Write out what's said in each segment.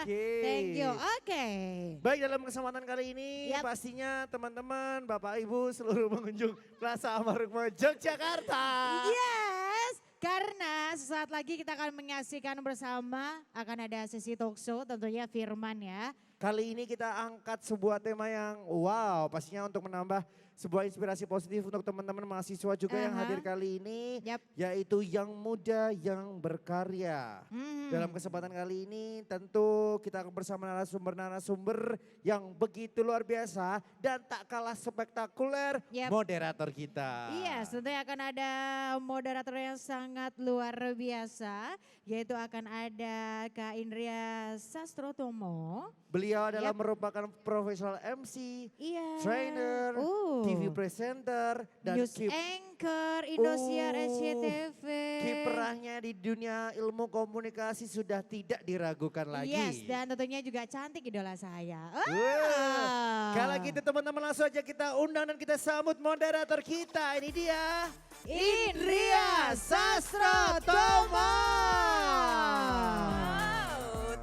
Thank you. Oke. Baik, dalam kesempatan kali ini pastinya teman-teman, Bapak Ibu, seluruh pengunjung Plaza Ammarukmo Yogyakarta. Yes, karena sesaat lagi kita akan menyaksikan bersama, akan ada sesi talk show tentunya Firman ya. Kali ini kita angkat sebuah tema yang wow, pastinya untuk menambah sebuah inspirasi positif untuk teman-teman mahasiswa juga yang hadir kali ini. Yaitu yang muda yang berkarya. Dalam kesempatan kali ini tentu kita akan bersama narasumber-narasumber yang begitu luar biasa dan tak kalah spektakuler moderator kita. Iya, tentunya akan ada moderator yang sangat luar biasa. Yaitu akan ada Kak Indria Sastrotomo. Beliau adalah merupakan profesional MC, trainer, TV presenter, dan news anchor, Indosiar, SCTV. Kiprahnya di dunia ilmu komunikasi sudah tidak diragukan lagi. Yes, dan tentunya juga cantik idola saya. Kalau gitu teman-teman langsung aja kita undang dan kita sambut moderator kita. Ini dia Indria Sastrotomo.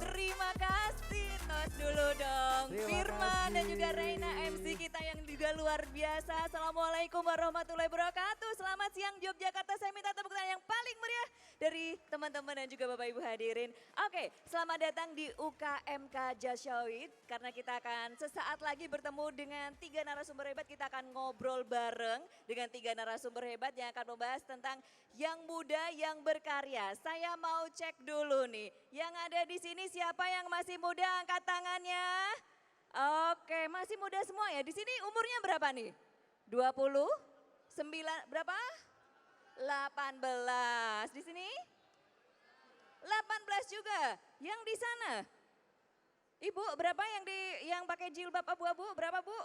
Terima kasih Nos dulu dong. Firman dan juga Reina MC kita yang juga luar biasa. Assalamualaikum warahmatullahi wabarakatuh. Selamat siang Yogyakarta. Saya minta tepuk tangan yang paling meriah dari teman-teman dan juga Bapak Ibu hadirin. Oke, selamat datang di UKMK Jasyawit. Karena kita akan sesaat lagi bertemu dengan 3 narasumber hebat. Kita akan ngobrol bareng dengan 3 narasumber hebat yang akan membahas tentang yang muda yang berkarya. Saya mau cek dulu nih, yang ada di sini siapa yang masih muda angkat tangannya? Oke, masih muda semua ya. Di sini umurnya berapa nih? 20? 9 berapa? 18. Di sini? 18 juga. Yang di sana? Ibu, berapa yang pakai jilbab abu-abu? Berapa, Bu?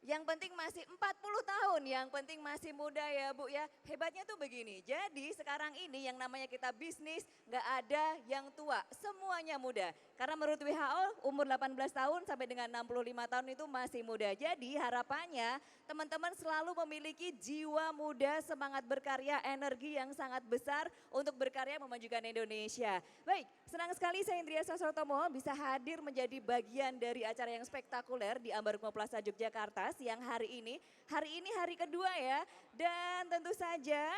Yang penting masih 40 tahun, yang penting masih muda ya Bu ya. Hebatnya tuh begini, jadi sekarang ini yang namanya kita bisnis gak ada yang tua, semuanya muda. Karena menurut WHO umur 18 tahun sampai dengan 65 tahun itu masih muda. Jadi harapannya teman-teman selalu memiliki jiwa muda, semangat berkarya, energi yang sangat besar untuk berkarya memajukan Indonesia. Baik, senang sekali saya Indria Sastrotomo bisa hadir menjadi bagian dari acara yang spektakuler di Ambarukmo Plaza Yogyakarta siang hari ini. Hari ini hari kedua ya, dan tentu saja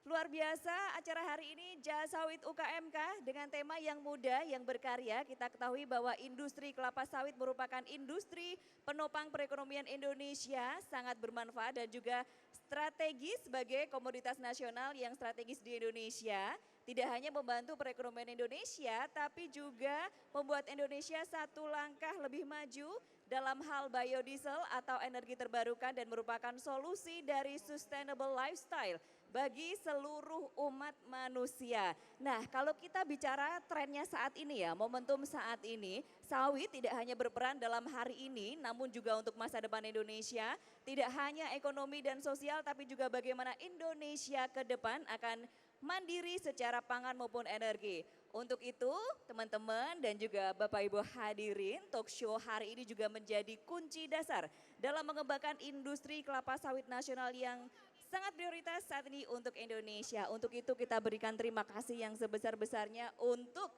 luar biasa acara hari ini Jasyawit UKMK dengan tema yang muda yang berkarya. Kita ketahui bahwa industri kelapa sawit merupakan industri penopang perekonomian Indonesia, sangat bermanfaat dan juga strategis sebagai komoditas nasional yang strategis di Indonesia. Tidak hanya membantu perekonomian Indonesia, tapi juga membuat Indonesia satu langkah lebih maju dalam hal biodiesel atau energi terbarukan dan merupakan solusi dari sustainable lifestyle bagi seluruh umat manusia. Nah, kalau kita bicara trennya saat ini ya, momentum saat ini, sawit tidak hanya berperan dalam hari ini, namun juga untuk masa depan Indonesia. Tidak hanya ekonomi dan sosial, tapi juga bagaimana Indonesia ke depan akan mandiri secara pangan maupun energi. Untuk itu teman-teman dan juga Bapak Ibu hadirin, talk show hari ini juga menjadi kunci dasar dalam mengembangkan industri kelapa sawit nasional yang sangat prioritas saat ini untuk Indonesia. Untuk itu kita berikan terima kasih yang sebesar-besarnya untuk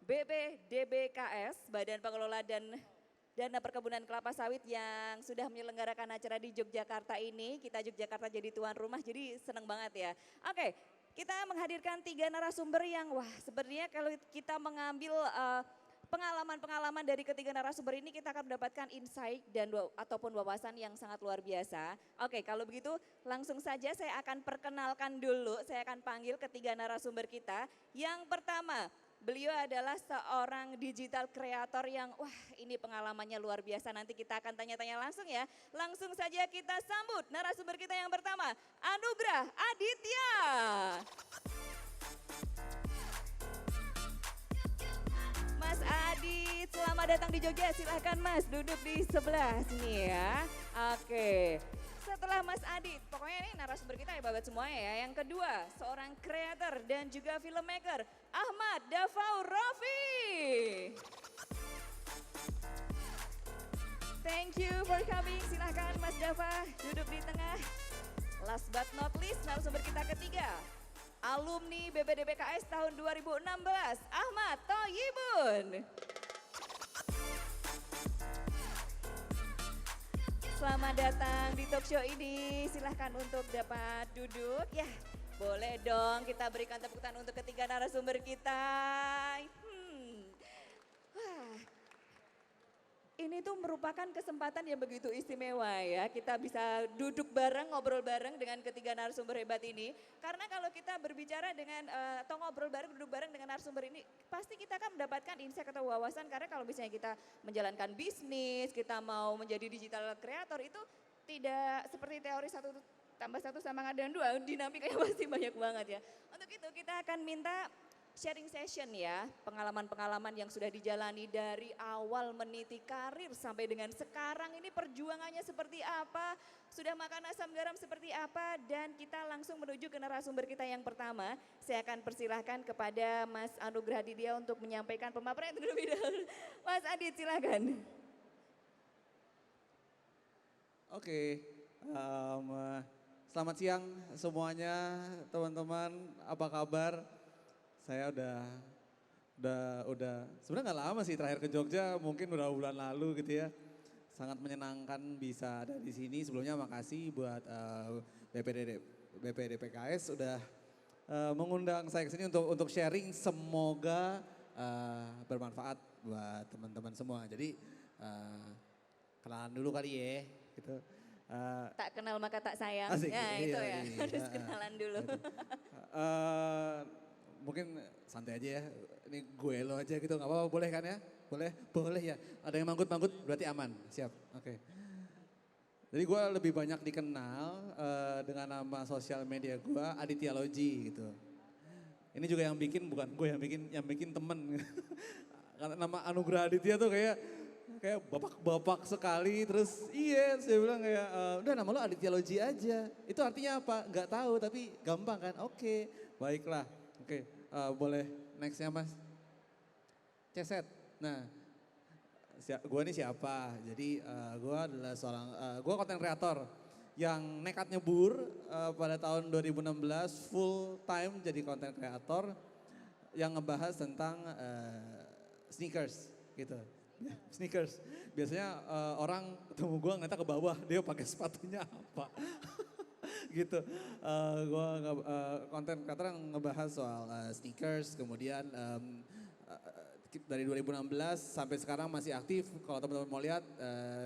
BPDBKS, Badan Pengelola dan Dana Perkebunan Kelapa Sawit yang sudah menyelenggarakan acara di Yogyakarta ini. Kita Yogyakarta jadi tuan rumah, jadi senang banget ya. Oke, kita menghadirkan 3 narasumber yang wah sebenarnya kalau kita mengambil pengalaman-pengalaman dari ketiga narasumber ini kita akan mendapatkan insight dan ataupun wawasan yang sangat luar biasa. Oke, kalau begitu langsung saja saya akan perkenalkan dulu, saya akan panggil ketiga narasumber kita. Yang pertama, beliau adalah seorang digital creator yang wah ini pengalamannya luar biasa. Nanti kita akan tanya-tanya langsung ya. Langsung saja kita sambut narasumber kita yang pertama, Anugrah Aditya. Mas Adit, selamat datang di Jogja. Silahkan Mas duduk di sebelah sini ya. Oke. Setelah Mas Adit, pokoknya ini narasumber kita hebat semuanya ya. Yang kedua, seorang kreator dan juga filmmaker, Ahmad Dafau Rafi. Thank you for coming, silahkan Mas Dava duduk di tengah. Last but not least, narasumber kita ketiga, alumni BPDBKS tahun 2016, Ahmad Gun. Selamat datang di talk show ini. Silahkan untuk dapat duduk. Ya, boleh dong kita berikan tepuk tangan untuk ketiga narasumber kita. Wah, ini tuh merupakan kesempatan yang begitu istimewa ya. Kita bisa duduk bareng, ngobrol bareng dengan ketiga narasumber hebat ini. Karena kalau kita berbicara dengan atau ngobrol bareng, duduk bareng dengan narasumber ini, pasti kita akan mendapatkan insight atau wawasan. Karena kalau misalnya kita menjalankan bisnis, kita mau menjadi digital creator itu tidak seperti teori 1+1 sama dengan 2, dinamikanya pasti banyak banget ya. Untuk itu kita akan minta sharing session ya, pengalaman-pengalaman yang sudah dijalani dari awal meniti karir sampai dengan sekarang ini perjuangannya seperti apa, sudah makan asam garam seperti apa, dan kita langsung menuju ke narasumber kita yang pertama. Saya akan persilahkan kepada Mas Anugrah Didia untuk menyampaikan pemaparan terlebih dahulu. Mas Adit silakan. Oke, selamat siang semuanya teman-teman, apa kabar? Saya udah sebenarnya nggak lama sih terakhir ke Jogja, mungkin udah bulan lalu gitu ya. Sangat menyenangkan bisa ada di sini. Sebelumnya makasih buat BPD PKS udah mengundang saya ke sini untuk sharing. Semoga bermanfaat buat teman-teman semua. Jadi kenalan dulu kali ya, gitu. Tak kenal maka tak sayang. Asik, Ya iya, itu ya, iya. harus kenalan dulu. Mungkin santai aja ya, ini gue lo aja gitu, nggak apa-apa, boleh kan ya? Boleh ya. Ada yang manggut-manggut berarti aman, siap, oke. Jadi gue lebih banyak dikenal dengan nama sosial media gue Aditya-logy gitu. Ini juga yang bikin, bukan gue yang bikin temen. Karena nama Anugrah Aditya tuh kayak bapak-bapak sekali, terus saya bilang kayak udah nama lo Aditya-logy aja. Itu artinya apa? Nggak tahu tapi gampang kan? Oke, baiklah. Oke, boleh nextnya Mas. Ceset. Nah, gue ini siapa? Jadi gue adalah gue content creator yang nekat nyebur pada tahun 2016 full time jadi content creator yang ngebahas tentang sneakers gitu. Sneakers. Biasanya orang ketemu gue ngeliatnya ke bawah, dia pakai sepatunya apa. Gitu. Gue konten creator yang ngebahas soal sneakers, kemudian dari 2016 sampai sekarang masih aktif. Kalau teman-teman mau lihat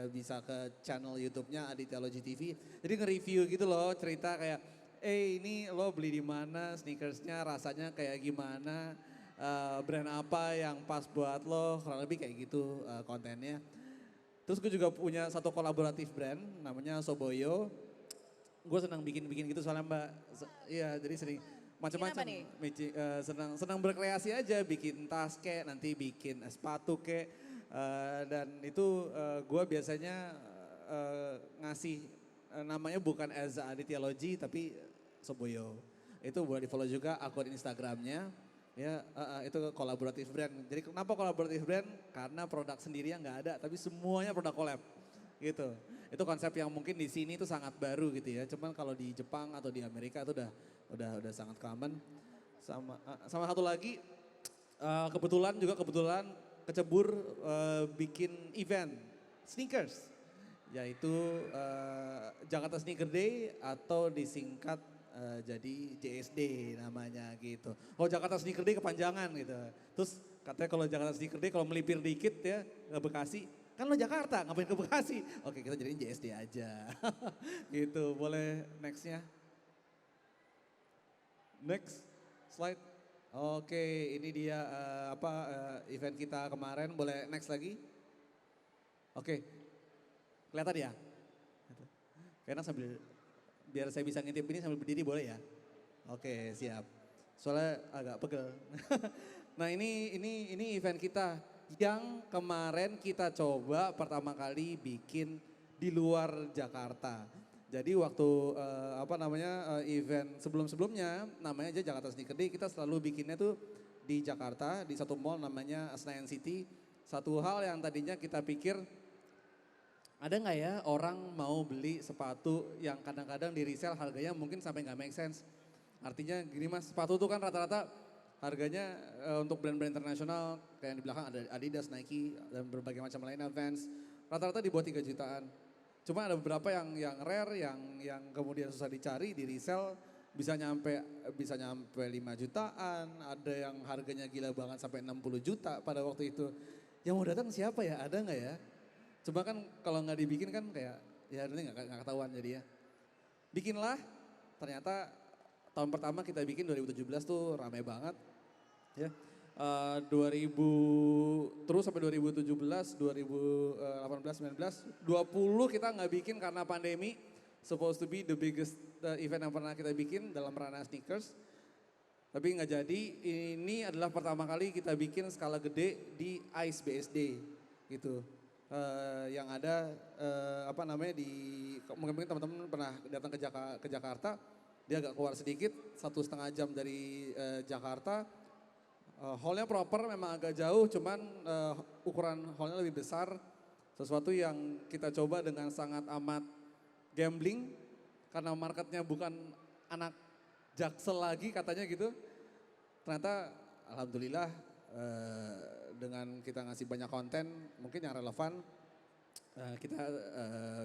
bisa ke channel YouTube-nya Aditya-logy TV. Jadi nge-review gitu loh, cerita kayak, ini lo beli di mana, sneakersnya rasanya kayak gimana, brand apa yang pas buat lo, kurang lebih kayak gitu kontennya. Terus gue juga punya satu kolaboratif brand namanya Soboyo. Gue senang bikin gitu soalnya Mbak. Iya, jadi sering macam-macam. Senang berkreasi aja, bikin tas kek, nanti bikin sepatu kek. Dan itu gue biasanya ngasih namanya bukan as Aditya-logy tapi Soboyo. Itu boleh di follow juga akun Instagramnya. Ya, itu kolaboratif brand. Jadi kenapa kolaboratif brand? Karena produk sendirinya nggak ada, tapi semuanya produk collab. Gitu. Itu konsep yang mungkin di sini itu sangat baru gitu ya. Cuman kalau di Jepang atau di Amerika itu udah sangat common. Sama satu lagi kebetulan kecebur bikin event sneakers, yaitu Jakarta Sneaker Day atau disingkat jadi JSD namanya gitu. Oh Jakarta Sneaker Day kepanjangan gitu. Terus katanya kalau Jakarta Sneaker Day kalau melipir dikit ya ke Bekasi, kan lo Jakarta ngapain ke Bekasi? Oke kita jadiin JSD aja. Gitu, boleh nextnya. Next slide. Oke ini dia event kita kemarin, boleh next lagi. Oke, kelihatan ya? Kayaknya sambil, biar saya bisa ngintip ini sambil berdiri boleh ya? Oke siap, soalnya agak pegel. Nah ini event kita yang kemarin kita coba pertama kali bikin di luar Jakarta. Jadi waktu event sebelum-sebelumnya namanya aja Jakarta Sneaker Day, kita selalu bikinnya tuh di Jakarta di satu mall namanya Senayan City. Satu hal yang tadinya kita pikir ada nggak ya orang mau beli sepatu yang kadang-kadang di resell harganya mungkin sampai nggak make sense. Artinya gini mas, sepatu tuh kan rata-rata Harganya untuk brand-brand internasional kayak yang di belakang ada Adidas, Nike, dan berbagai macam lainnya, Vans. Rata-rata di bawah 3 jutaan. Cuma ada beberapa yang rare, yang kemudian susah dicari, di resell bisa nyampe 5 jutaan, ada yang harganya gila banget sampai 60 juta pada waktu itu. Yang mau datang siapa ya, ada nggak ya? Cuma kan kalau nggak dibikin kan kayak, ya nanti nggak ketahuan jadi ya. Bikinlah, ternyata tahun pertama kita bikin 2017 tuh rame banget. Ya, 2000 terus sampai 2017, 2018, 19, 20 kita nggak bikin karena pandemi. Supposed to be the biggest event yang pernah kita bikin dalam ranah sneakers. Tapi nggak jadi, ini adalah pertama kali kita bikin skala gede di ICE BSD gitu. Yang ada mungkin teman-teman pernah datang ke Jakarta, dia agak keluar sedikit, 1,5 jam dari Jakarta. Hallnya proper memang agak jauh, cuman ukuran hallnya lebih besar. Sesuatu yang kita coba dengan sangat amat gambling, karena marketnya bukan anak Jaksel lagi katanya gitu. Ternyata alhamdulillah dengan kita ngasih banyak konten mungkin yang relevan, kita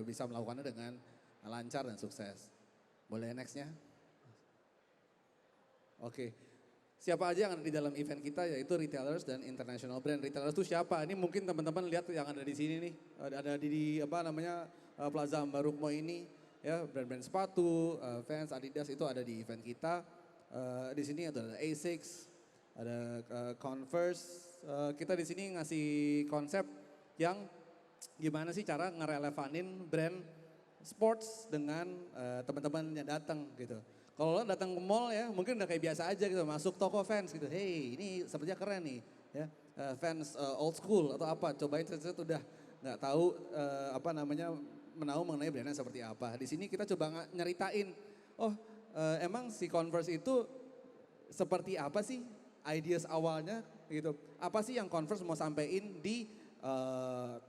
bisa melakukannya dengan lancar dan sukses. Boleh nextnya? Oke. Siapa aja yang ada di dalam event kita, yaitu retailers dan international brand. Retailers itu siapa? Ini mungkin teman-teman lihat yang ada di sini nih, ada di Plaza Ambarukmo ini, ya brand-brand sepatu, Vans, Adidas itu ada di event kita. Di sini ada Asics, ada Converse. Kita di sini ngasih konsep yang gimana sih cara ngerelevanin brand sports dengan teman-teman yang datang gitu. Kalau lo datang ke mall ya mungkin udah kayak biasa aja gitu, masuk toko Vans gitu, hey ini sepertinya keren nih ya, Vans old school atau apa, cobain set udah nggak tahu menahu mengenai brandnya seperti apa. Di sini kita coba nyeritain, emang si Converse itu seperti apa sih ideas awalnya gitu, apa sih yang Converse mau sampein di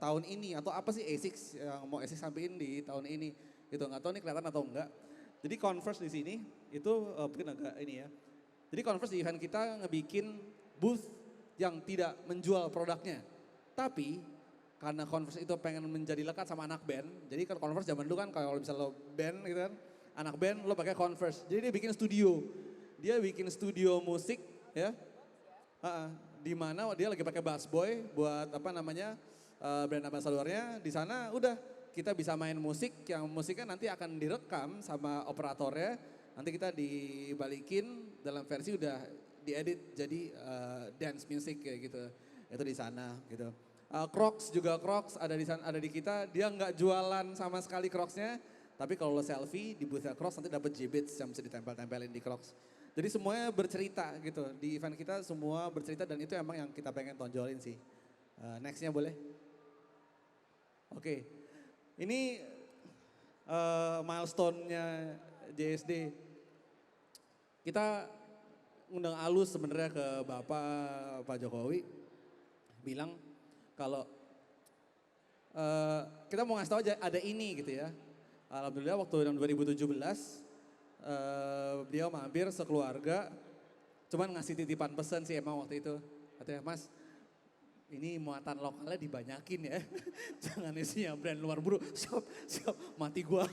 tahun ini, atau apa sih Asics yang mau Asics sampein di tahun ini gitu, nggak tahu nih kelihatan atau enggak. Jadi Converse di sini itu mungkin agak ini ya. Jadi Converse di event kita ngebikin booth yang tidak menjual produknya. Tapi karena Converse itu pengen menjadi lekat sama anak band. Jadi kan Converse zaman dulu kan kalau misalnya lo band gitu kan, anak band lo pakai Converse. Jadi dia bikin studio. Dia bikin studio musik ya. Di mana dia lagi pakai bass boy buat brand ambassadornya. Di sana udah kita bisa main musik, yang musiknya nanti akan direkam sama operatornya, nanti kita dibalikin dalam versi udah diedit jadi dance music kayak gitu, itu di sana gitu. Crocs ada di sana, ada di kita, dia nggak jualan sama sekali Crocsnya, tapi kalau lo selfie di boothnya Crocs nanti dapat Jibbitz yang bisa ditempel-tempelin di Crocs. Jadi semuanya bercerita gitu, di event kita semua bercerita dan itu emang yang kita pengen tonjolin sih. Nextnya boleh? Oke. Ini milestone-nya JSD. Kita undang halus sebenarnya ke Pak Jokowi, bilang kalau kita mau ngasih tahu aja ada ini gitu ya. Alhamdulillah waktu tahun 2017 beliau mampir sekeluarga, cuman ngasih titipan pesan sih emang waktu itu. Katanya, Mas, ini muatan lokalnya dibanyakin ya, jangan isinya brand luar buru, siap, mati gua.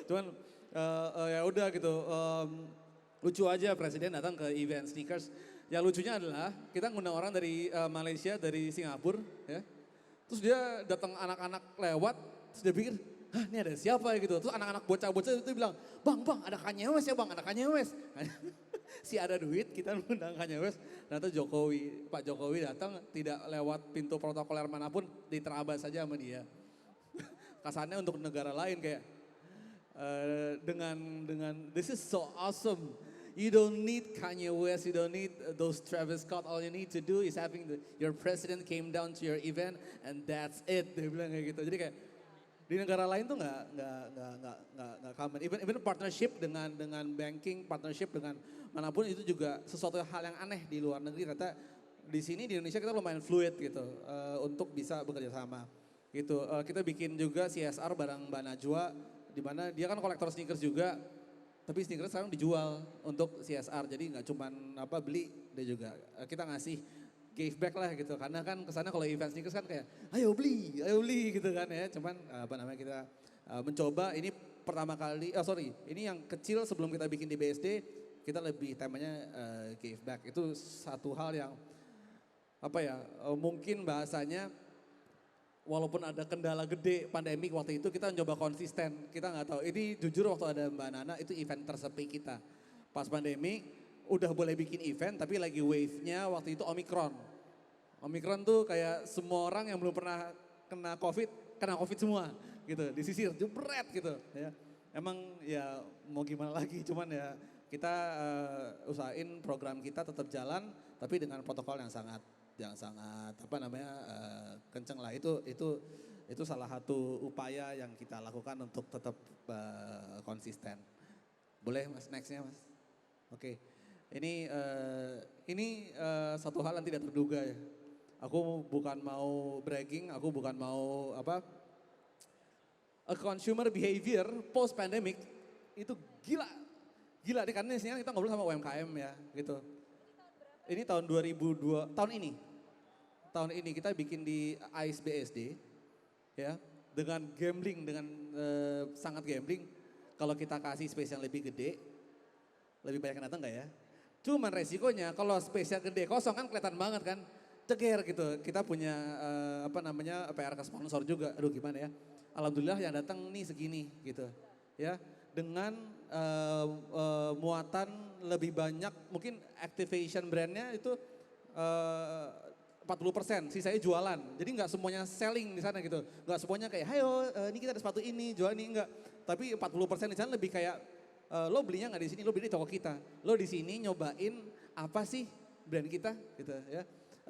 Cuman ya udah gitu, lucu aja presiden datang ke event sneakers. Yang lucunya adalah kita ngundang orang dari Malaysia, dari Singapura ya. Terus dia datang anak-anak lewat, terus dia pikir, hah ini ada siapa ya gitu. Terus anak-anak bocah-bocah itu bilang, bang ada Kanye West ya bang, ada Kanye West. Si ada duit kita ngundang Kanye West. Ternyata Pak Jokowi datang tidak lewat pintu protokoler manapun, diterabas saja sama dia. Kesannya untuk negara lain kayak dengan this is so awesome. You don't need Kanye West, you don't need those Travis Scott. All you need to do is having your president came down to your event and that's it. Dia bilang kayak gitu. Jadi kayak di negara lain tuh nggak common. Even partnership dengan banking, partnership dengan manapun itu juga sesuatu hal yang aneh di luar negeri. Ternyata di sini di Indonesia kita lumayan fluid gitu untuk bisa bekerja sama. Gitu. Kita bikin juga CSR bareng Mbak Najwa, di mana dia kan kolektor sneakers juga. Tapi sneakers sekarang dijual untuk CSR, jadi nggak cuman beli, dia juga kita ngasih give back lah gitu. Karena kan kesana kalau event sneakers kan kayak ayo beli gitu kan ya. Cuman kita mencoba ini pertama kali, ini yang kecil sebelum kita bikin di BSD, kita lebih temanya give back. Itu satu hal yang mungkin bahasanya walaupun ada kendala gede pandemik waktu itu kita coba konsisten. Kita nggak tahu, ini jujur waktu ada Mbak Nana itu event tersepi kita. Pas pandemi udah boleh bikin event tapi lagi wave-nya waktu itu Omicron. Omicron tuh kayak semua orang yang belum pernah kena COVID semua gitu. Disisir, jebret gitu ya. Emang ya mau gimana lagi, cuman ya kita usahain program kita tetap jalan tapi dengan protokol yang sangat kenceng lah. Itu salah satu upaya yang kita lakukan untuk tetap konsisten. Boleh Mas, nextnya Mas. Oke. Ini satu hal yang tidak terduga ya. Aku bukan mau bragging, aku bukan mau a consumer behavior post pandemic itu gila deh, karena di sini kita ngobrol sama UMKM ya gitu. Ini tahun 2002, tahun ini kita bikin di AIS BSD ya, dengan gambling, sangat gambling. Kalau kita kasih space yang lebih gede, lebih banyak yang datang gak ya? Cuman resikonya kalau space yang gede kosong kan kelihatan banget kan, ceger gitu. Kita punya PR ke sponsor juga, aduh gimana ya. Alhamdulillah yang datang nih segini gitu ya. Dengan muatan lebih banyak, mungkin activation brandnya itu 40%, sisanya jualan. Jadi nggak semuanya selling di sana gitu. Nggak semuanya kayak, hayo ini kita ada sepatu ini, jual ini, enggak. Tapi 40% di sana lebih kayak, lo belinya nggak di sini, lo beli di toko kita. Lo di sini nyobain apa sih brand kita gitu ya.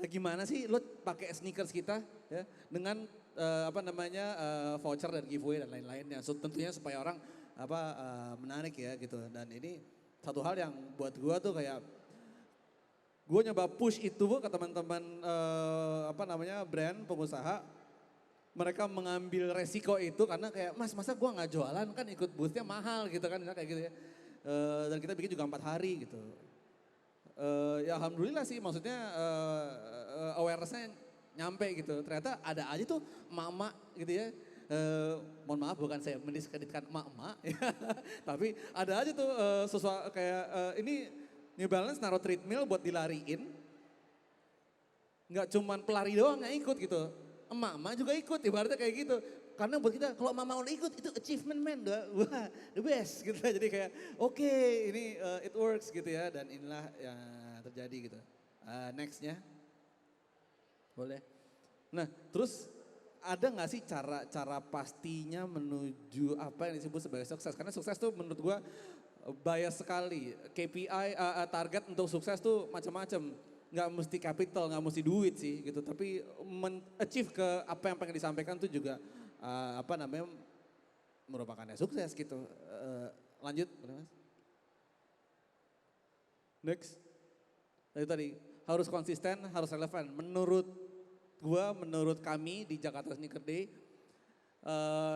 Gimana sih lo pakai sneakers kita ya, dengan voucher dan giveaway dan lain-lainnya. Tentunya supaya orang menarik ya gitu. Dan ini satu hal yang buat gua tuh kayak, gue nyoba push itu ke teman-teman brand pengusaha. Mereka mengambil resiko itu karena kayak, mas masa gue nggak jualan, kan ikut boothnya mahal gitu kan, kayak gitu ya. Dan kita bikin juga 4 hari gitu. Ya alhamdulillah sih, maksudnya awarenessnya nyampe gitu. Ternyata ada aja tuh emak-emak gitu ya. Mohon maaf bukan saya mendiskreditkan emak-emak ya. Tapi ada aja tuh sesuatu kayak ini New Balance naruh treadmill buat dilariin. Nggak cuman pelari doang yang ikut gitu. Emak-emak juga ikut, ibaratnya kayak gitu. Karena buat kita kalau mama udah ikut itu achievement man, wah the best gitu. Jadi kayak oke, ini it works gitu ya, dan inilah yang terjadi gitu. Nextnya, boleh. Nah terus ada nggak sih cara pastinya menuju apa yang disebut sebagai sukses? Karena sukses tuh menurut gua bias sekali. KPI target untuk sukses tuh macam-macam. Nggak mesti capital, nggak mesti duit sih gitu. Tapi achieve ke apa yang pengen disampaikan tuh juga merupakan sukses gitu. Lanjut, Mas. Next. Tadi harus konsisten, harus relevan. Menurut kami di Jakarta Sneaker Day,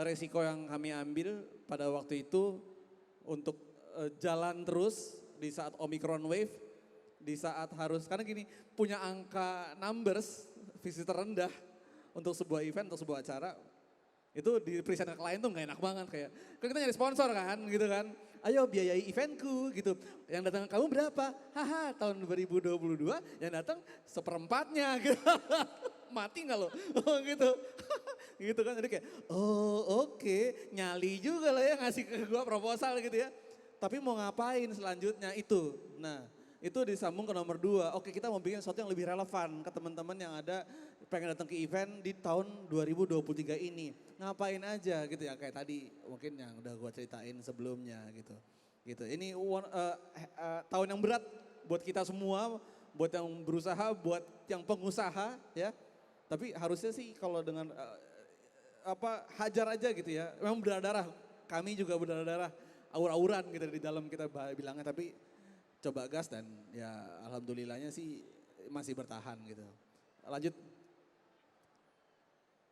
resiko yang kami ambil pada waktu itu untuk jalan terus di saat Omicron wave, di saat harus, karena gini, punya angka numbers, visitor rendah untuk sebuah event, untuk sebuah acara, itu di present ke klien tuh gak enak banget kayak, kan kita nyari sponsor kan gitu kan, ayo biayai eventku gitu, yang datang kamu berapa? Haha, tahun 2022 yang datang seperempatnya gitu. Mati gak lo? Oh gitu. Gitu kan, jadi kayak oke, nyali juga lah ya ngasih ke gua proposal gitu ya. Tapi mau ngapain selanjutnya itu. Nah itu disambung ke nomor 2, oke kita mau bikin sesuatu yang lebih relevan ke teman-teman yang ada pengen datang ke event di tahun 2023 ini. Ngapain aja gitu ya, kayak tadi mungkin yang udah gua ceritain sebelumnya gitu. Ini tahun yang berat buat kita semua, buat yang berusaha, buat yang pengusaha ya. Tapi harusnya sih kalau dengan hajar aja gitu ya. Memang berdarah-darah, kami juga berdarah-darah, aur-auran gitu di dalam kita bilangnya, tapi coba gas dan ya alhamdulillahnya sih masih bertahan gitu. Lanjut.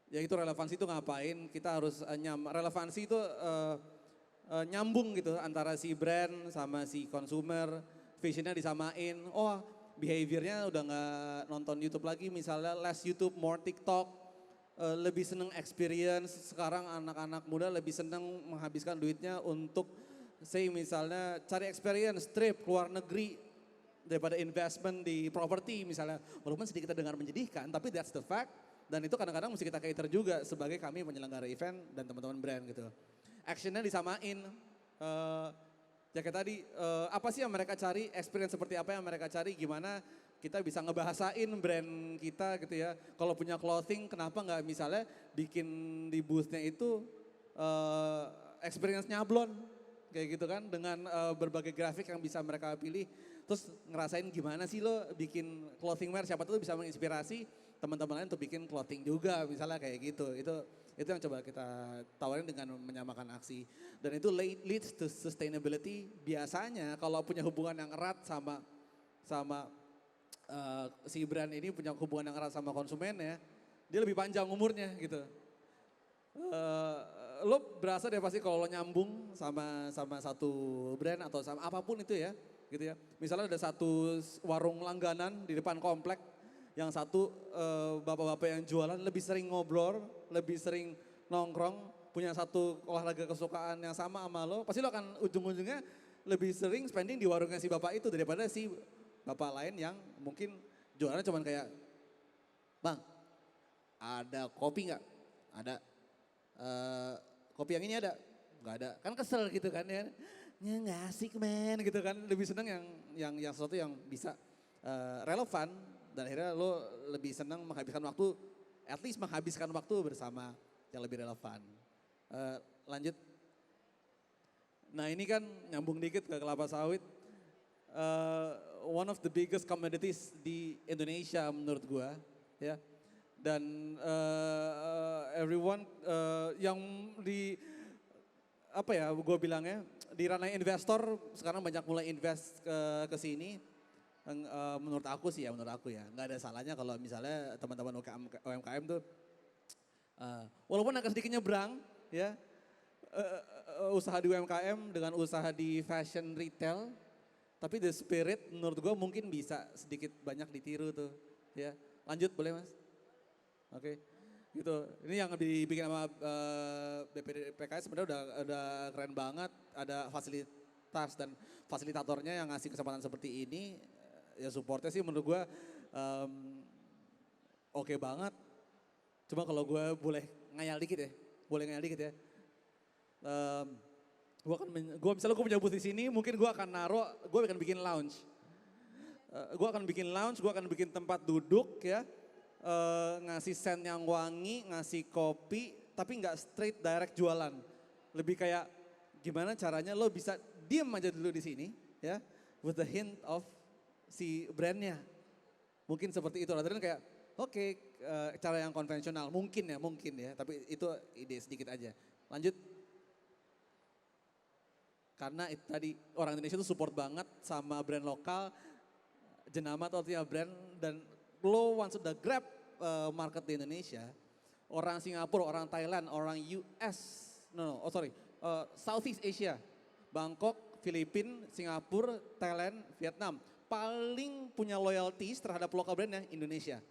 Ya itu relevansi itu ngapain, kita harus relevansi itu nyambung gitu antara si brand sama si consumer, visionnya disamain. Oh behaviornya udah nggak nonton YouTube lagi, misalnya less YouTube, more TikTok, lebih seneng experience. Sekarang anak-anak muda lebih seneng menghabiskan duitnya untuk say misalnya cari experience, trip keluar negeri daripada investment di properti misalnya. Walaupun sedikit terdengar menyedihkan, tapi that's the fact. Dan itu kadang-kadang mesti kita cater juga sebagai kami penyelenggara event dan teman-teman brand gitu. Actionnya disamain. Ya kayak tadi, apa sih yang mereka cari, experience seperti apa yang mereka cari, gimana kita bisa ngebahasain brand kita gitu ya. Kalau punya clothing, kenapa nggak misalnya bikin di boothnya itu experience nyablon. Kayak gitu kan, dengan berbagai grafik yang bisa mereka pilih. Terus ngerasain gimana sih lo bikin clothing wear, siapa tuh bisa menginspirasi teman-teman lain untuk bikin clothing juga misalnya kayak gitu. Itu yang coba kita tawarin dengan menyamakan aksi. Dan itu leads to sustainability. Biasanya kalau punya hubungan yang erat sama si brand ini punya hubungan yang erat sama konsumennya, dia lebih panjang umurnya gitu. Lo berasa deh pasti kalau lo nyambung sama satu brand atau sama apapun itu ya, gitu ya. Misalnya ada satu warung langganan di depan komplek, yang satu bapak-bapak yang jualan lebih sering ngobrol, lebih sering nongkrong, punya satu olahraga kesukaan yang sama lo, pasti lo akan ujung-ujungnya lebih sering spending di warungnya si bapak itu daripada si bapak lain yang mungkin jualannya cuman kayak, bang ada kopi nggak? Ada. Kopi yang ini ada? Nggak ada. Kan kesel gitu kan ya. Ya nggak asik men gitu kan. Lebih seneng yang sesuatu yang bisa relevan. Dan akhirnya lo lebih senang menghabiskan waktu, at least menghabiskan waktu bersama yang lebih relevan. Lanjut. Nah ini kan nyambung dikit ke kelapa sawit. One of the biggest commodities di Indonesia menurut gua ya. Dan everyone yang di apa ya gue bilangnya di ranah investor sekarang banyak mulai invest ke sini. Menurut aku sih ya, nggak ada salahnya kalau misalnya teman-teman UMKM tuh walaupun agak sedikit nyebrang ya, usaha di UMKM dengan usaha di fashion retail, tapi the spirit menurut gue mungkin bisa sedikit banyak ditiru tuh ya. Lanjut boleh mas? Oke, gitu. Ini yang dibikin sama BPDPKS sebenarnya udah keren banget. Ada fasilitas dan fasilitatornya yang ngasih kesempatan seperti ini. Ya supportnya sih menurut gue oke banget. Cuma kalau gue boleh ngayal dikit ya, misalnya gue punya booth di sini, mungkin gue akan gue akan bikin lounge. Gue akan bikin tempat duduk ya. Ngasih scent yang wangi, ngasih kopi, tapi nggak straight direct jualan. Lebih kayak gimana caranya lo bisa diem aja dulu di sini ya, with the hint of si brandnya. Mungkin seperti itu, rather kayak oke, cara yang konvensional, mungkin ya, tapi itu ide sedikit aja. Lanjut. Karena itu tadi orang Indonesia tuh support banget sama brand lokal, jenama atau artinya brand, dan lo once udah grab market di Indonesia, orang Singapura, orang Thailand, orang US, Southeast Asia, Bangkok, Filipina, Singapura, Thailand, Vietnam, paling punya loyalties terhadap lokal brandnya Indonesia.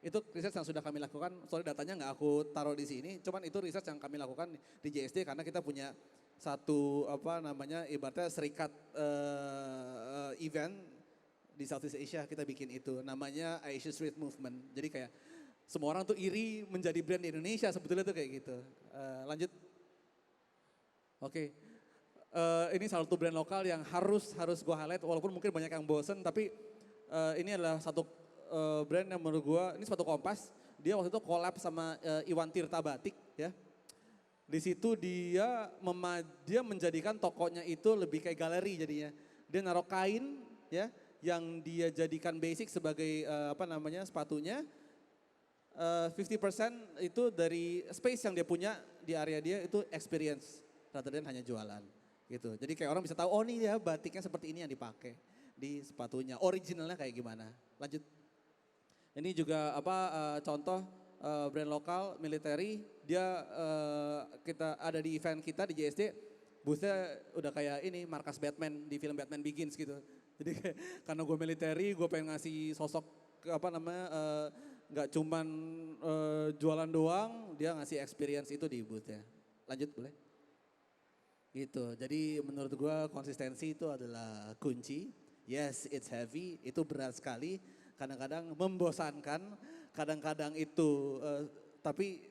Itu riset yang sudah kami lakukan, soalnya datanya nggak aku taruh di sini, cuman itu riset yang kami lakukan di JSD karena kita punya satu ibaratnya serikat event di Southeast Asia, kita bikin itu namanya Asia Street Movement. Jadi kayak semua orang tuh iri menjadi brand di Indonesia, sebetulnya tuh kayak gitu. Lanjut. Oke. Ini salah satu brand lokal yang harus gue highlight, walaupun mungkin banyak yang bosen, tapi ini adalah satu brand yang menurut gue, ini sepatu Kompas, dia waktu itu collab sama Iwan Tirta Batik ya. Di situ dia menjadikan tokonya itu lebih kayak galeri jadinya. Dia naruh kain ya, yang dia jadikan basic sebagai sepatunya. 50% itu dari space yang dia punya di area dia itu experience rather than hanya jualan gitu. Jadi kayak orang bisa tahu, oh nih ya batiknya seperti ini yang dipakai di sepatunya. Originalnya kayak gimana. Lanjut. Ini juga contoh brand lokal military, dia kita ada di event kita di JSD, boothnya udah kayak ini markas Batman di film Batman Begins gitu. Jadi kayak, karena gue military, gue pengen ngasih sosok apa namanya, nggak cuman jualan doang, dia ngasih experience itu di boothnya. Lanjut boleh? Gitu, jadi menurut gue konsistensi itu adalah kunci. Yes, it's heavy, itu berat sekali, kadang-kadang membosankan, kadang-kadang itu, tapi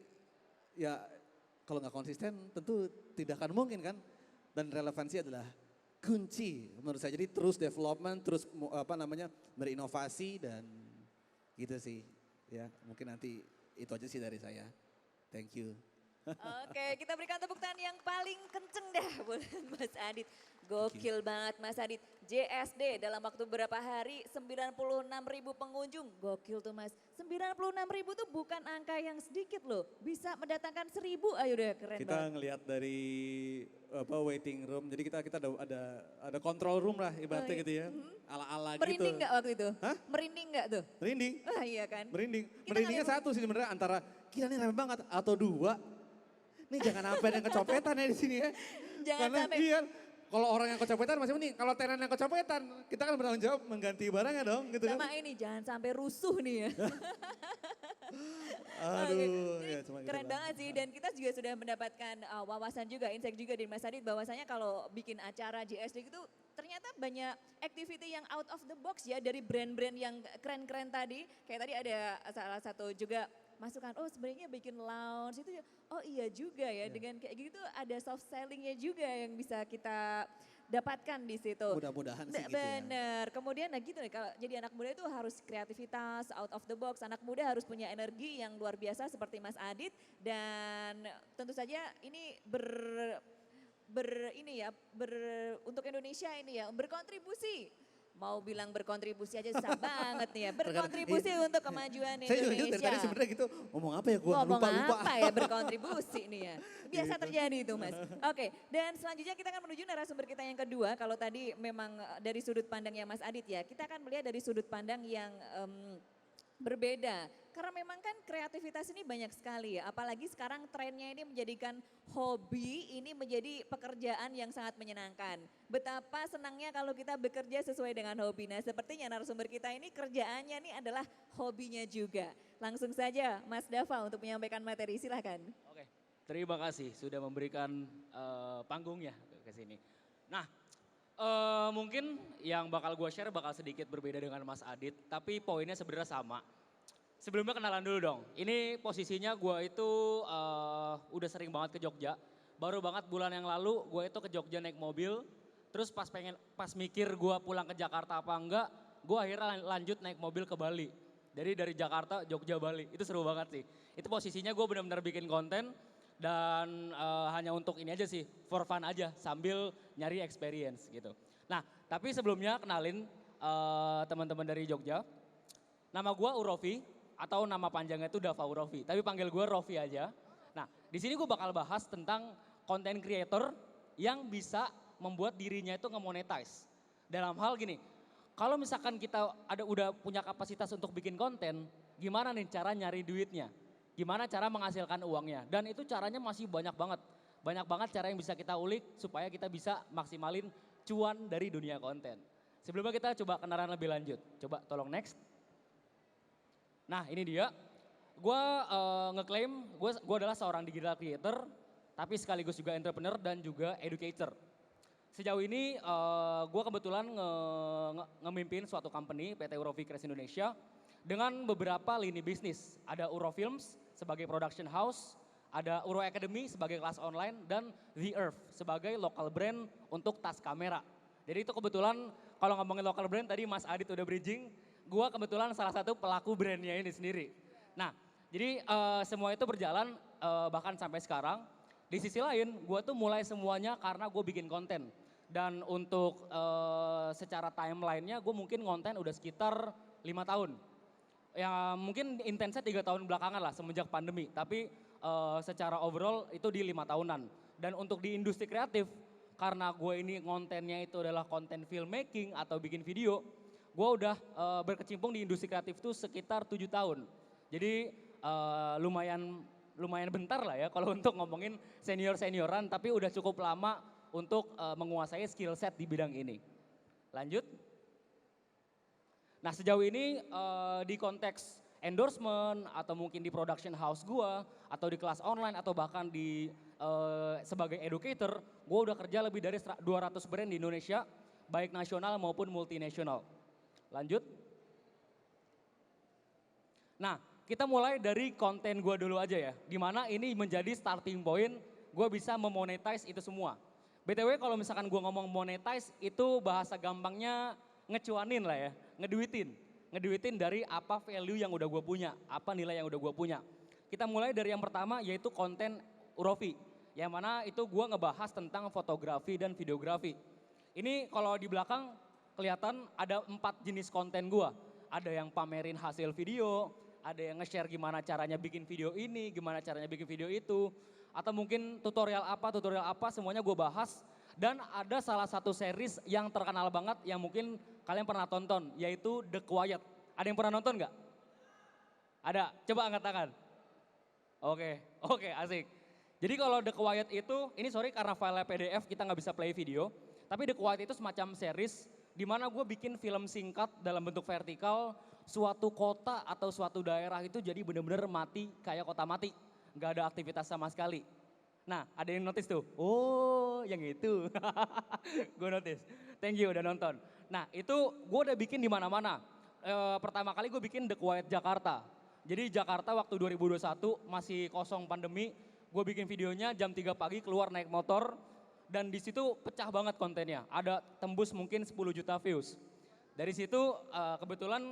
ya kalau nggak konsisten tentu tidak akan mungkin kan. Dan relevansi adalah kunci menurut saya. Jadi terus development, terus apa namanya berinovasi dan gitu sih. Ya mungkin nanti itu aja sih dari saya. Thank you. Oke, kita berikan tepuk tangan yang paling kenceng dah buat Mas Adit. Gokil banget Mas Adit. JSD dalam waktu berapa hari 96.000 pengunjung. Gokil tuh Mas. 96.000 tuh bukan angka yang sedikit loh. Bisa mendatangkan 1.000, ayo deh keren Kita banget. ngelihat dari apa waiting room. Jadi kita ada control room lah ibaratnya gitu ya. Ala-ala gitu. Merinding gak waktu itu? Hah? Merinding gak tuh? Merinding. Wah iya kan? Merinding. Kita Merindingnya ngeliat- satu sih sebenarnya antara gila nih rame banget atau dua. Nih jangan sampai ada yang kecopetan ya di sini ya. Jangan Karena sampai. iya, kalau orang yang kecopetan masih mending. Kalau tenan yang kecopetan, kita kan bertanggung jawab mengganti barangnya dong gitu kan. Sama ini jangan sampai rusuh nih ya. Aduh, Oke, ya cuma gitu keren doang. banget sih dan kita juga sudah mendapatkan wawasan juga, insight juga dari Mas Adit bahwasanya kalau bikin acara JSD itu ternyata banyak activity yang out of the box ya dari brand-brand yang keren-keren tadi. Kayak tadi ada salah satu juga masukan, oh sebenarnya bikin lounge itu, oh iya juga ya dengan kayak gitu ada soft sellingnya juga yang bisa kita dapatkan di situ. Mudah-mudahan sih gitu ya. Bener, kemudian nah gitu nih kalau jadi anak muda itu harus kreativitas, out of the box, anak muda harus punya energi yang luar biasa seperti Mas Adit dan tentu saja ini untuk Indonesia ini ya berkontribusi. Mau bilang berkontribusi aja susah banget nih ya, berkontribusi untuk kemajuan Saya juga gitu dari Indonesia. tadi sebenarnya gitu, ngomong apa ya gue Ngomong lupa. apa ya berkontribusi nih ya. Biasa Gitu. terjadi itu Mas. Oke, dan selanjutnya kita akan menuju narasumber kita yang kedua. Kalau tadi memang dari sudut pandangnya Mas Adit ya, kita akan melihat dari sudut pandang yang berbeda. Karena memang kan kreativitas ini banyak sekali ya. Apalagi sekarang trennya ini menjadikan hobi ini menjadi pekerjaan yang sangat menyenangkan. Betapa senangnya kalau kita bekerja sesuai dengan hobi. Nah sepertinya narasumber kita ini kerjaannya ini adalah hobinya juga. Langsung saja Mas Dava untuk menyampaikan materi, silahkan. Oke, terima kasih sudah memberikan panggungnya ke sini. Nah, mungkin yang bakal gue share bakal sedikit berbeda dengan Mas Adit, tapi poinnya sebenarnya sama. Sebelumnya kenalan dulu dong. Ini posisinya gue itu udah sering banget ke Jogja. Baru banget bulan yang lalu gue itu ke Jogja naik mobil. Terus pas mikir gue pulang ke Jakarta apa enggak, gue akhirnya lanjut naik mobil ke Bali. Jadi dari Jakarta, Jogja, Bali. Itu seru banget sih. Itu posisinya gue benar-benar bikin konten dan hanya untuk ini aja sih, for fun aja sambil nyari experience gitu. Nah, tapi sebelumnya kenalin teman-teman dari Jogja. Nama gue Urofi atau nama panjangnya itu Dava Urofi, tapi panggil gue Rofi aja. Nah, di sini gue bakal bahas tentang content creator yang bisa membuat dirinya itu nge-monetize. Dalam hal gini, kalau misalkan kita udah punya kapasitas untuk bikin konten, gimana nih cara nyari duitnya? Gimana cara menghasilkan uangnya? Dan itu caranya masih banyak banget. Banyak banget cara yang bisa kita ulik supaya kita bisa maksimalin cuan dari dunia konten. Sebelumnya kita coba kenalan lebih lanjut. Coba tolong next. Nah ini dia, gue ngeklaim gue adalah seorang digital creator, tapi sekaligus juga entrepreneur dan juga educator. Sejauh ini gue kebetulan ngemimpin suatu company PT Urofi Creations Indonesia dengan beberapa lini bisnis. Ada Urofilms sebagai production house, ada Uro Academy sebagai kelas online, dan The Earth sebagai local brand untuk tas kamera. Jadi itu kebetulan kalau ngomongin local brand tadi Mas Adit udah bridging, gue kebetulan salah satu pelaku brandnya ini sendiri. Nah jadi semua itu berjalan bahkan sampai sekarang. Di sisi lain gue tuh mulai semuanya karena gue bikin konten. Dan untuk secara timelinenya gue mungkin konten udah sekitar 5 tahun. Ya mungkin intensnya 3 tahun belakangan lah semenjak pandemi. Tapi secara overall itu di 5 tahunan. Dan untuk di industri kreatif, karena gue ini kontennya itu adalah konten filmmaking atau bikin video, gue udah berkecimpung di industri kreatif itu sekitar 7 tahun. Jadi lumayan bentar lah ya kalau untuk ngomongin senior-senioran, tapi udah cukup lama untuk menguasai skill set di bidang ini. Lanjut. Nah sejauh ini di konteks endorsement atau mungkin di production house gua atau di kelas online atau bahkan di sebagai educator, gua udah kerja lebih dari 200 brand di Indonesia, baik nasional maupun multinasional. Lanjut. Nah, kita mulai dari konten gua dulu aja ya, dimana ini menjadi starting point gua bisa memonetize itu semua. BTW kalau misalkan gua ngomong monetize itu bahasa gampangnya ngecuanin lah ya, ngeduitin dari apa value yang udah gue punya, apa nilai yang udah gue punya. Kita mulai dari yang pertama yaitu konten Urofi, yang mana itu gue ngebahas tentang fotografi dan videografi. Ini kalau di belakang kelihatan ada 4 jenis konten gue. Ada yang pamerin hasil video, ada yang nge-share gimana caranya bikin video ini, gimana caranya bikin video itu, atau mungkin tutorial apa semuanya gue bahas. Dan ada salah satu series yang terkenal banget yang mungkin kalian pernah tonton, yaitu The Quiet. Ada yang pernah nonton nggak? Ada, coba angkat tangan. Oke, asik. Jadi kalau The Quiet itu, ini sorry karena file PDF kita nggak bisa play video. Tapi The Quiet itu semacam series di mana gue bikin film singkat dalam bentuk vertikal, suatu kota atau suatu daerah itu jadi bener-bener mati kayak kota mati. Nggak ada aktivitas sama sekali. Nah, ada yang notice tuh. Oh, yang itu. Gue notice. Thank you udah nonton. Nah, itu gue udah bikin di mana-mana. Pertama kali gue bikin The Quiet Jakarta. Jadi Jakarta waktu 2021 masih kosong pandemi. Gue bikin videonya jam 3 pagi keluar naik motor. Dan di situ pecah banget kontennya. Ada tembus mungkin 10 juta views. Dari situ kebetulan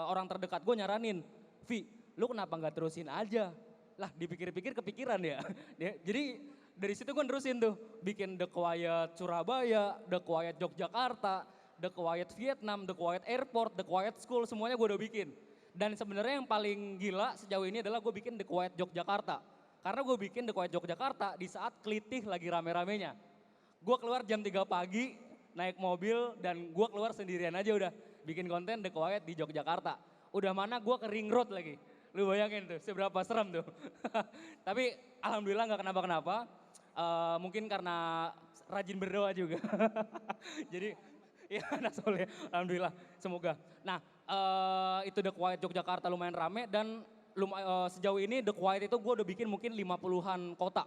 orang terdekat gue nyaranin. Vi, lu kenapa nggak terusin aja? Lah dipikir-pikir kepikiran ya. Jadi dari situ gue nerusin tuh. Bikin The Quiet Surabaya, The Quiet Yogyakarta, The Quiet Vietnam, The Quiet Airport, The Quiet School, semuanya gue udah bikin. Dan sebenarnya yang paling gila sejauh ini adalah gue bikin The Quiet Yogyakarta. Karena gue bikin The Quiet Yogyakarta di saat Kelitih lagi rame-ramenya. Gue keluar jam 3 pagi, naik mobil dan gue keluar sendirian aja udah. Bikin konten The Quiet di Yogyakarta. Udah mana gue ke Ring Road lagi. Lu bayangin tuh seberapa serem tuh. Tapi alhamdulillah gak kenapa-kenapa. Mungkin karena rajin berdoa juga. Jadi ya anak soleh, alhamdulillah semoga. Nah itu The Quiet Yogyakarta lumayan rame dan sejauh ini The Quiet itu gue udah bikin mungkin 50-an kota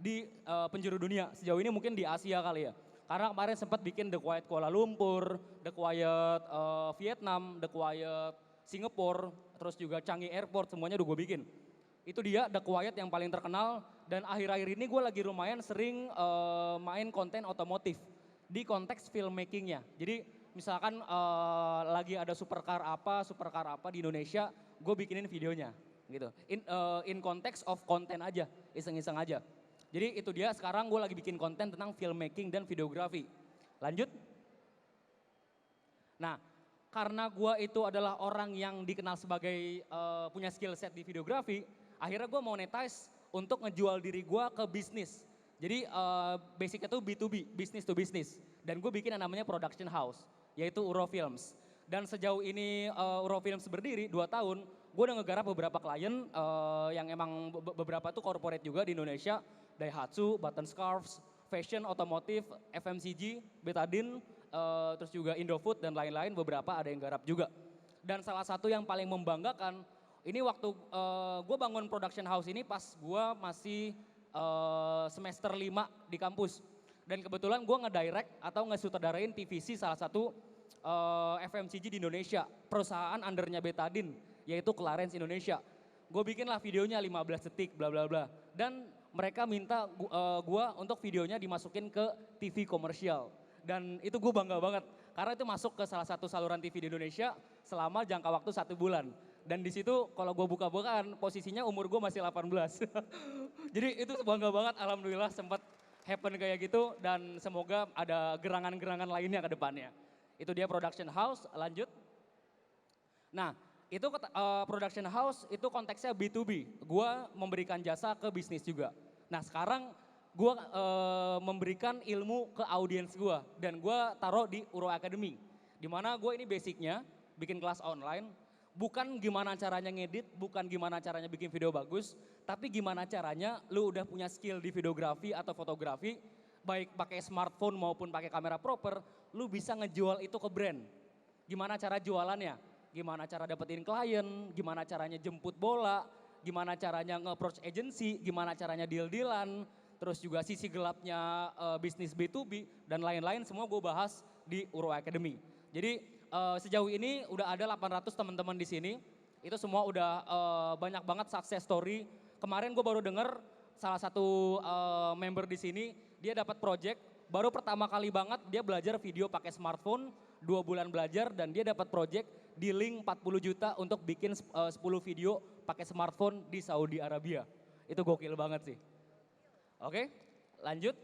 di penjuru dunia. Sejauh ini mungkin di Asia kali ya. Karena kemarin sempat bikin The Quiet Kuala Lumpur, The Quiet Vietnam, The Quiet Singapura, terus juga Changi Airport, semuanya udah gue bikin. Itu dia The Quiet yang paling terkenal dan akhir-akhir ini gue lagi lumayan sering main konten otomotif di konteks filmmakingnya. Jadi misalkan lagi ada supercar apa di Indonesia, gue bikinin videonya gitu. In context of konten aja, iseng-iseng aja. Jadi itu dia sekarang gue lagi bikin konten tentang filmmaking dan videografi. Lanjut. Nah, karena gue itu adalah orang yang dikenal sebagai punya skill set di videografi, akhirnya gue monetize untuk ngejual diri gue ke bisnis. Jadi basicnya tuh B2B, business to business. Dan gue bikin yang namanya production house, yaitu Urofilms. Dan sejauh ini Urofilms berdiri 2 tahun, gue udah ngegarap beberapa klien yang emang beberapa tuh corporate juga di Indonesia. Daihatsu, Button Scarves, fashion, otomotif, FMCG, Betadine, terus juga Indofood dan lain-lain beberapa ada yang garap juga. Dan salah satu yang paling membanggakan, ini waktu gue bangun production house ini pas gue masih semester 5 di kampus. Dan kebetulan gue ngedirect atau ngesutradarain TVC salah satu FMCG di Indonesia, perusahaan undernya Betadine, yaitu Clarence Indonesia. Gue bikinlah videonya 15 detik bla bla bla. Dan mereka minta gue untuk videonya dimasukin ke TV komersial. Dan itu gue bangga banget karena itu masuk ke salah satu saluran TV di Indonesia selama jangka waktu 1 bulan. Dan di situ kalau gue buka-bukaan posisinya umur gue masih 18. Jadi itu bangga banget, alhamdulillah sempat happen kayak gitu dan semoga ada gerangan-gerangan lainnya ke depannya. Itu dia production house, lanjut. Nah itu production house itu konteksnya B2B, gue memberikan jasa ke bisnis juga. Nah sekarang gue memberikan ilmu ke audiens gue dan gue taruh di Uro Academy. Dimana gue ini basicnya bikin kelas online, bukan gimana caranya ngedit, bukan gimana caranya bikin video bagus, tapi gimana caranya lu udah punya skill di videografi atau fotografi baik pakai smartphone maupun pakai kamera proper, lu bisa ngejual itu ke brand. Gimana cara jualannya? Gimana cara dapetin klien, gimana caranya jemput bola, gimana caranya nge-approach agency, gimana caranya deal-dealan, terus juga sisi gelapnya bisnis B2B dan lain-lain semua gue bahas di Uro Academy. Jadi sejauh ini udah ada 800 teman-teman di sini, itu semua udah banyak banget success story. Kemarin gue baru denger salah satu member di sini, dia dapat project, baru pertama kali banget dia belajar video pakai smartphone, 2 bulan belajar dan dia dapat project di link 40 juta untuk bikin 10 video pakai smartphone di Saudi Arabia. Itu gokil banget sih. Oke, lanjut.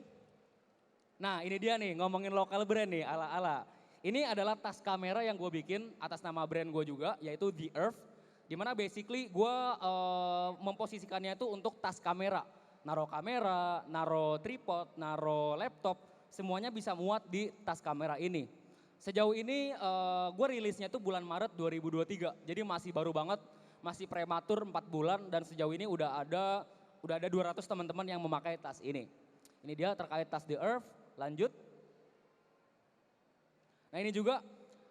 Nah ini dia nih ngomongin lokal brand nih ala-ala. Ini adalah tas kamera yang gue bikin atas nama brand gue juga yaitu The Earth. Dimana basically gue memposisikannya itu untuk tas kamera. Naro tripod, naro laptop, semuanya bisa muat di tas kamera ini. Sejauh ini gue rilisnya itu bulan Maret 2023, jadi masih baru banget, masih prematur 4 bulan dan sejauh ini udah ada 200 teman-teman yang memakai tas ini. Ini dia terkait tas The Earth, lanjut. Nah ini juga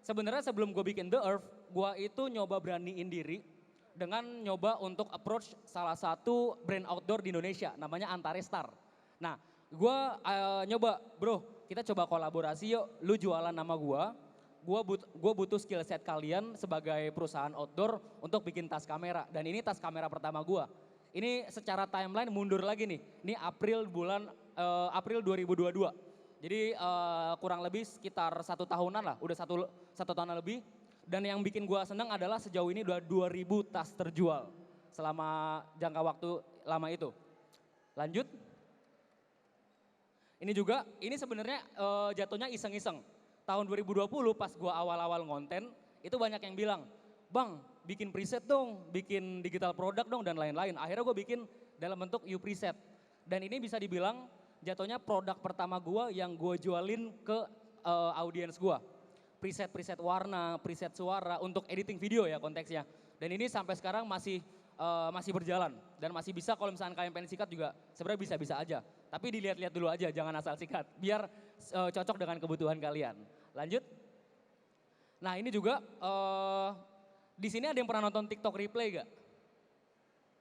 sebenarnya sebelum gue bikin The Earth, gue itu nyoba beraniin diri dengan nyoba untuk approach salah satu brand outdoor di Indonesia, namanya Antarestar. Nah, gue nyoba, bro, kita coba kolaborasi yuk, lu jualan nama gue butuh skill set kalian sebagai perusahaan outdoor untuk bikin tas kamera. Dan ini tas kamera pertama gue. Ini secara timeline mundur lagi nih, ini April 2022. Jadi kurang lebih sekitar 1 tahunan lah, udah satu tahunan lebih. Dan yang bikin gue seneng adalah sejauh ini udah 2000 tas terjual selama jangka waktu lama itu. Lanjut. Ini juga, ini sebenarnya jatuhnya iseng-iseng. Tahun 2020 pas gue awal-awal ngonten, itu banyak yang bilang, bang bikin preset dong, bikin digital product dong dan lain-lain. Akhirnya gue bikin dalam bentuk U-Preset. Dan ini bisa dibilang jatuhnya produk pertama gue yang gue jualin ke audiens gue. Preset warna, preset suara untuk editing video ya konteksnya. Dan ini sampai sekarang masih berjalan dan masih bisa kalau misalnya kalian pengen sikat juga sebenarnya bisa-bisa aja. Tapi dilihat-lihat dulu aja, jangan asal sikat biar cocok dengan kebutuhan kalian. Lanjut. Nah ini juga di sini ada yang pernah nonton TikTok Replay gak?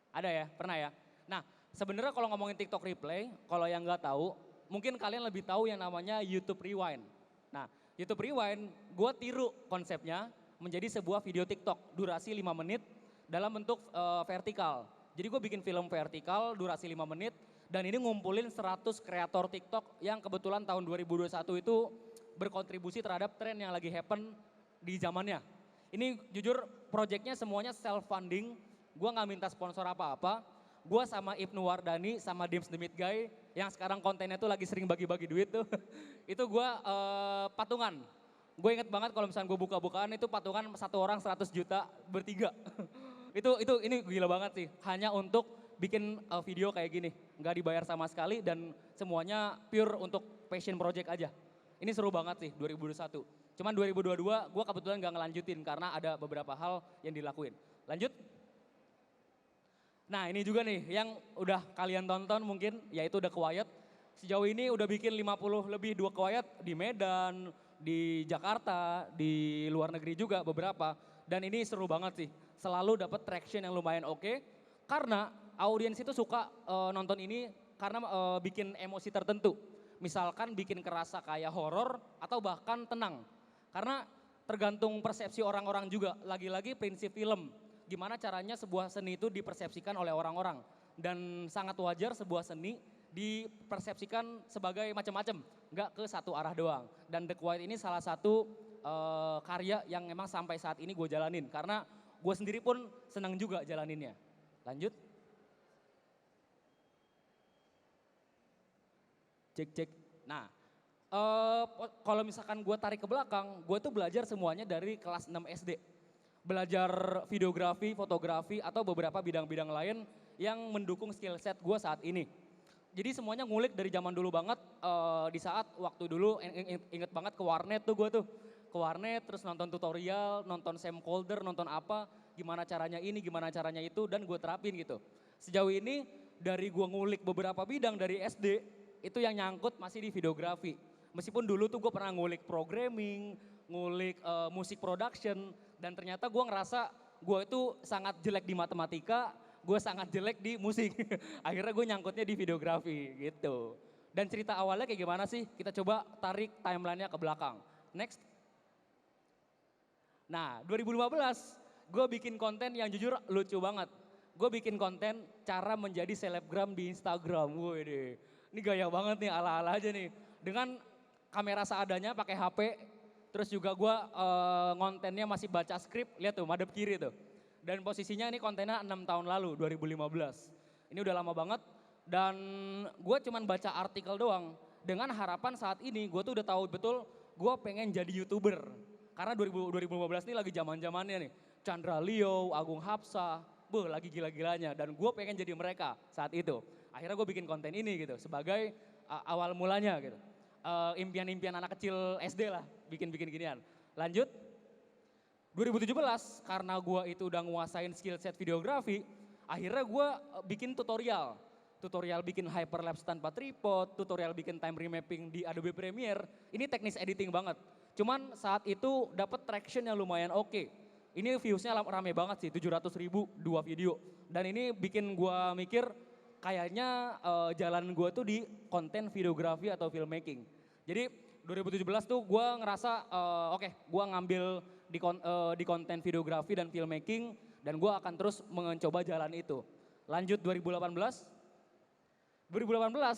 Ada ya, pernah ya. Nah sebenarnya kalau ngomongin TikTok Replay, kalau yang nggak tahu, mungkin kalian lebih tahu yang namanya YouTube Rewind. Nah YouTube Rewind, gue tiru konsepnya menjadi sebuah video TikTok durasi 5 menit dalam bentuk vertikal. Jadi gue bikin film vertikal durasi 5 menit dan ini ngumpulin 100 kreator TikTok yang kebetulan tahun 2021 itu berkontribusi terhadap tren yang lagi happen di zamannya. Ini jujur proyeknya semuanya self funding, gue gak minta sponsor apa-apa. Gue sama Ibnu Wardani sama Dims the Meat Guy yang sekarang kontennya tuh lagi sering bagi-bagi duit tuh. Itu gue patungan. Gue inget banget kalau misalnya gue buka-bukaan itu patungan satu orang 100 juta bertiga. ini gila banget sih. Hanya untuk bikin video kayak gini. Gak dibayar sama sekali dan semuanya pure untuk passion project aja. Ini seru banget sih 2021. Cuman 2022 gue kebetulan gak ngelanjutin karena ada beberapa hal yang dilakuin. Lanjut. Nah ini juga nih yang udah kalian tonton mungkin yaitu The Quiet. Sejauh ini udah bikin 50 lebih The Quiet di Medan, di Jakarta, di luar negeri juga beberapa. Dan ini seru banget sih, selalu dapat traction yang lumayan oke. Karena audiens itu suka nonton ini karena bikin emosi tertentu. Misalkan bikin kerasa kayak horor atau bahkan tenang. Karena tergantung persepsi orang-orang juga, lagi-lagi prinsip film. Gimana caranya sebuah seni itu dipersepsikan oleh orang-orang. Dan sangat wajar sebuah seni dipersepsikan sebagai macam-macam, nggak ke satu arah doang. Dan The Quiet ini salah satu karya yang memang sampai saat ini gue jalanin. Karena gue sendiri pun senang juga jalaninnya. Lanjut. Cek. Nah, kalau misalkan gue tarik ke belakang, gue tuh belajar semuanya dari kelas 6 SD. Belajar videografi, fotografi, atau beberapa bidang-bidang lain yang mendukung skill set gue saat ini. Jadi semuanya ngulik dari zaman dulu banget, di saat waktu dulu inget banget ke warnet tuh gue tuh. Ke warnet terus nonton tutorial, nonton Sam Colder, nonton apa, gimana caranya ini, gimana caranya itu, dan gue terapin gitu. Sejauh ini dari gue ngulik beberapa bidang dari SD, itu yang nyangkut masih di videografi. Meskipun dulu tuh gue pernah ngulik programming, ngulik musik production, dan ternyata gue ngerasa gue itu sangat jelek di matematika, gue sangat jelek di musik. Akhirnya gue nyangkutnya di videografi gitu. Dan cerita awalnya kayak gimana sih? Kita coba tarik timelinenya ke belakang. Next. Nah 2015 gue bikin konten yang jujur lucu banget. Gue bikin konten cara menjadi selebgram di Instagram. Wih, ini gaya banget nih, ala-ala aja nih. Dengan kamera seadanya pakai HP, terus juga gue ngontennya masih baca skrip, lihat tuh madep kiri tuh. Dan posisinya ini kontennya 6 tahun lalu, 2015. Ini udah lama banget dan gue cuman baca artikel doang. Dengan harapan saat ini gue tuh udah tahu betul gue pengen jadi YouTuber. Karena 2015 ini lagi zaman-zamannya nih. Chandra Leo, Agung Hapsa, lagi gila-gilanya. Dan gue pengen jadi mereka saat itu. Akhirnya gue bikin konten ini gitu sebagai awal mulanya gitu. Impian-impian anak kecil SD lah bikin-bikin ginian. Lanjut, 2017 karena gue itu udah nguasain skill set videografi, akhirnya gue bikin tutorial. Tutorial bikin hyperlapse tanpa tripod, tutorial bikin time remapping di Adobe Premiere. Ini teknis editing banget. Cuman saat itu dapat traction yang lumayan oke. Ini viewsnya rame banget sih, 700 ribu 2 video. Dan ini bikin gue mikir kayaknya jalan gue tuh di konten videografi atau filmmaking. Jadi 2017 tuh gue ngerasa gue ngambil di konten videografi dan filmmaking dan gue akan terus mencoba jalan itu. Lanjut 2018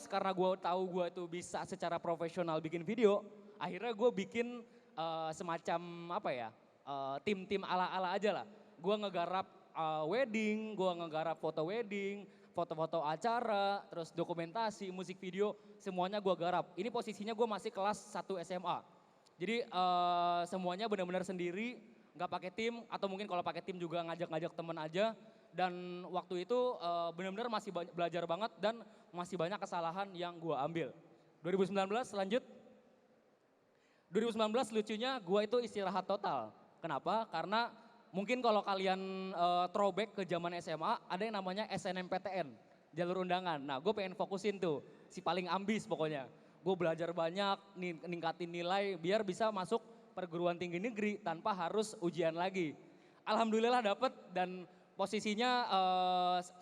karena gue tahu gue tuh bisa secara profesional bikin video, akhirnya gue bikin semacam tim-tim ala-ala aja lah. Gue ngegarap wedding, gue ngegarap foto wedding, foto-foto acara, terus dokumentasi, musik video, semuanya gue garap. Ini posisinya gue masih kelas 1 SMA. Jadi semuanya benar-benar sendiri, nggak pakai tim atau mungkin kalau pakai tim juga ngajak-ngajak temen aja. Dan waktu itu benar-benar masih belajar banget dan masih banyak kesalahan yang gue ambil. 2019 lanjut. 2019 lucunya gue itu istirahat total. Kenapa? Karena mungkin kalau kalian throwback ke zaman SMA ada yang namanya SNMPTN, jalur undangan. Nah gue pengen fokusin tuh, si paling ambis pokoknya. Gue belajar banyak, ningkatin nilai biar bisa masuk perguruan tinggi negeri tanpa harus ujian lagi. Alhamdulillah dapet dan posisinya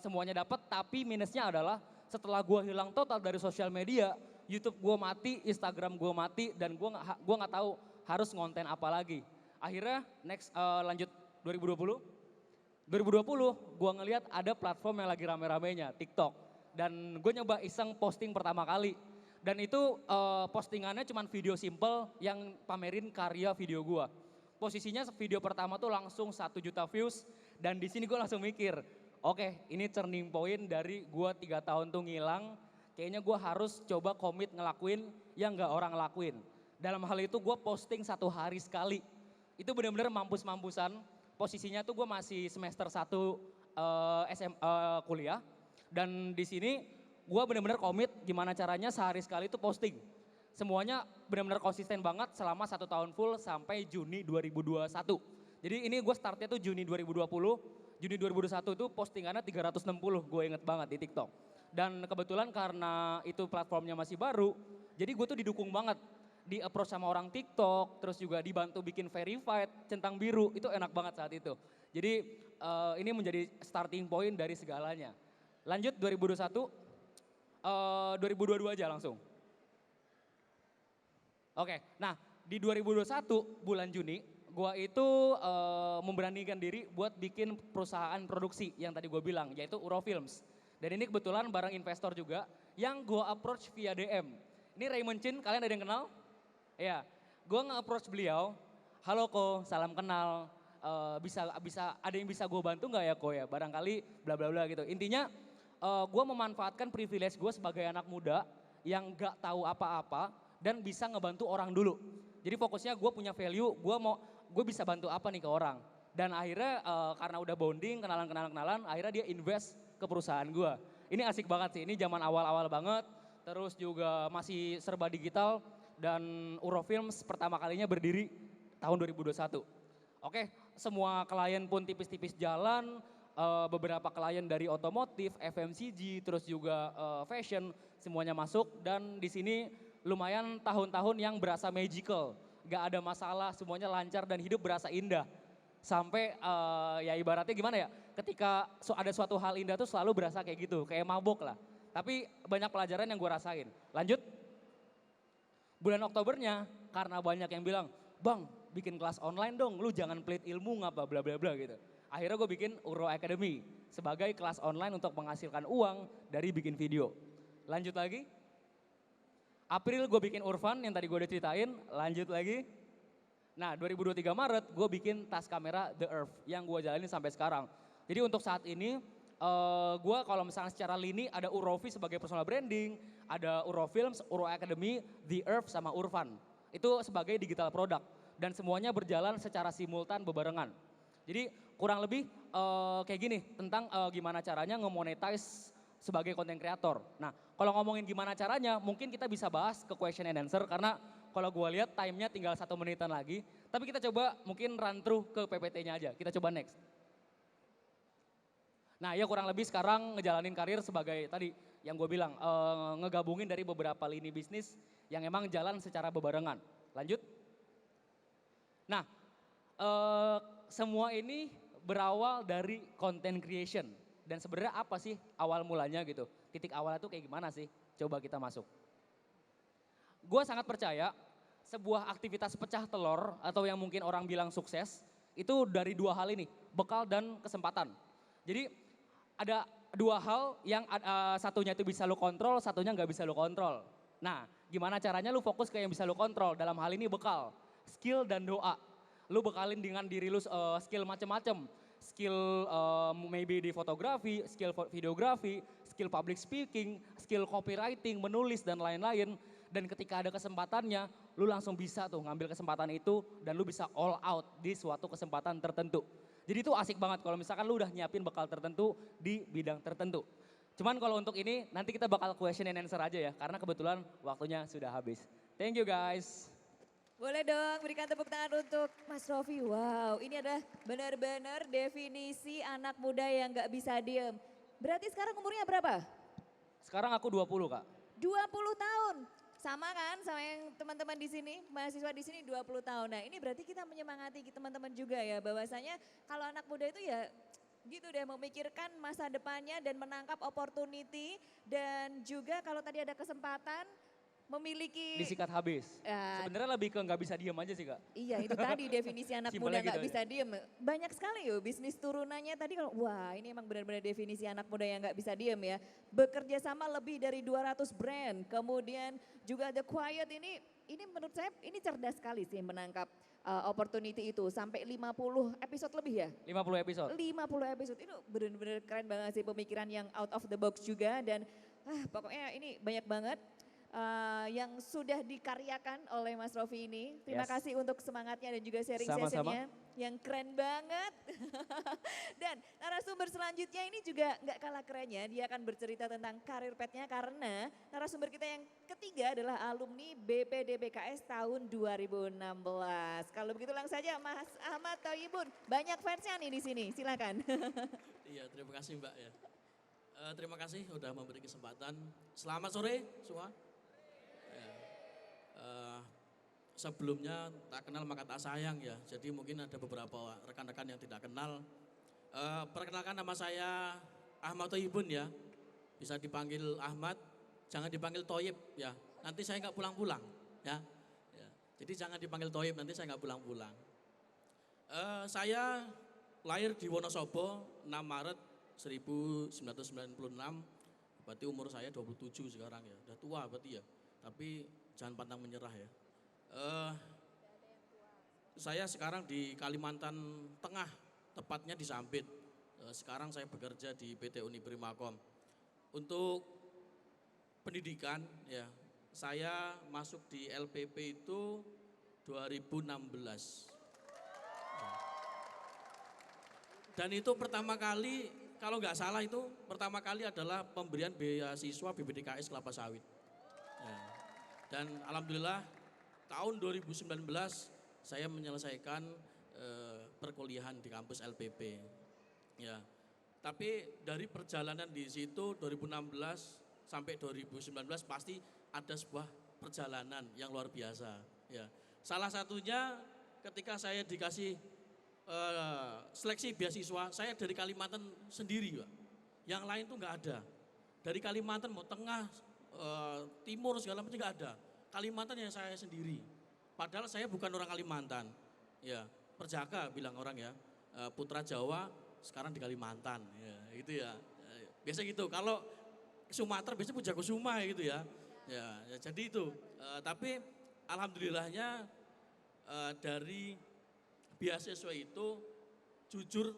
semuanya dapet, tapi minusnya adalah setelah gue hilang total dari sosial media, YouTube gue mati, Instagram gue mati, dan gue nggak tahu harus ngonten apa lagi. Akhirnya next lanjut 2020 gue ngelihat ada platform yang lagi rame-ramenya, TikTok. Dan gue nyoba iseng posting pertama kali. Dan itu postingannya cuma video simple yang pamerin karya video gue. Posisinya video pertama tuh langsung 1 juta views. Dan di sini gue langsung mikir, oke, ini turning point dari gue 3 tahun tuh ngilang. Kayaknya gue harus coba komit ngelakuin yang gak orang lakuin. Dalam hal itu gue posting 1 hari sekali. Itu benar-benar mampus-mampusan. Posisinya tuh gue masih semester 1 kuliah. Dan di sini gue benar-benar komit gimana caranya sehari sekali itu posting. Semuanya benar-benar konsisten banget selama 1 tahun full sampai Juni 2021. Jadi ini gue startnya tuh Juni 2020. Juni 2021 itu postingannya 360, gue inget banget di TikTok. Dan kebetulan karena itu platformnya masih baru, jadi gue tuh didukung banget. Di approach sama orang TikTok, terus juga dibantu bikin verified, centang biru, itu enak banget saat itu. Jadi ini menjadi starting point dari segalanya. Lanjut 2021, 2022 aja langsung. Oke, nah di 2021 bulan Juni, gue itu memberanikan diri buat bikin perusahaan produksi yang tadi gue bilang, yaitu Urofilms. Dan ini kebetulan bareng investor juga yang gue approach via DM. Ini Raymond Chin, kalian ada yang kenal? Ya, gue nge-approach beliau, halo Ko, salam kenal, bisa ada yang bisa gue bantu nggak ya Ko ya, barangkali bla bla bla gitu. Intinya gue memanfaatkan privilege gue sebagai anak muda yang nggak tahu apa-apa dan bisa ngebantu orang dulu. Jadi fokusnya gue punya value, gue bisa bantu apa nih ke orang. Dan akhirnya karena udah bonding, kenalan, akhirnya dia invest ke perusahaan gue. Ini asik banget sih, ini zaman awal-awal banget, terus juga masih serba digital. Dan Urofilms pertama kalinya berdiri tahun 2021. Oke, semua klien pun tipis-tipis jalan, beberapa klien dari otomotif, FMCG, terus juga fashion, semuanya masuk dan di sini lumayan tahun-tahun yang berasa magical. Gak ada masalah, semuanya lancar dan hidup berasa indah. Sampai ya ibaratnya gimana ya, ketika ada suatu hal indah tuh selalu berasa kayak gitu, kayak mabok lah. Tapi banyak pelajaran yang gue rasain. Lanjut, bulan Oktobernya karena banyak yang bilang, Bang bikin kelas online dong, lu jangan pelit ilmu ngapa bla bla bla gitu. Akhirnya gue bikin Uro Academy sebagai kelas online untuk menghasilkan uang dari bikin video. Lanjut lagi, April gue bikin Urfan yang tadi gue udah ceritain, lanjut lagi. Nah 2023 Maret gue bikin tas kamera The Earth yang gue jalanin sampai sekarang. Jadi untuk saat ini gue kalau misalnya secara lini ada Urofi sebagai personal branding, ada Uro Films, Uro Academy, The Earth sama Urfan. Itu sebagai digital product dan semuanya berjalan secara simultan bebarengan. Jadi kurang lebih kayak gini tentang gimana caranya nge-monetize sebagai content creator. Nah kalau ngomongin gimana caranya mungkin kita bisa bahas ke question and answer karena kalau gue lihat time-nya tinggal 1 menitan lagi. Tapi kita coba mungkin run through ke PPT-nya aja, kita coba next. Nah ya kurang lebih sekarang ngejalanin karir sebagai tadi yang gue bilang ngegabungin dari beberapa lini bisnis yang emang jalan secara bebarengan. Lanjut. Nah semua ini berawal dari content creation. Dan sebenarnya apa sih awal mulanya gitu? Titik awalnya tuh kayak gimana sih? Coba kita masuk. Gue sangat percaya sebuah aktivitas pecah telur atau yang mungkin orang bilang sukses itu dari 2 hal ini, bekal dan kesempatan. Jadi ada 2 hal yang satunya itu bisa lu kontrol, satunya nggak bisa lu kontrol. Nah gimana caranya lu fokus ke yang bisa lu kontrol? Dalam hal ini bekal, skill dan doa. Lu bekalin dengan diri lu skill macem-macem. Skill maybe di fotografi, skill videografi, skill public speaking, skill copywriting, menulis dan lain-lain. Dan ketika ada kesempatannya, lu langsung bisa tuh ngambil kesempatan itu dan lu bisa all out di suatu kesempatan tertentu. Jadi itu asik banget kalau misalkan lu udah nyiapin bekal tertentu di bidang tertentu. Cuman kalau untuk ini nanti kita bakal question and answer aja ya karena kebetulan waktunya sudah habis. Thank you guys. Boleh dong berikan tepuk tangan untuk Mas Rofi. Wow ini adalah benar-benar definisi anak muda yang gak bisa diem. Berarti sekarang umurnya berapa? Sekarang aku 20 Kak. 20 tahun. Sama kan sama yang teman-teman di sini, mahasiswa di sini 20 tahun. Nah ini berarti kita menyemangati teman-teman juga ya bahwasanya kalau anak muda itu ya gitu deh memikirkan masa depannya dan menangkap opportunity dan juga kalau tadi ada kesempatan memiliki disikat habis. Sebenarnya lebih ke nggak bisa diem aja sih Kak. Iya itu tadi definisi anak muda Simpelnya nggak gitu bisa diem. Banyak sekali yo bisnis turunannya tadi kalau wah ini emang benar-benar definisi anak muda yang nggak bisa diem ya. Bekerja sama lebih dari 200 brand. Kemudian juga The Quiet ini menurut saya ini cerdas sekali sih menangkap opportunity itu. Sampai 50 episode lebih ya? 50 episode. 50 episode itu benar-benar keren banget sih pemikiran yang out of the box juga. Dan pokoknya ini banyak banget. Yang sudah dikaryakan oleh Mas Rofi ini. Terima kasih untuk semangatnya dan juga sharing sessionnya yang keren banget. Dan narasumber selanjutnya ini juga nggak kalah kerennya. Dia akan bercerita tentang karir petnya karena narasumber kita yang ketiga adalah alumni BPDBKS tahun 2016. Kalau begitu langsung saja Mas Ahmad Thayyibun. Banyak fansnya nih di sini, silakan. Iya terima kasih Mbak ya. Terima kasih sudah memberi kesempatan. Selamat sore semua. Sebelumnya tak kenal maka tak sayang ya. Jadi mungkin ada beberapa rekan-rekan yang tidak kenal. Perkenalkan nama saya Ahmad Thayyibun ya. Bisa dipanggil Ahmad, jangan dipanggil Thoyib ya. Nanti saya nggak pulang-pulang ya. Jadi jangan dipanggil Thoyib, nanti saya nggak pulang-pulang. Saya lahir di Wonosobo 6 Maret 1996. Berarti umur saya 27 sekarang ya. Udah tua berarti ya. Tapi jangan pantang menyerah ya. Saya sekarang di Kalimantan Tengah, tepatnya di Sampit. Sekarang saya bekerja di PT Uniprimakom. Untuk pendidikan ya, saya masuk di LPP itu 2016. Dan itu pertama kali, kalau nggak salah itu pertama kali adalah pemberian beasiswa BPDKS Kelapa Sawit. Ya. Dan alhamdulillah tahun 2019 saya menyelesaikan perkuliahan di kampus LPP. Ya. Tapi dari perjalanan di situ 2016 sampai 2019 pasti ada sebuah perjalanan yang luar biasa. Ya, salah satunya ketika saya dikasih seleksi beasiswa, saya dari Kalimantan sendiri, Pak. Yang lain tuh nggak ada. Dari Kalimantan mau tengah, timur segala macam nggak ada. Kalimantan yang saya sendiri. Padahal saya bukan orang Kalimantan. Ya, perjaka bilang orang ya, putra Jawa sekarang di Kalimantan. Ya, gitu ya. Biasa gitu. Kalau Sumatera biasanya Pujakusuma gitu ya. Ya, jadi itu. Tapi alhamdulillahnya dari beasiswa itu jujur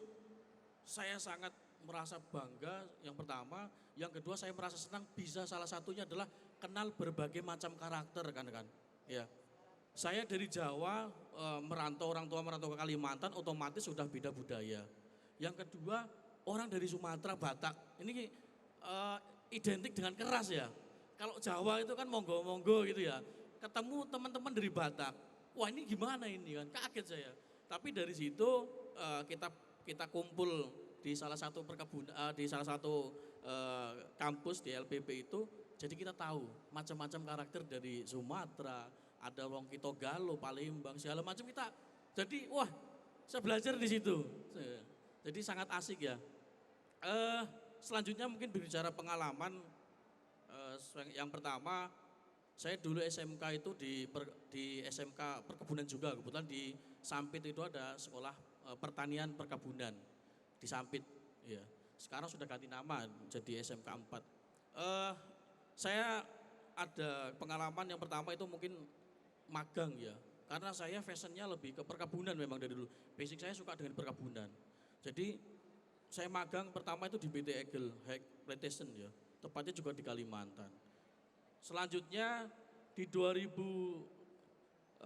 saya sangat merasa bangga yang pertama, yang kedua saya merasa senang bisa salah satunya adalah kenal berbagai macam karakter rekan-rekan. Ya. Saya dari Jawa merantau, orang tua merantau ke Kalimantan otomatis sudah beda budaya. Yang kedua orang dari Sumatera, Batak ini identik dengan keras ya. Kalau Jawa itu kan monggo-monggo gitu ya. Ketemu teman-teman dari Batak, wah ini gimana ini kan, kaget saya. Tapi dari situ kita kumpul di salah satu di salah satu kampus di LPP itu, jadi kita tahu macam-macam karakter dari Sumatera, ada wong kita Galo, Palembang, segala macam kita. Jadi wah, saya belajar di situ. Jadi sangat asik ya. Selanjutnya mungkin berbicara pengalaman. Yang pertama, saya dulu SMK itu di SMK perkebunan juga. Kebetulan di Sampit itu ada sekolah pertanian perkebunan di Sampit. Ya. Sekarang sudah ganti nama jadi SMK 4. Saya ada pengalaman yang pertama itu mungkin magang ya. Karena saya fashionnya lebih ke perkebunan memang dari dulu. Basic saya suka dengan perkebunan. Jadi saya magang pertama itu di BT Eagle High Plantation ya. Tepatnya juga di Kalimantan. Selanjutnya di 2015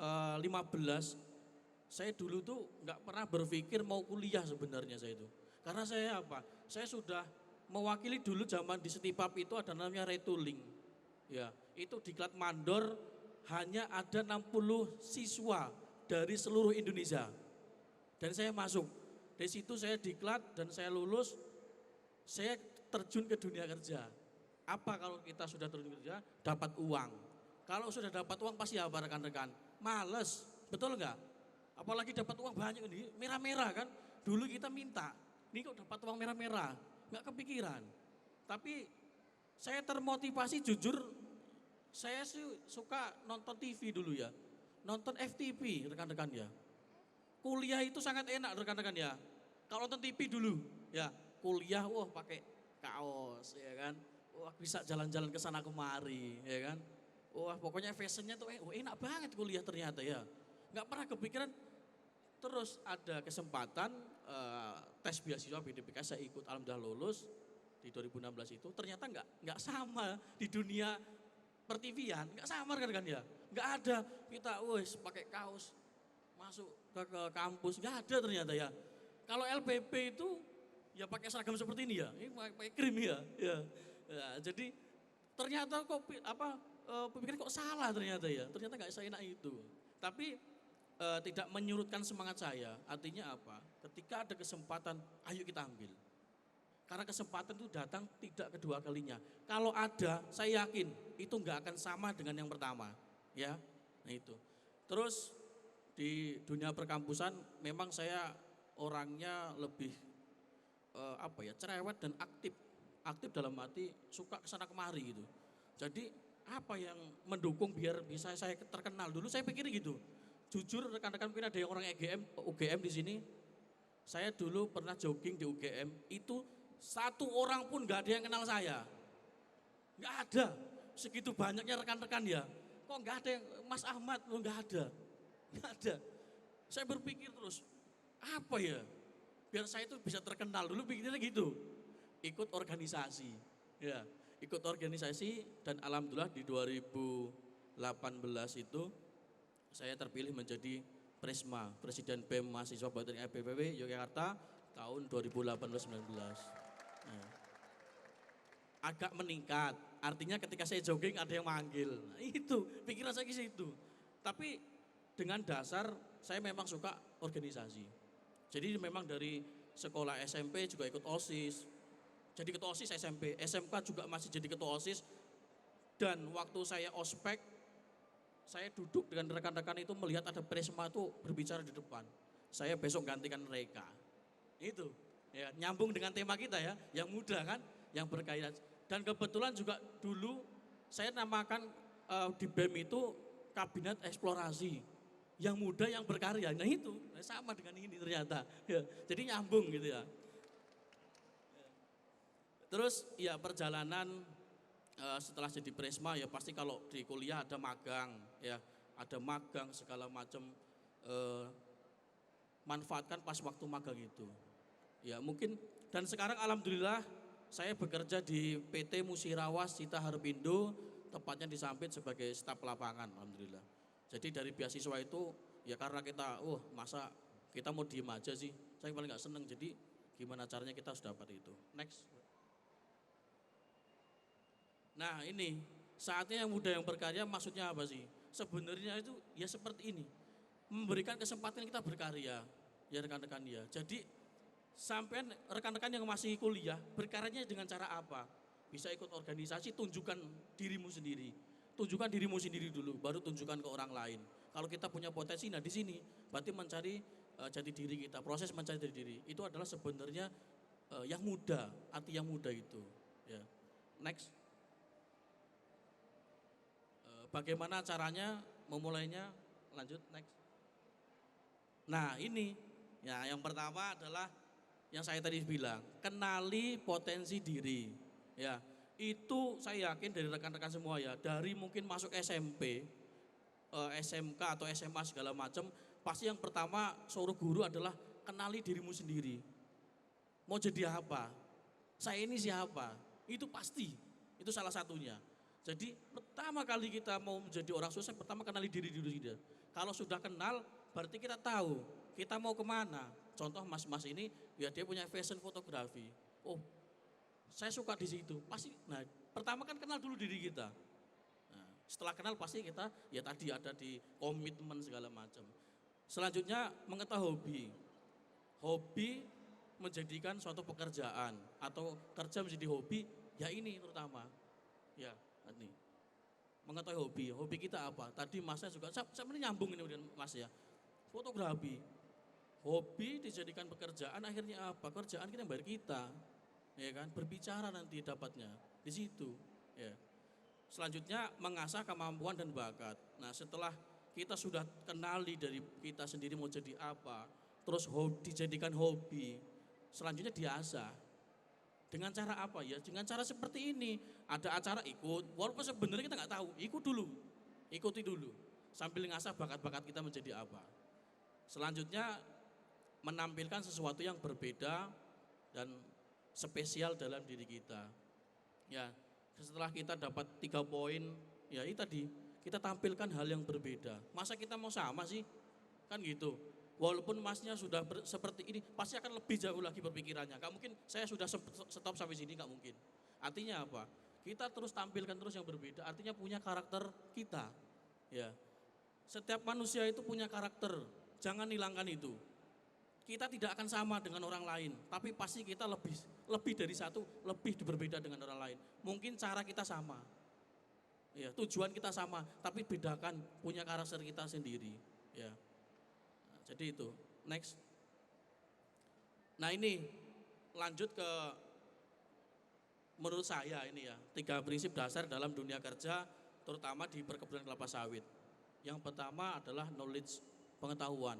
saya dulu tuh nggak pernah berpikir mau kuliah sebenarnya saya itu. Karena saya apa? Saya sudah mewakili dulu zaman di Setipap itu ada namanya retooling. Ya, itu diklat mandor hanya ada 60 siswa dari seluruh Indonesia. Dan saya masuk. Dari situ saya diklat dan saya lulus. Saya terjun ke dunia kerja. Apa kalau kita sudah terjun ke kerja, dapat uang. Kalau sudah dapat uang pasti apa rekan-rekan? Males, betul enggak? Apalagi dapat uang banyak ini, merah-merah kan. Dulu kita minta, ini kok dapat uang merah-merah, enggak kepikiran. Tapi saya termotivasi jujur, saya sih suka nonton TV dulu ya. Nonton FTV rekan-rekan ya. Kuliah itu sangat enak rekan-rekan ya. Kalau nonton TV dulu ya, kuliah wah pakai kaos ya kan. Wah bisa jalan-jalan ke sana kemari ya kan. Wah pokoknya fashionnya tuh enak banget kuliah ternyata ya. Nggak pernah kepikiran. Terus ada kesempatan tes beasiswa BDPK saya ikut, alhamdulillah lulus di 2016 itu. Ternyata nggak sama di dunia pertivian, nggak sama kan ya. Nggak ada kita wes pakai kaos masuk ke kampus, nggak ada ternyata ya. Kalau LPP itu ya pakai seragam seperti ini ya, ini pakai krim ya. Ya, jadi ternyata kok pemikiran kok salah ternyata ya, ternyata nggak seenak itu. Tapi tidak menyurutkan semangat saya, artinya apa? Ketika ada kesempatan, ayo kita ambil. Karena kesempatan itu datang tidak kedua kalinya. Kalau ada, saya yakin itu nggak akan sama dengan yang pertama, ya. Nah itu. Terus di dunia perkampusan, memang saya orangnya lebih cerewet dan aktif. Aktif dalam arti suka kesana kemari gitu. Jadi apa yang mendukung biar bisa saya terkenal dulu saya pikir gitu. Jujur rekan-rekan mungkin ada yang orang UGM di sini. Saya dulu pernah jogging di UGM itu satu orang pun nggak ada yang kenal saya. Nggak ada. Segitu banyaknya rekan-rekan ya. Kok nggak ada yang Mas Ahmad lo nggak ada. Nggak ada. Saya berpikir terus apa ya biar saya itu bisa terkenal dulu pikirnya gitu. Ikut organisasi, ya ikut organisasi dan alhamdulillah di 2018 itu saya terpilih menjadi Presma, Presiden BEM Mahasiswa Batin FPPW Yogyakarta tahun 2018-19. Nah, agak meningkat, artinya ketika saya jogging ada yang manggil, nah, itu pikiran saya ke situ. Tapi dengan dasar saya memang suka organisasi. Jadi memang dari sekolah SMP juga ikut OSIS. Jadi ketua OSIS SMP, SMK juga masih jadi ketua OSIS. Dan waktu saya ospek, saya duduk dengan rekan-rekan itu melihat ada Prisma itu berbicara di depan. Saya besok gantikan mereka. Itu ya, nyambung dengan tema kita ya, yang muda kan, yang berkarya. Dan kebetulan juga dulu saya namakan di BEM itu kabinet eksplorasi. Yang muda yang berkarya. Nah itu sama dengan ini ternyata. Ya, jadi nyambung gitu ya. Terus ya perjalanan setelah jadi Prisma ya pasti kalau di kuliah ada magang ya, ada magang segala macam, manfaatkan pas waktu magang itu. Ya mungkin dan sekarang alhamdulillah saya bekerja di PT Musirawas Cita Harpindo, tepatnya di Sampit sebagai staf lapangan alhamdulillah. Jadi dari beasiswa itu ya karena kita masa kita mau diem aja sih, saya paling nggak seneng, jadi gimana caranya kita harus dapat itu. Next. Nah ini saatnya yang muda yang berkarya maksudnya apa sih? Sebenarnya itu ya seperti ini, memberikan kesempatan kita berkarya ya rekan-rekan ya. Jadi sampai rekan-rekan yang masih kuliah berkaryanya dengan cara apa? Bisa ikut organisasi, tunjukkan dirimu sendiri. Tunjukkan dirimu sendiri dulu, baru tunjukkan ke orang lain. Kalau kita punya potensi, nah di sini berarti mencari jati diri kita. Proses mencari jati diri itu adalah sebenarnya yang muda, arti yang muda itu. Ya. Next. Bagaimana caranya memulainya? Lanjut, next. Nah ini, ya yang pertama adalah yang saya tadi bilang, kenali potensi diri. Ya, itu saya yakin dari rekan-rekan semua ya, dari mungkin masuk SMP, SMK atau SMA segala macam, pasti yang pertama suruh guru adalah kenali dirimu sendiri. Mau jadi apa? Saya ini siapa? Itu pasti, itu salah satunya. Jadi pertama kali kita mau menjadi orang sukses, pertama kenali diri dulu kita. Kalau sudah kenal, berarti kita tahu kita mau kemana. Contoh mas-mas ini, ya dia punya fashion fotografi. Oh, saya suka di situ. Pasti, nah pertama kan kenal dulu diri kita. Nah, setelah kenal pasti kita, ya tadi ada di komitmen segala macam. Selanjutnya mengetahui hobi. Hobi menjadikan suatu pekerjaan atau kerja menjadi hobi, ya ini terutama. Ya. Ini mengetahui hobi kita apa? Tadi masnya juga, saya nyambung ini dengan mas ya, fotografi. Hobi dijadikan pekerjaan, akhirnya apa? Kerjaan kita yang bayar kita, ya kan? Berbicara nanti dapatnya di situ. Ya. Selanjutnya mengasah kemampuan dan bakat. Nah setelah kita sudah kenali dari kita sendiri mau jadi apa, terus dijadikan hobi, selanjutnya diasah. Dengan cara apa ya? Dengan cara seperti ini. Ada acara ikut, walaupun sebenarnya kita nggak tahu, ikuti dulu. Sambil ngasah bakat-bakat kita menjadi apa. Selanjutnya menampilkan sesuatu yang berbeda dan spesial dalam diri kita. Ya, setelah kita dapat 3 poin, ya itu tadi, kita tampilkan hal yang berbeda. Masa kita mau sama sih? Kan gitu. Walaupun masnya sudah seperti ini, pasti akan lebih jauh lagi berpikirannya. Gak mungkin saya sudah stop sampai sini, gak mungkin. Artinya apa? Kita terus tampilkan terus yang berbeda, artinya punya karakter kita. Ya, setiap manusia itu punya karakter, jangan hilangkan itu. Kita tidak akan sama dengan orang lain, tapi pasti kita lebih dari satu, lebih berbeda dengan orang lain. Mungkin cara kita sama, ya, tujuan kita sama, tapi bedakan punya karakter kita sendiri. Ya. Jadi itu, next. Nah ini lanjut ke menurut saya ini ya, 3 prinsip dasar dalam dunia kerja, terutama di perkebunan kelapa sawit. Yang pertama adalah knowledge, pengetahuan.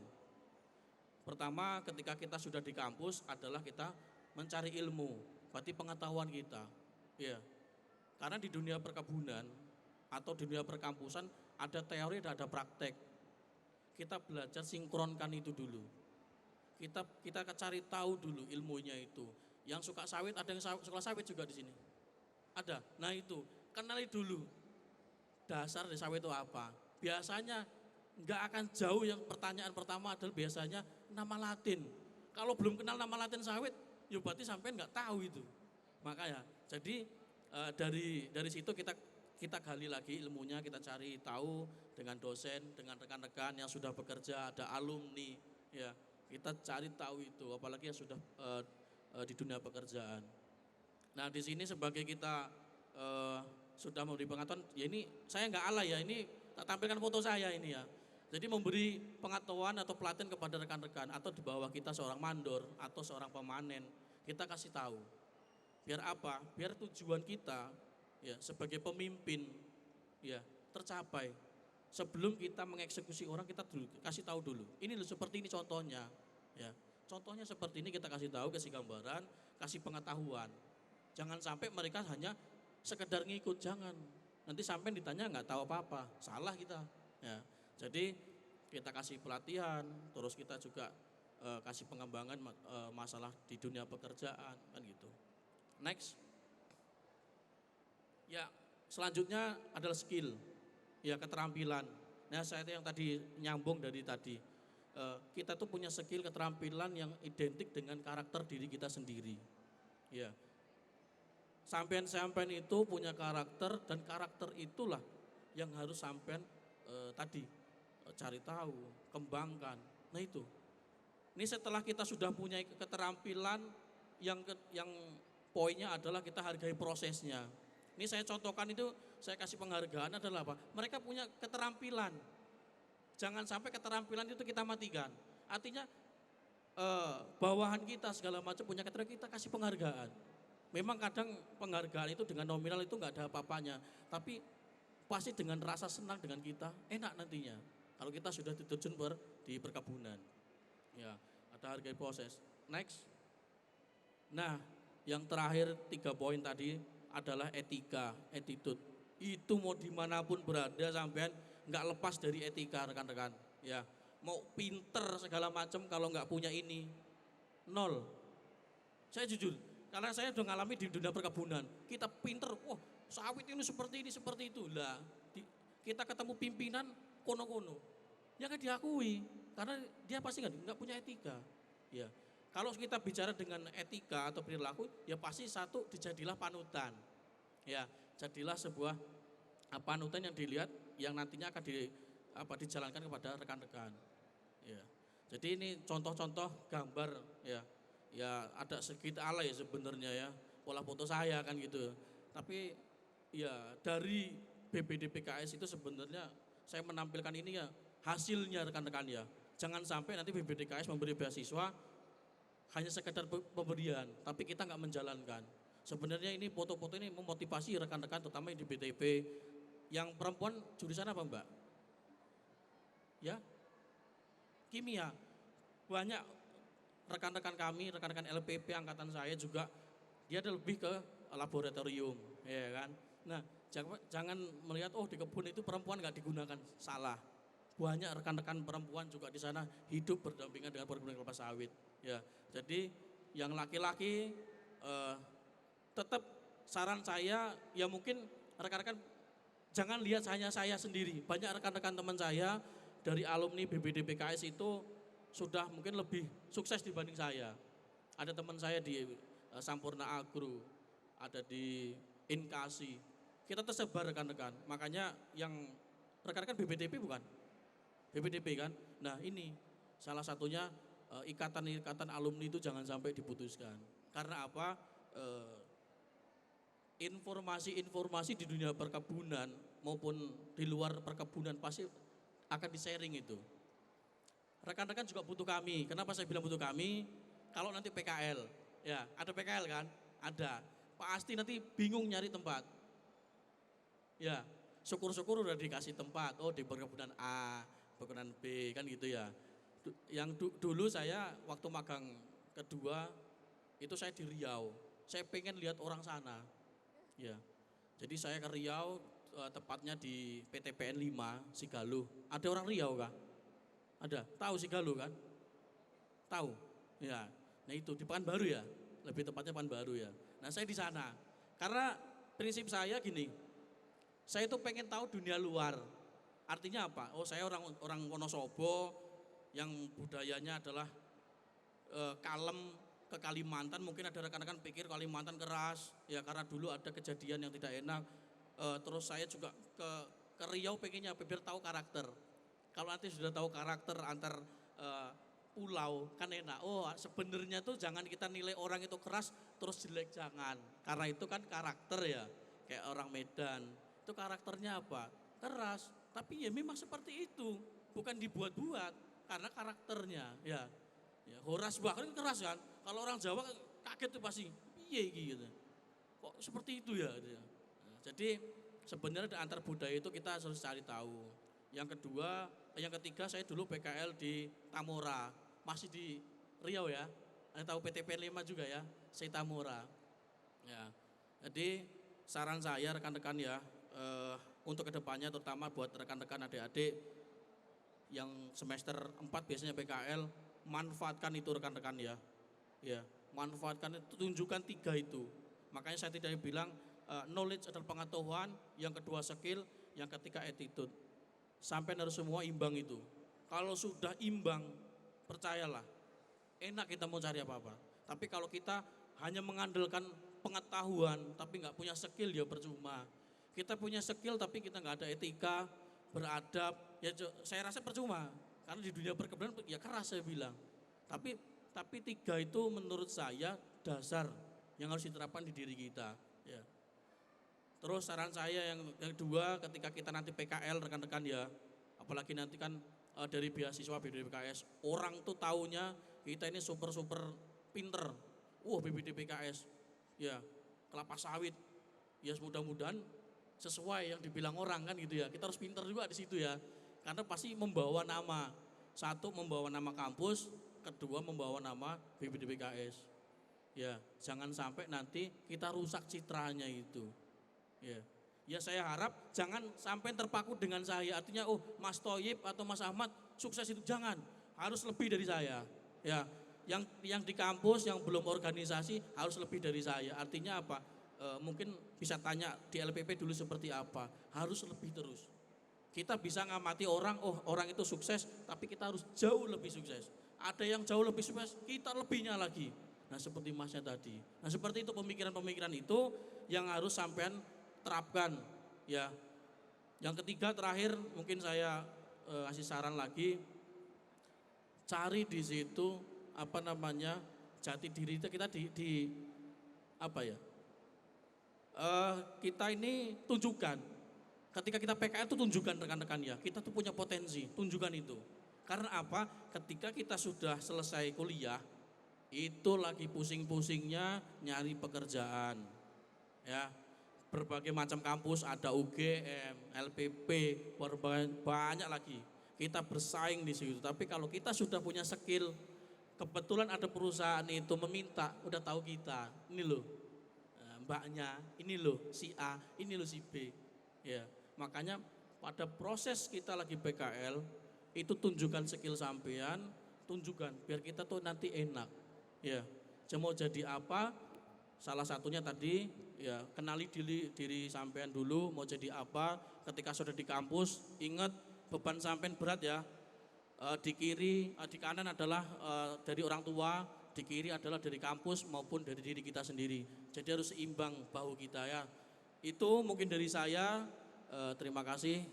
Pertama ketika kita sudah di kampus adalah kita mencari ilmu, berarti pengetahuan kita. Ya, karena di dunia perkebunan atau di dunia perkampusan ada teori dan ada praktek. Kita belajar sinkronkan itu dulu. Kita cari tahu dulu ilmunya itu. Yang suka sawit, ada yang suka sawit juga di sini. Ada. Nah itu, kenali dulu dasar dari sawit itu apa. Biasanya nggak akan jauh, yang pertanyaan pertama adalah biasanya nama Latin. Kalau belum kenal nama Latin sawit, ya berarti sampai nggak tahu itu. Makanya, jadi dari situ kita gali lagi ilmunya, kita cari tahu dengan dosen, dengan rekan-rekan yang sudah bekerja, ada alumni, ya Kita cari tahu itu, apalagi yang sudah di dunia pekerjaan. Nah di sini sebagai kita sudah memberi pengetahuan, ya ini saya nggak alay ya, ini tak tampilkan foto saya ini ya. Jadi memberi pengetahuan atau pelatihan kepada rekan-rekan atau di bawah kita seorang mandor atau seorang pemanen, kita kasih tahu. Biar apa? Biar tujuan kita ya sebagai pemimpin ya tercapai. Sebelum kita mengeksekusi orang, kita dulu kasih tahu dulu. Ini loh seperti ini contohnya ya. Contohnya seperti ini, kita kasih tahu, kasih gambaran, kasih pengetahuan. Jangan sampai mereka hanya sekedar ngikut, jangan. Nanti sampai ditanya nggak tahu apa-apa, salah kita. Ya, jadi kita kasih pelatihan, terus kita juga kasih pengembangan masalah di dunia pekerjaan, kan gitu. Next, ya selanjutnya adalah skill, ya keterampilan. Nah saya yang tadi nyambung dari tadi, kita tuh punya skill keterampilan yang identik dengan karakter diri kita sendiri. Ya, sampean itu punya karakter dan karakter itulah yang harus sampean tadi cari tahu, kembangkan. Nah itu. Ini setelah kita sudah punya keterampilan yang poinnya adalah kita hargai prosesnya. Ini saya contohkan itu, saya kasih penghargaan adalah apa? Mereka punya keterampilan. Jangan sampai keterampilan itu kita matikan. Artinya bawahan kita segala macam punya keterampilan, kita kasih penghargaan. Memang kadang penghargaan itu dengan nominal itu nggak ada apa-apanya, tapi pasti dengan rasa senang dengan kita, enak nantinya. Kalau kita sudah diterjun di perkebunan, ya ada hargai proses. Next, nah yang terakhir 3 poin tadi adalah etika, attitude. Itu mau dimanapun berada sampean nggak lepas dari etika rekan-rekan. Ya, mau pinter segala macam kalau nggak punya ini, nol. Saya jujur. Karena saya sudah ngalami di dunia perkebunan, kita pinter, wah sawit ini seperti itu lah. Kita ketemu pimpinan kono-kono, ya kan diakui, karena dia pasti nggak punya etika. Ya, kalau kita bicara dengan etika atau perilaku, ya pasti satu dijadilah panutan. Ya, jadilah sebuah panutan yang dilihat, yang nantinya akan dijalankan kepada rekan-rekan. Ya, jadi ini contoh-contoh gambar ya. Ya ada sedikit alay sebenarnya ya, pola foto saya kan gitu. Tapi ya dari BPD PKS itu sebenarnya saya menampilkan ini ya hasilnya rekan-rekan ya. Jangan sampai nanti BPD PKS memberi beasiswa hanya sekedar pemberian, tapi kita nggak menjalankan. Sebenarnya ini foto-foto ini memotivasi rekan-rekan terutama di BTP. Yang perempuan jurusan apa Mbak? Ya, kimia. Banyak rekan-rekan kami, rekan-rekan LPP angkatan saya juga dia ada lebih ke laboratorium, ya kan. Nah, jangan melihat oh di kebun itu perempuan nggak digunakan, salah. Banyak rekan-rekan perempuan juga di sana hidup berdampingan dengan perkebunan kelapa sawit. Ya, jadi yang laki-laki tetap saran saya ya mungkin rekan-rekan jangan lihat hanya saya sendiri. Banyak rekan-rekan teman saya dari alumni BPD PKS itu sudah mungkin lebih sukses dibanding saya. Ada teman saya di Sampurna Agro, ada di Inkasi. Kita tersebar rekan-rekan. Makanya yang rekan-rekan BPDP bukan? BPDP kan? Nah ini salah satunya ikatan-ikatan alumni itu jangan sampai diputuskan. Karena apa? Informasi-informasi di dunia perkebunan maupun di luar perkebunan pasti akan di-sharing itu. Rekan-rekan juga butuh kami. Kenapa saya bilang butuh kami? Kalau nanti PKL, ya ada PKL kan? Ada. Pasti nanti bingung nyari tempat. Ya, syukur-syukur udah dikasih tempat. Oh di perkebunan A, perkebunan B kan gitu ya. Yang dulu saya waktu magang kedua itu saya di Riau. Saya pengen lihat orang sana. Ya, jadi saya ke Riau, tepatnya di PTPN 5 Sigaluh. Ada orang Riau kah? Ada, tahu Sigaluh kan? Tahu, ya. Nah itu di Pekanbaru ya, lebih tepatnya Pekanbaru ya. Nah saya di sana, karena prinsip saya gini, saya itu pengen tahu dunia luar. Artinya apa? Oh saya orang Wonosobo yang budayanya adalah kalem ke Kalimantan. Mungkin ada rekan-rekan pikir Kalimantan keras, ya karena dulu ada kejadian yang tidak enak. Terus saya juga ke Riau pengennya biar tahu karakter. Kalau nanti sudah tahu karakter antar pulau kan enak. Oh sebenarnya tuh jangan kita nilai orang itu keras terus jelek, jangan. Karena itu kan karakter ya, kayak orang Medan. Itu karakternya apa? Keras, tapi ya memang seperti itu. Bukan dibuat-buat, karena karakternya ya. Ya Horas bahkan keras kan. Kalau orang Jawa kaget tuh pasti, piye gitu. Kok seperti itu ya? Gitu ya. Nah, jadi sebenarnya antar budaya itu kita harus cari tahu. Yang kedua, yang ketiga saya dulu PKL di Tamora, masih di Riau ya. Anda tahu PTP 5 juga ya, saya Tamora. Ya. Jadi saran saya rekan-rekan ya, untuk kedepannya terutama buat rekan-rekan adik-adik yang semester 4 biasanya PKL, manfaatkan itu rekan-rekan ya. Ya, manfaatkan itu, tunjukkan 3 itu. Makanya saya tidak bilang knowledge adalah pengetahuan, yang kedua skill, yang ketiga attitude. Sampai harus semua imbang itu. Kalau sudah imbang, percayalah, enak kita mau cari apa-apa. Tapi kalau kita hanya mengandalkan pengetahuan, tapi nggak punya skill ya percuma. Kita punya skill tapi kita nggak ada etika, beradab, ya saya rasa percuma. Karena di dunia perkebunan ya keras saya bilang. Tapi 3 itu menurut saya dasar yang harus diterapkan di diri kita. Ya. Terus saran saya yang kedua, ketika kita nanti PKL rekan-rekan ya, apalagi nanti kan dari beasiswa BPDPKS, orang tuh taunya kita ini super pinter. BPD PKS, ya kelapa sawit, ya mudah-mudahan sesuai yang dibilang orang kan gitu ya. Kita harus pinter juga di situ ya, karena pasti membawa nama. Satu membawa nama kampus, kedua membawa nama BPD PKS. Ya, jangan sampai nanti kita rusak citranya itu. Ya saya harap jangan sampai terpaku dengan saya. Artinya Mas Thoyib atau Mas Ahmad sukses itu, jangan. Harus lebih dari saya. Ya, yang di kampus yang belum organisasi harus lebih dari saya. Artinya apa? Mungkin bisa tanya di LPP dulu seperti apa. Harus lebih terus. Kita bisa ngamati orang, orang itu sukses, tapi kita harus jauh lebih sukses. Ada yang jauh lebih sukses, kita lebihnya lagi. Nah seperti Masnya tadi. Nah seperti itu pemikiran-pemikiran itu yang harus sampean terapkan ya. Yang ketiga terakhir mungkin saya kasih saran lagi, cari di situ jati diri kita di apa ya? Kita ini tunjukkan. Ketika kita PKL itu tunjukkan rekan-rekan ya, kita tuh punya potensi, tunjukkan itu. Karena apa? Ketika kita sudah selesai kuliah, itu lagi pusing-pusingnya nyari pekerjaan. Ya. Berbagai macam kampus, ada UGM, LPP, banyak lagi. Kita bersaing di situ. Tapi kalau kita sudah punya skill, kebetulan ada perusahaan itu meminta, udah tahu kita. Ini loh mbaknya, ini loh si A, ini loh si B. Ya, makanya pada proses kita lagi PKL, itu tunjukkan skill sampean, tunjukkan biar kita tuh nanti enak. Ya, mau jadi apa? Salah satunya tadi ya kenali diri sampean dulu mau jadi apa. Ketika sudah di kampus ingat beban sampean berat ya. Di kiri, di kanan adalah dari orang tua, di kiri adalah dari kampus maupun dari diri kita sendiri. Jadi harus seimbang bahu kita ya. Itu mungkin dari saya. Terima kasih.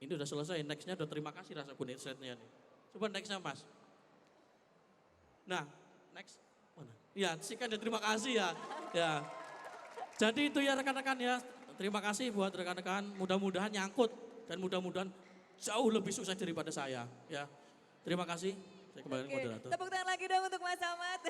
Ini udah selesai, nextnya udah terima kasih rasa kuning slide-nya nih. Coba nextnya Mas. Nah, next. Ya, sih kan terima kasih ya. Ya. Jadi itu ya rekan-rekan ya. Terima kasih buat rekan-rekan. Mudah-mudahan nyangkut dan mudah-mudahan jauh lebih sukses daripada saya. Ya. Terima kasih. Saya kembali moderator. Tepuk tangan lagi dong untuk Mas Ahmad.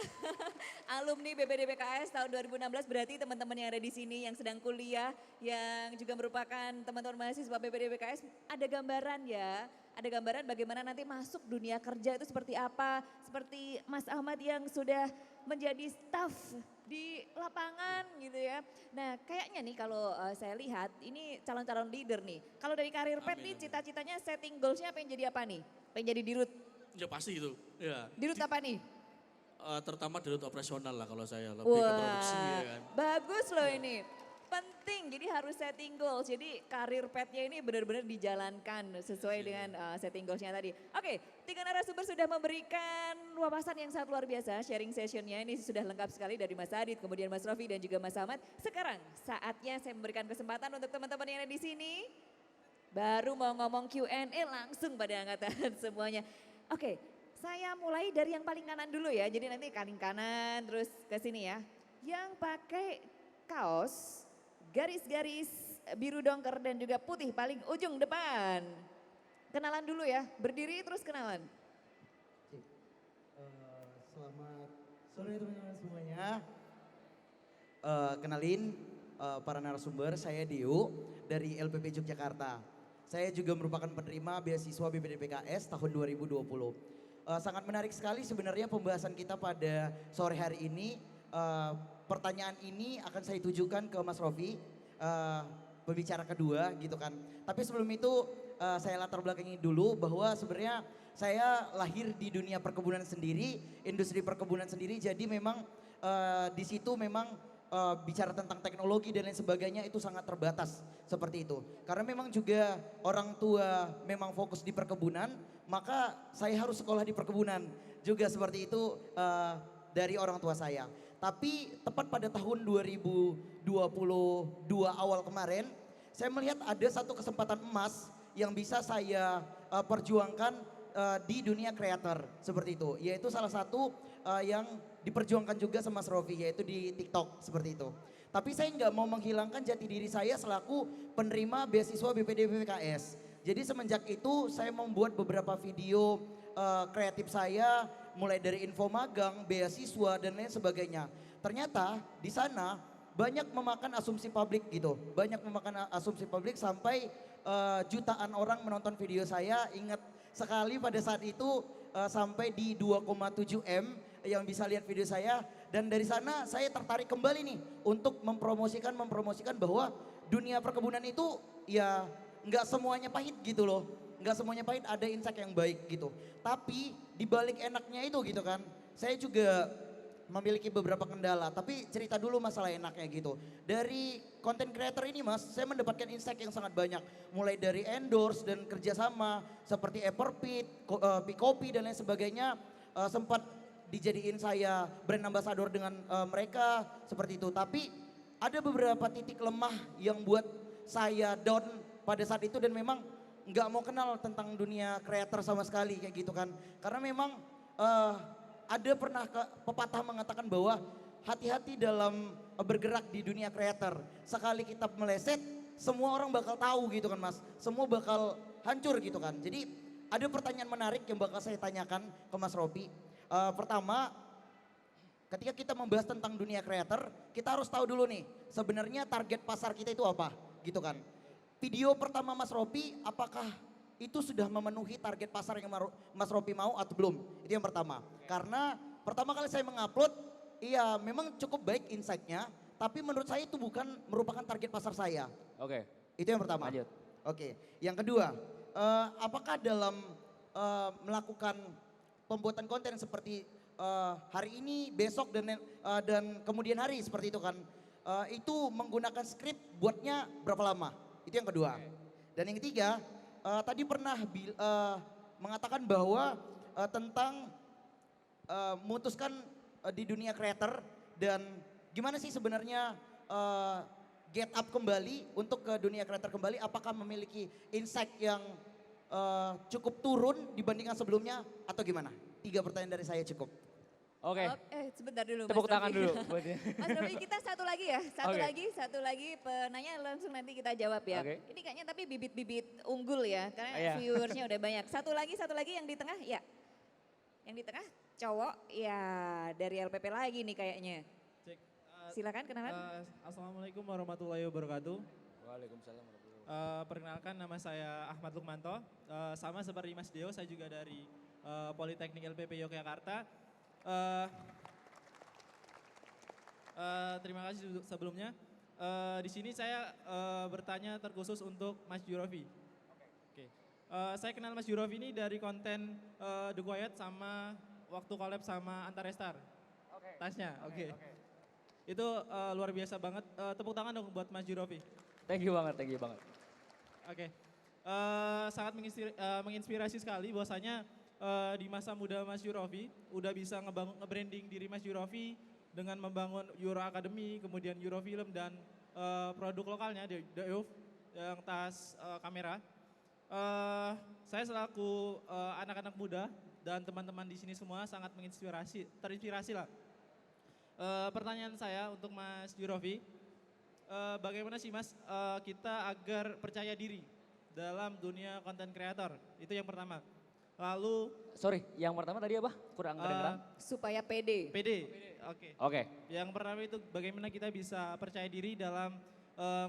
Alumni BPDPKS tahun 2016, berarti teman-teman yang ada di sini yang sedang kuliah, yang juga merupakan teman-teman mahasiswa BPDPKS, ada gambaran ya. Ada gambaran bagaimana nanti masuk dunia kerja itu seperti apa. Seperti Mas Ahmad yang sudah menjadi staff di lapangan gitu ya. Nah kayaknya nih kalau saya lihat ini calon-calon leader nih. Kalau dari karir pet nih cita-citanya setting goalsnya pengen jadi apa nih? Pengen jadi dirut? Ya pasti itu. Ya. Dirut apa nih? Terutama dirut operasional lah kalau saya lebih ke produksi ya kan. Bagus loh ini. Penting, jadi harus setting goals. Jadi karir petnya ini benar-benar dijalankan sesuai dengan setting goalsnya tadi. Oke, 3 narasumber sudah memberikan wawasan yang sangat luar biasa. Sharing sessionnya ini sudah lengkap sekali dari Mas Adit, kemudian Mas Rofi dan juga Mas Ahmad. Sekarang saatnya saya memberikan kesempatan untuk teman-teman yang ada di sini. Baru mau ngomong Q&A langsung pada angkatan semuanya. Oke, saya mulai dari yang paling kanan dulu ya. Jadi nanti paling kanan terus ke sini ya. Yang pakai kaos garis-garis biru dongker dan juga putih paling ujung depan. Kenalan dulu ya, berdiri terus kenalan. Selamat sore teman-teman semuanya. Kenalin para narasumber, saya Dio dari LPP Yogyakarta. Saya juga merupakan penerima beasiswa BPDPKS tahun 2020. Sangat menarik sekali sebenarnya pembahasan kita pada sore hari ini. Pertanyaan ini akan saya tujukan ke Mas Rofi, pembicara kedua gitu kan. Tapi sebelum itu saya latar belakangi dulu bahwa sebenarnya saya lahir di dunia perkebunan sendiri, industri perkebunan sendiri. Jadi memang di situ memang bicara tentang teknologi dan lain sebagainya itu sangat terbatas seperti itu. Karena memang juga orang tua memang fokus di perkebunan, maka saya harus sekolah di perkebunan juga seperti itu dari orang tua saya. Tapi tepat pada tahun 2022 awal kemarin, saya melihat ada satu kesempatan emas yang bisa saya perjuangkan di dunia creator seperti itu. Yaitu salah satu yang diperjuangkan juga sama Mas Rofi, yaitu di TikTok seperti itu. Tapi saya nggak mau menghilangkan jati diri saya selaku penerima beasiswa BPD-BPKS. Jadi semenjak itu saya membuat beberapa video kreatif saya, mulai dari info magang, beasiswa dan lain sebagainya. Ternyata di sana banyak memakan asumsi publik gitu, banyak memakan asumsi publik sampai jutaan orang menonton video saya. Ingat sekali pada saat itu sampai di 2,7 M yang bisa lihat video saya, dan dari sana saya tertarik kembali nih untuk mempromosikan bahwa dunia perkebunan itu ya nggak semuanya pahit gitu loh, nggak semuanya pahit, ada insight yang baik gitu. Tapi dibalik enaknya itu gitu kan, saya juga memiliki beberapa kendala, tapi cerita dulu masalah enaknya gitu. Dari content creator ini Mas, saya mendapatkan insight yang sangat banyak. Mulai dari endorse dan kerjasama seperti Everpit, Pikopi dan lain sebagainya, sempat dijadiin saya brand ambassador dengan mereka seperti itu. Tapi ada beberapa titik lemah yang buat saya down pada saat itu dan memang nggak mau kenal tentang dunia creator sama sekali kayak gitu kan. Karena memang ada pernah pepatah mengatakan bahwa hati-hati dalam bergerak di dunia creator. Sekali kita meleset, semua orang bakal tahu gitu kan Mas. Semua bakal hancur gitu kan. Jadi ada pertanyaan menarik yang bakal saya tanyakan ke Mas Robi. Pertama, ketika kita membahas tentang dunia creator, kita harus tahu dulu nih, sebenarnya target pasar kita itu apa gitu kan. Video pertama Mas Robi, apakah itu sudah memenuhi target pasar yang Mas Robi mau atau belum? Itu yang pertama. Karena pertama kali saya mengupload, iya memang cukup baik insight-nya, tapi menurut saya itu bukan merupakan target pasar saya. Oke. Itu yang pertama. Lanjut. Oke. Yang kedua, apakah dalam melakukan pembuatan konten seperti hari ini, besok dan kemudian hari seperti itu kan, itu menggunakan skrip buatnya berapa lama? Itu yang kedua. Dan yang ketiga, tadi pernah mengatakan bahwa tentang memutuskan di dunia creator dan gimana sih sebenarnya get up kembali untuk ke dunia creator kembali, apakah memiliki insight yang cukup turun dibandingkan sebelumnya atau gimana? 3 pertanyaan dari saya cukup. Oke. Sebentar dulu Tepuk Mas tangan Rofi. dulu buat dia. Mas Rofi, kita satu lagi ya, Oke. satu lagi penanya langsung nanti kita jawab ya. Oke. Ini kayaknya tapi bibit-bibit unggul ya, karena Iya. viewersnya udah banyak. Satu lagi yang di tengah ya. Yang di tengah cowok ya dari LPP lagi nih kayaknya. Cek. Silakan kenalan. Assalamualaikum warahmatullahi wabarakatuh. Waalaikumsalam warahmatullahi wabarakatuh. Perkenalkan nama saya Ahmad Lukmanto. Sama seperti Mas Deo, saya juga dari Politeknik LPP Yogyakarta. Terima kasih sebelumnya. Di sini saya bertanya terkhusus untuk Mas Jurofi. Oke. Saya kenal Mas Jurofi ini dari konten The Quiet sama waktu collab sama Antarestar. Tasnya, oke. Itu luar biasa banget. Tepuk tangan dong buat Mas Jurofi. Thank you banget, thank you banget. Oke. Sangat menginspirasi sekali bahwasanya di masa muda Mas Jurofi udah bisa nge-branding diri Mas Jurofi dengan membangun Euro Academy, kemudian Euro Film dan produk lokalnya The Euf yang tas kamera. Saya selaku anak-anak muda dan teman-teman di sini semua sangat menginspirasi, terinspirasi lah. Pertanyaan saya untuk Mas Jurofi, bagaimana sih Mas kita agar percaya diri dalam dunia konten kreator? Itu yang pertama. Lalu Sorry, yang pertama tadi apa? Kurang kedengeran. Supaya pede. PD, oke. Oke. Yang pertama itu bagaimana kita bisa percaya diri dalam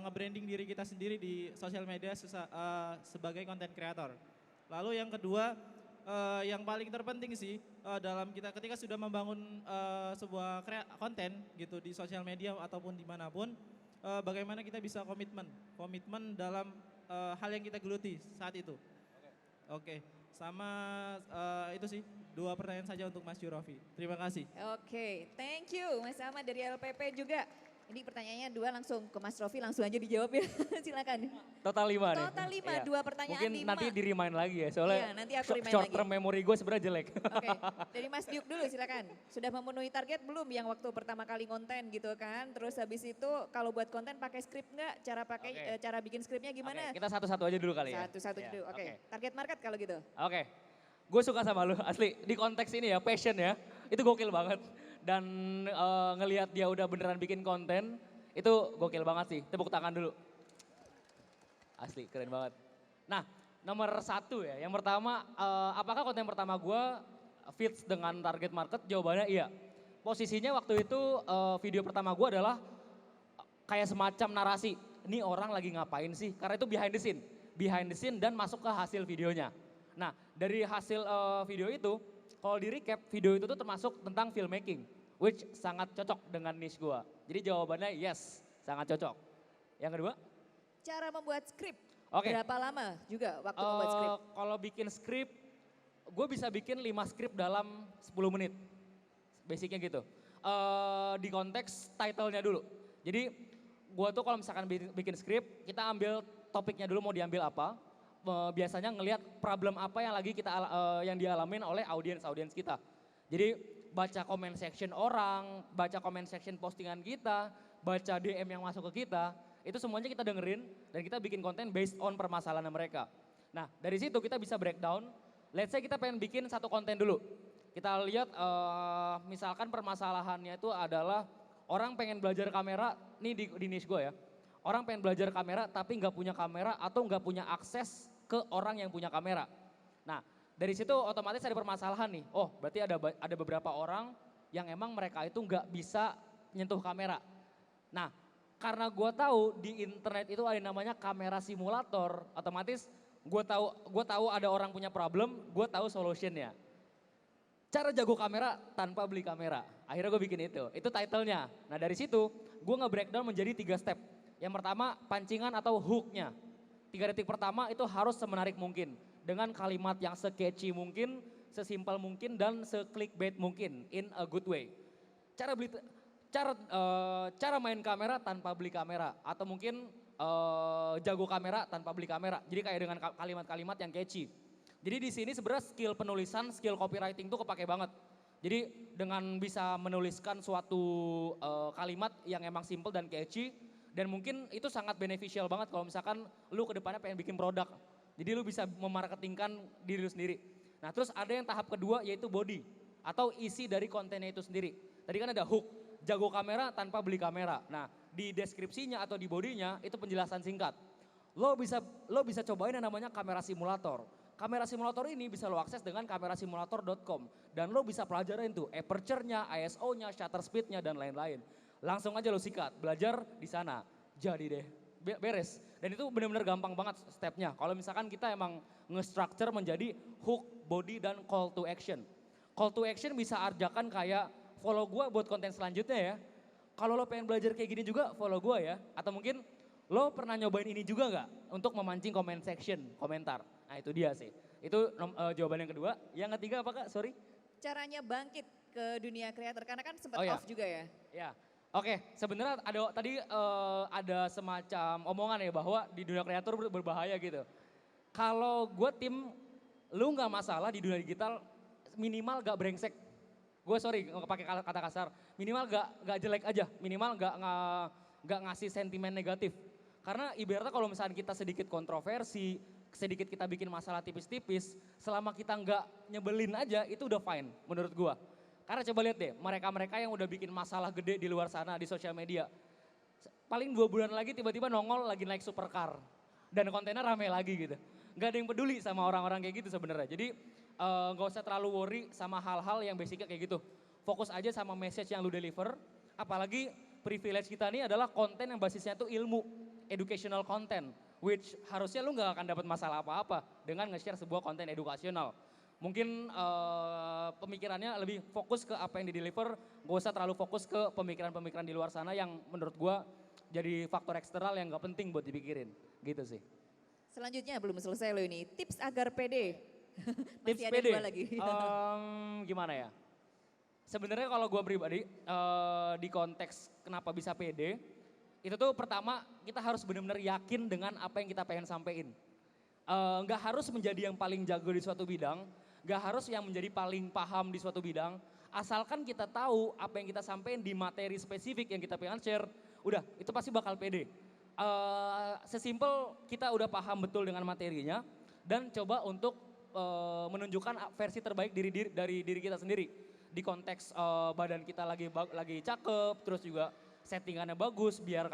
nge-branding diri kita sendiri di sosial media sebagai konten kreator. Lalu yang kedua, yang paling terpenting sih dalam kita ketika sudah membangun sebuah konten gitu di sosial media ataupun dimanapun, bagaimana kita bisa komitmen dalam hal yang kita geluti saat itu. Oke. Sama itu sih 2 pertanyaan saja untuk Mas Jurofi. Terima kasih. Oke, thank you Mas Ahmad dari LPP juga. Ini pertanyaannya 2 langsung ke Mas Rofi, langsung aja dijawab ya. Silakan. Total 5 nih. Total 5, Iya. 2 pertanyaan Mungkin 5. nanti di-remind lagi ya, soalnya Iya, nanti aku remind short lagi. term memory gue sebenarnya jelek. Oke, dari Mas Diuk dulu silakan. Sudah memenuhi target belum yang waktu pertama kali konten gitu kan? Terus habis itu kalau buat konten pakai skrip nggak? Cara bikin skripnya gimana? Oke, kita satu-satu aja dulu kali ya. Satu-satu Iya, dulu. Oke. Target market kalau gitu. Oke, gue suka sama lu asli. Di konteks ini ya, passion ya, itu gokil banget. Dan ngelihat dia udah beneran bikin konten, itu gokil banget sih. Tepuk tangan dulu. Asli, keren banget. Nah, nomor 1 ya, yang pertama, apakah konten pertama gue fits dengan target market? Jawabannya iya. Posisinya waktu itu video pertama gue adalah kayak semacam narasi. Ini orang lagi ngapain sih? Karena itu behind the scene dan masuk ke hasil videonya. Nah, dari hasil video itu, kalau di recap, video itu tuh termasuk tentang filmmaking, which sangat cocok dengan niche gua. Jadi jawabannya yes, sangat cocok. Yang kedua? Cara membuat skrip. Oke. Berapa lama juga waktu membuat skrip? Kalau bikin skrip, gue bisa bikin 5 skrip dalam 10 menit. Basicnya gitu. Di konteks title-nya dulu. Jadi gue tuh kalau misalkan bikin skrip, kita ambil topiknya dulu mau diambil apa. Biasanya ngelihat problem apa yang lagi yang dialamin oleh audiens kita. Jadi baca comment section orang, baca comment section postingan kita, baca DM yang masuk ke kita, itu semuanya kita dengerin dan kita bikin konten based on permasalahan mereka. Nah, dari situ kita bisa breakdown. Let's say kita pengen bikin satu konten dulu. Kita lihat misalkan permasalahannya itu adalah orang pengen belajar kamera, nih di niche gue ya. Orang pengen belajar kamera tapi nggak punya kamera atau nggak punya akses ke orang yang punya kamera. Nah, dari situ otomatis ada permasalahan nih. Oh, berarti ada beberapa orang yang emang mereka itu nggak bisa nyentuh kamera. Nah, karena gue tahu di internet itu ada namanya kamera simulator, otomatis gue tahu ada orang punya problem, gue tahu solutionnya. Cara jago kamera tanpa beli kamera. Akhirnya gue bikin itu titlenya. Nah dari situ gue nge-breakdown menjadi 3 step. Yang pertama pancingan atau hooknya. 3 detik pertama itu harus semenarik mungkin. Dengan kalimat yang se-catchy mungkin, sesimpel mungkin dan se-clickbait mungkin in a good way. Cara main kamera tanpa beli kamera atau mungkin jago kamera tanpa beli kamera. Jadi kayak dengan kalimat-kalimat yang catchy. Jadi di sini sebenarnya skill penulisan, skill copywriting tuh kepake banget. Jadi dengan bisa menuliskan suatu kalimat yang emang simple dan catchy dan mungkin itu sangat beneficial banget kalau misalkan lu ke depannya pengen bikin produk. Jadi lu bisa memarketingkan diri lu sendiri. Nah terus ada yang tahap kedua yaitu body atau isi dari kontennya itu sendiri. Tadi kan ada hook, jago kamera tanpa beli kamera. Nah di deskripsinya atau di bodinya itu penjelasan singkat. Lo bisa cobain yang namanya kamera simulator. Kamera simulator ini bisa lo akses dengan kamerasimulator.com. Dan lo bisa pelajarin tuh aperture-nya, ISO-nya, shutter speed-nya dan lain-lain. Langsung aja lo sikat, belajar di sana. Jadi deh, beres. Dan itu benar-benar gampang banget stepnya. Kalau misalkan kita emang nge-structure menjadi hook, body, dan call to action. Call to action bisa arjakan kayak follow gue buat konten selanjutnya ya. Kalau lo pengen belajar kayak gini juga follow gue ya. Atau mungkin lo pernah nyobain ini juga gak untuk memancing comment section, komentar. Nah itu dia sih. Itu jawaban yang kedua. Yang ketiga apa Kak? Sorry. Caranya bangkit ke dunia kreator karena kan sempat Oh, ya. off juga ya. Ya. Oke, sebenarnya ada semacam omongan ya bahwa di dunia kreator berbahaya gitu. Kalau gue tim, lu nggak masalah di dunia digital minimal gak brengsek. Gue sorry nggak pakai kata kasar. Minimal gak jelek aja. Minimal gak ngasih sentimen negatif. Karena ibaratnya kalau misalnya kita sedikit kontroversi, sedikit kita bikin masalah tipis-tipis, selama kita nggak nyebelin aja itu udah fine menurut gua. Karena coba lihat deh, mereka-mereka yang udah bikin masalah gede di luar sana di sosial media. Paling 2 bulan lagi tiba-tiba nongol lagi naik supercar. Dan kontennya rame lagi gitu. Gak ada yang peduli sama orang-orang kayak gitu sebenarnya. Jadi gak usah terlalu worry sama hal-hal yang basicnya kayak gitu. Fokus aja sama message yang lu deliver. Apalagi privilege kita ini adalah konten yang basisnya tuh ilmu. Educational content. Which harusnya lu gak akan dapat masalah apa-apa dengan nge-share sebuah konten edukasional. Mungkin pemikirannya lebih fokus ke apa yang di-deliver, gak usah terlalu fokus ke pemikiran-pemikiran di luar sana yang menurut gua jadi faktor eksternal yang gak penting buat dipikirin, gitu sih. Selanjutnya belum selesai lo ini, tips agar pede. Tips Masih ada pede, 2 lagi. gimana ya? Sebenarnya kalau gua pribadi di konteks kenapa bisa pede, itu tuh pertama kita harus benar-benar yakin dengan apa yang kita pengen sampein. Nggak harus menjadi yang paling jago di suatu bidang, nggak harus yang menjadi paling paham di suatu bidang, asalkan kita tahu apa yang kita sampaikan di materi spesifik yang kita pengen share, udah itu pasti bakal pede. Sesimpel kita udah paham betul dengan materinya dan coba untuk menunjukkan versi terbaik dari diri kita sendiri. Di konteks badan kita lagi cakep, terus juga settingannya bagus biar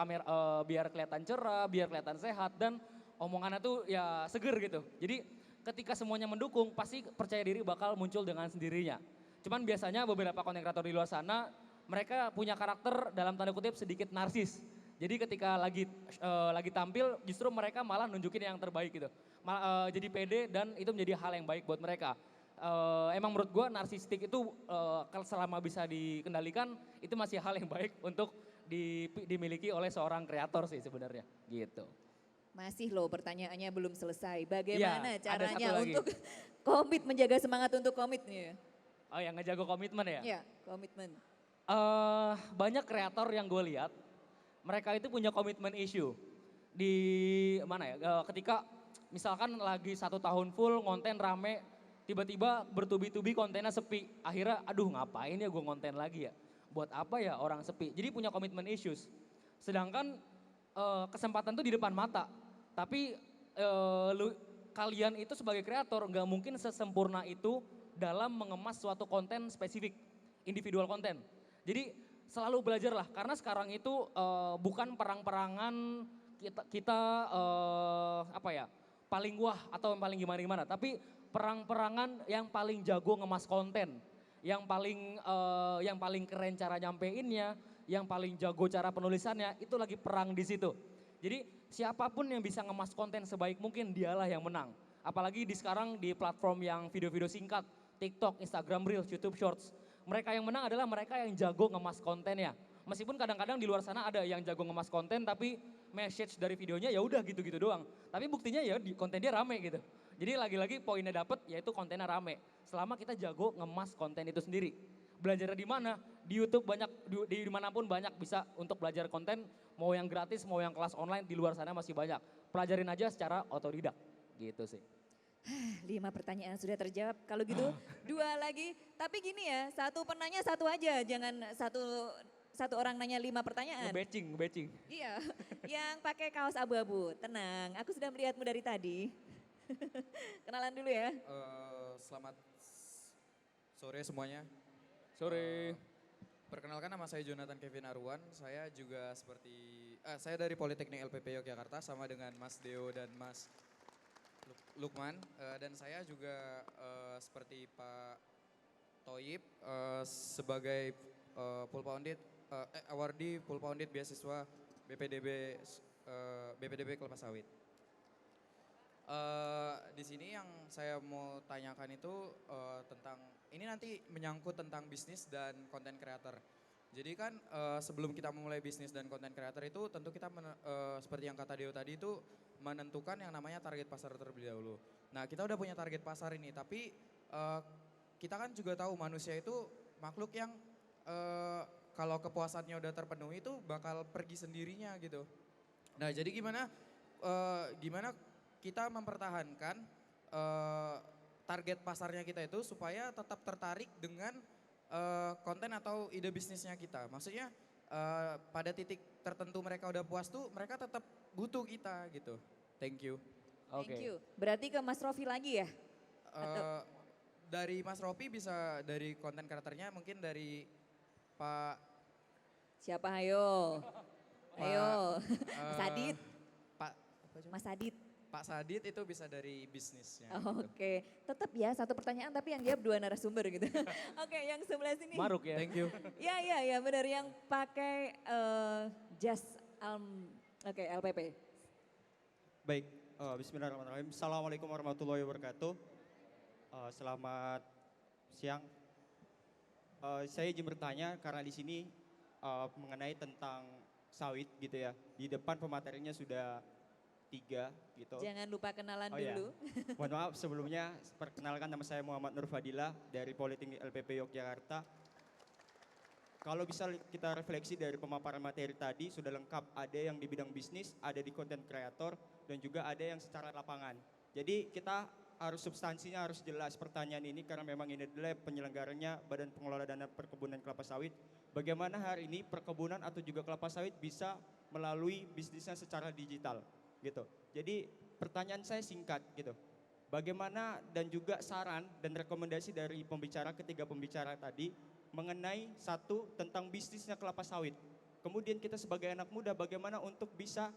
biar kelihatan cerah, biar kelihatan sehat dan omongannya tuh ya seger gitu. Jadi ketika semuanya mendukung pasti percaya diri bakal muncul dengan sendirinya. Cuman biasanya beberapa konten kreator di luar sana mereka punya karakter dalam tanda kutip sedikit narsis. Jadi ketika lagi tampil justru mereka malah nunjukin yang terbaik gitu. Jadi pede dan itu menjadi hal yang baik buat mereka. Emang menurut gue narsistik itu selama bisa dikendalikan itu masih hal yang baik untuk dimiliki oleh seorang kreator sih sebenarnya gitu. Masih loh pertanyaannya belum selesai. Bagaimana Ya, caranya ada satu lagi. untuk komit, menjaga semangat untuk komit nih? Oh yang ngejago komitmen ya? Ya, komitmen. Banyak kreator yang gue lihat, mereka itu punya komitmen issue. Di mana ya, ketika misalkan lagi 1 tahun full konten rame, tiba-tiba bertubi-tubi kontennya sepi. Akhirnya aduh ngapain ya gue konten lagi ya? Buat apa ya orang sepi? Jadi punya komitmen issues. Sedangkan kesempatan tuh di depan mata. Tapi kalian itu sebagai kreator nggak mungkin sesempurna itu dalam mengemas suatu konten spesifik, individual konten. Jadi selalu belajarlah karena sekarang itu bukan perang-perangan kita apa ya paling wah atau yang paling gimana-gimana, tapi perang-perangan yang paling jago ngemas konten, yang paling keren cara nyampeinnya, yang paling jago cara penulisannya, itu lagi perang di situ. Jadi siapapun yang bisa ngemas konten sebaik mungkin dialah yang menang. Apalagi sekarang di platform yang video-video singkat, TikTok, Instagram Reels, YouTube Shorts. Mereka yang menang adalah mereka yang jago ngemas kontennya. Meskipun kadang-kadang di luar sana ada yang jago ngemas konten tapi message dari videonya ya udah gitu-gitu doang. Tapi buktinya ya konten dia rame gitu. Jadi lagi-lagi poinnya dapet yaitu kontennya rame. Selama kita jago ngemas konten itu sendiri. Belajar di mana? Di YouTube banyak, di dimanapun banyak bisa untuk belajar konten. Mau yang gratis, mau yang kelas online di luar sana masih banyak. Pelajarin aja secara otodidak gitu sih. 5 pertanyaan sudah terjawab. Kalau gitu 2 lagi. Tapi gini ya, satu penanya satu aja. Jangan satu orang nanya 5 pertanyaan. Nge-batching. Iya, yang pakai kaos abu-abu. Tenang, aku sudah melihatmu dari tadi. Kenalan dulu ya. Selamat sore semuanya. Sore. Perkenalkan nama saya Jonathan Kevin Arwan. Saya juga saya dari Politeknik LPP Yogyakarta sama dengan Mas Deo dan Mas Lukman. Dan saya juga seperti Pak Toyib sebagai Pulpa Undit, awardee Pulpa Undit beasiswa BPDB Kelapa Sawit. Di sini yang saya mau tanyakan itu tentang ini nanti menyangkut tentang bisnis dan konten creator. Jadi kan sebelum kita memulai bisnis dan konten creator itu tentu kita seperti yang kata Deo tadi itu menentukan yang namanya target pasar terlebih dahulu. Nah kita udah punya target pasar ini tapi kita kan juga tahu manusia itu makhluk yang kalau kepuasannya udah terpenuhi itu bakal pergi sendirinya gitu. Nah jadi gimana kita mempertahankan target pasarnya kita itu supaya tetap tertarik dengan konten atau ide bisnisnya kita. Maksudnya pada titik tertentu mereka udah puas tuh mereka tetap butuh kita gitu. Thank you. Oke. Thank you. Berarti ke Mas Rofi lagi ya? Dari Mas Rofi bisa dari konten karakternya, mungkin dari Pak Siapa ayo? Ayo. Mas eh, Adit. Pak apa coba? Mas Adit. Pak Sadit itu bisa dari bisnisnya. Oke, tetap ya satu pertanyaan tapi yang jawab dua narasumber gitu. Oke, yang sebelah sini. Maruk ya. Thank you. Ya benar yang pakai jas LPP. Baik, bismillahirrahmanirrahim. Assalamualaikum warahmatullahi wabarakatuh. Selamat siang. Saya izin bertanya karena di sini mengenai tentang sawit gitu ya. Di depan pematerinya sudah 3 gitu. Jangan lupa kenalan Iya. dulu. Mohon maaf sebelumnya, perkenalkan nama saya Muhammad Nur Fadila dari Politeknik LPP Yogyakarta. Kalau bisa kita refleksi dari pemaparan materi tadi sudah lengkap, ada yang di bidang bisnis, ada di konten kreator, dan juga ada yang secara lapangan. Jadi kita harus substansinya harus jelas pertanyaan ini karena memang ini adalah penyelenggaranya Badan Pengelola Dana Perkebunan Kelapa Sawit. Bagaimana hari ini perkebunan atau juga kelapa sawit bisa melalui bisnisnya secara digital gitu. Jadi pertanyaan saya singkat gitu. Bagaimana dan juga saran dan rekomendasi dari ketiga pembicara tadi mengenai satu tentang bisnisnya kelapa sawit. Kemudian kita sebagai anak muda bagaimana untuk bisa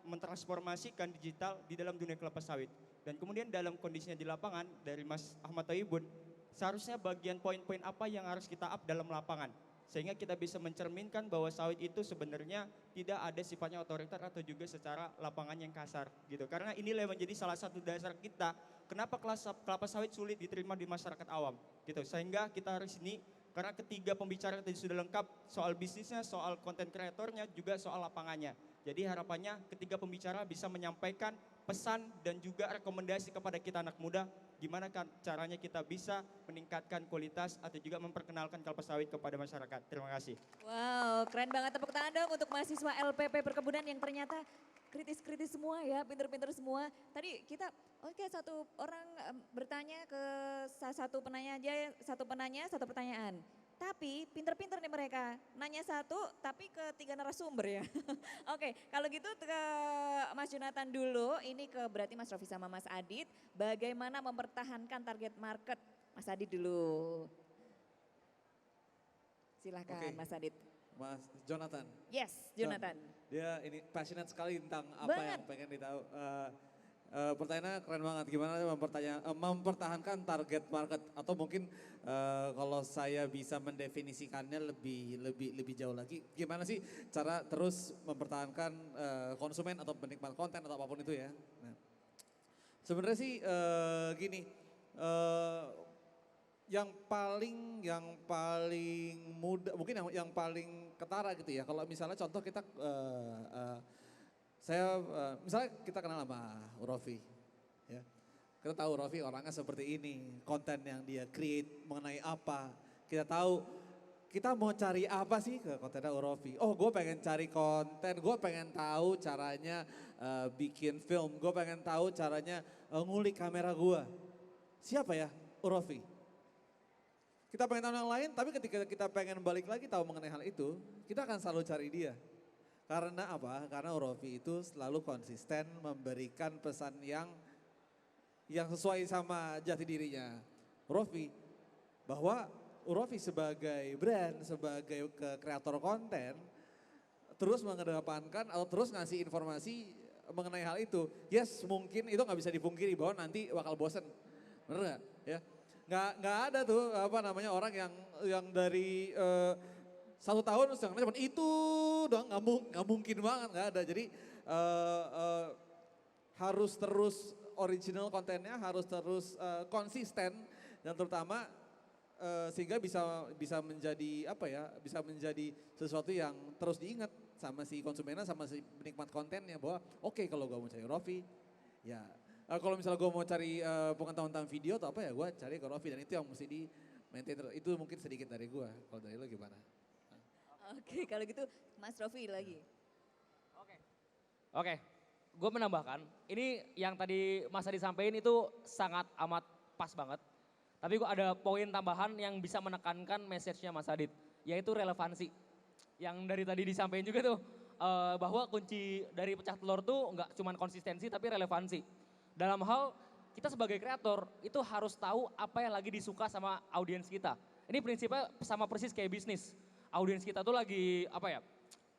mentransformasikan digital di dalam dunia kelapa sawit. Dan kemudian dalam kondisinya di lapangan dari Mas Ahmad Thaibun, seharusnya bagian poin-poin apa yang harus kita up dalam lapangan. Sehingga kita bisa mencerminkan bahwa sawit itu sebenarnya tidak ada sifatnya otoriter atau juga secara lapangan yang kasar gitu. Karena inilah yang menjadi salah satu dasar kita kenapa kelapa sawit sulit diterima di masyarakat awam gitu. Sehingga kita harus ini karena ketiga pembicara tadi sudah lengkap soal bisnisnya, soal konten kreatornya, juga soal lapangannya. Jadi harapannya ketiga pembicara bisa menyampaikan pesan dan juga rekomendasi kepada kita anak muda gimana kan caranya kita bisa meningkatkan kualitas atau juga memperkenalkan kelapa sawit kepada masyarakat. Terima kasih. Wow, keren banget, tepuk tangan dong untuk mahasiswa LPP Perkebunan yang ternyata kritis-kritis semua ya, pinter-pinter semua. Tadi kita, satu orang bertanya ke satu penanya aja, satu pertanyaan. Tapi pinter-pinter nih mereka, nanya satu tapi ke 3 narasumber ya. Oke, kalau gitu ke Mas Jonathan dulu, ini ke berarti Mas Rofi sama Mas Adit, bagaimana mempertahankan target market? Mas Adit dulu. Silahkan Oke. Mas Adit. Mas Jonathan. Yes, Jonathan. Dia ini passionate sekali tentang apa yang pengen ditahu. Pertanyaannya keren banget, gimana mempertahankan target market atau mungkin kalau saya bisa mendefinisikannya lebih jauh lagi, gimana sih cara terus mempertahankan konsumen atau penikmat konten atau apapun itu ya. Nah, sebenarnya sih gini, yang paling mudah, mungkin yang paling ketara gitu ya. Kalau misalnya contoh kita misalnya kita kenal sama Rofi, ya. Kita tahu Rofi orangnya seperti ini, konten yang dia create mengenai apa. Kita tahu kita mau cari apa sih ke kontennya Rofi. Oh, gue pengen cari konten, gue pengen tahu caranya bikin film, gue pengen tahu caranya ngulik kamera gue. Siapa ya? Rofi. Kita pengen tahu yang lain, tapi ketika kita pengen balik lagi tahu mengenai hal itu, kita akan selalu cari dia. Karena apa? Karena Rofi itu selalu konsisten memberikan pesan yang sesuai sama jati dirinya. Rofi, bahwa Rofi sebagai brand, sebagai kreator konten, terus mengedepankan atau terus ngasih informasi mengenai hal itu. Yes, mungkin itu nggak bisa dipungkiri bahwa nanti bakal bosen. Bener nggak? Ya, nggak ada tuh orang yang dari 1 tahun terus cuma itu dong, nggak mungkin banget, nggak ada. Jadi harus terus original kontennya, harus terus konsisten dan terutama sehingga bisa menjadi bisa menjadi sesuatu yang terus diingat sama si konsumennya, sama si penikmat kontennya bahwa oke, kalau gue mau cari Rofi, ya kalau misalnya gue mau cari pengetahuan tentang video atau apa ya gue cari ke Rofi, dan itu yang mesti di maintain. Itu mungkin sedikit dari gue. Kalau dari lo gimana? Oke, kalau gitu Mas Rofi lagi. Oke, gue menambahkan, ini yang tadi Mas Adi sampaikan itu sangat amat pas banget. Tapi gue ada poin tambahan yang bisa menekankan message-nya Mas Adit, yaitu relevansi. Yang dari tadi disampaikan juga tuh, bahwa kunci dari pecah telur tuh nggak cuma konsistensi tapi relevansi. dalam hal kita sebagai kreator itu harus tahu apa yang lagi disuka sama audiens kita. Ini prinsipnya sama persis kayak bisnis. Audiens kita tuh lagi apa ya,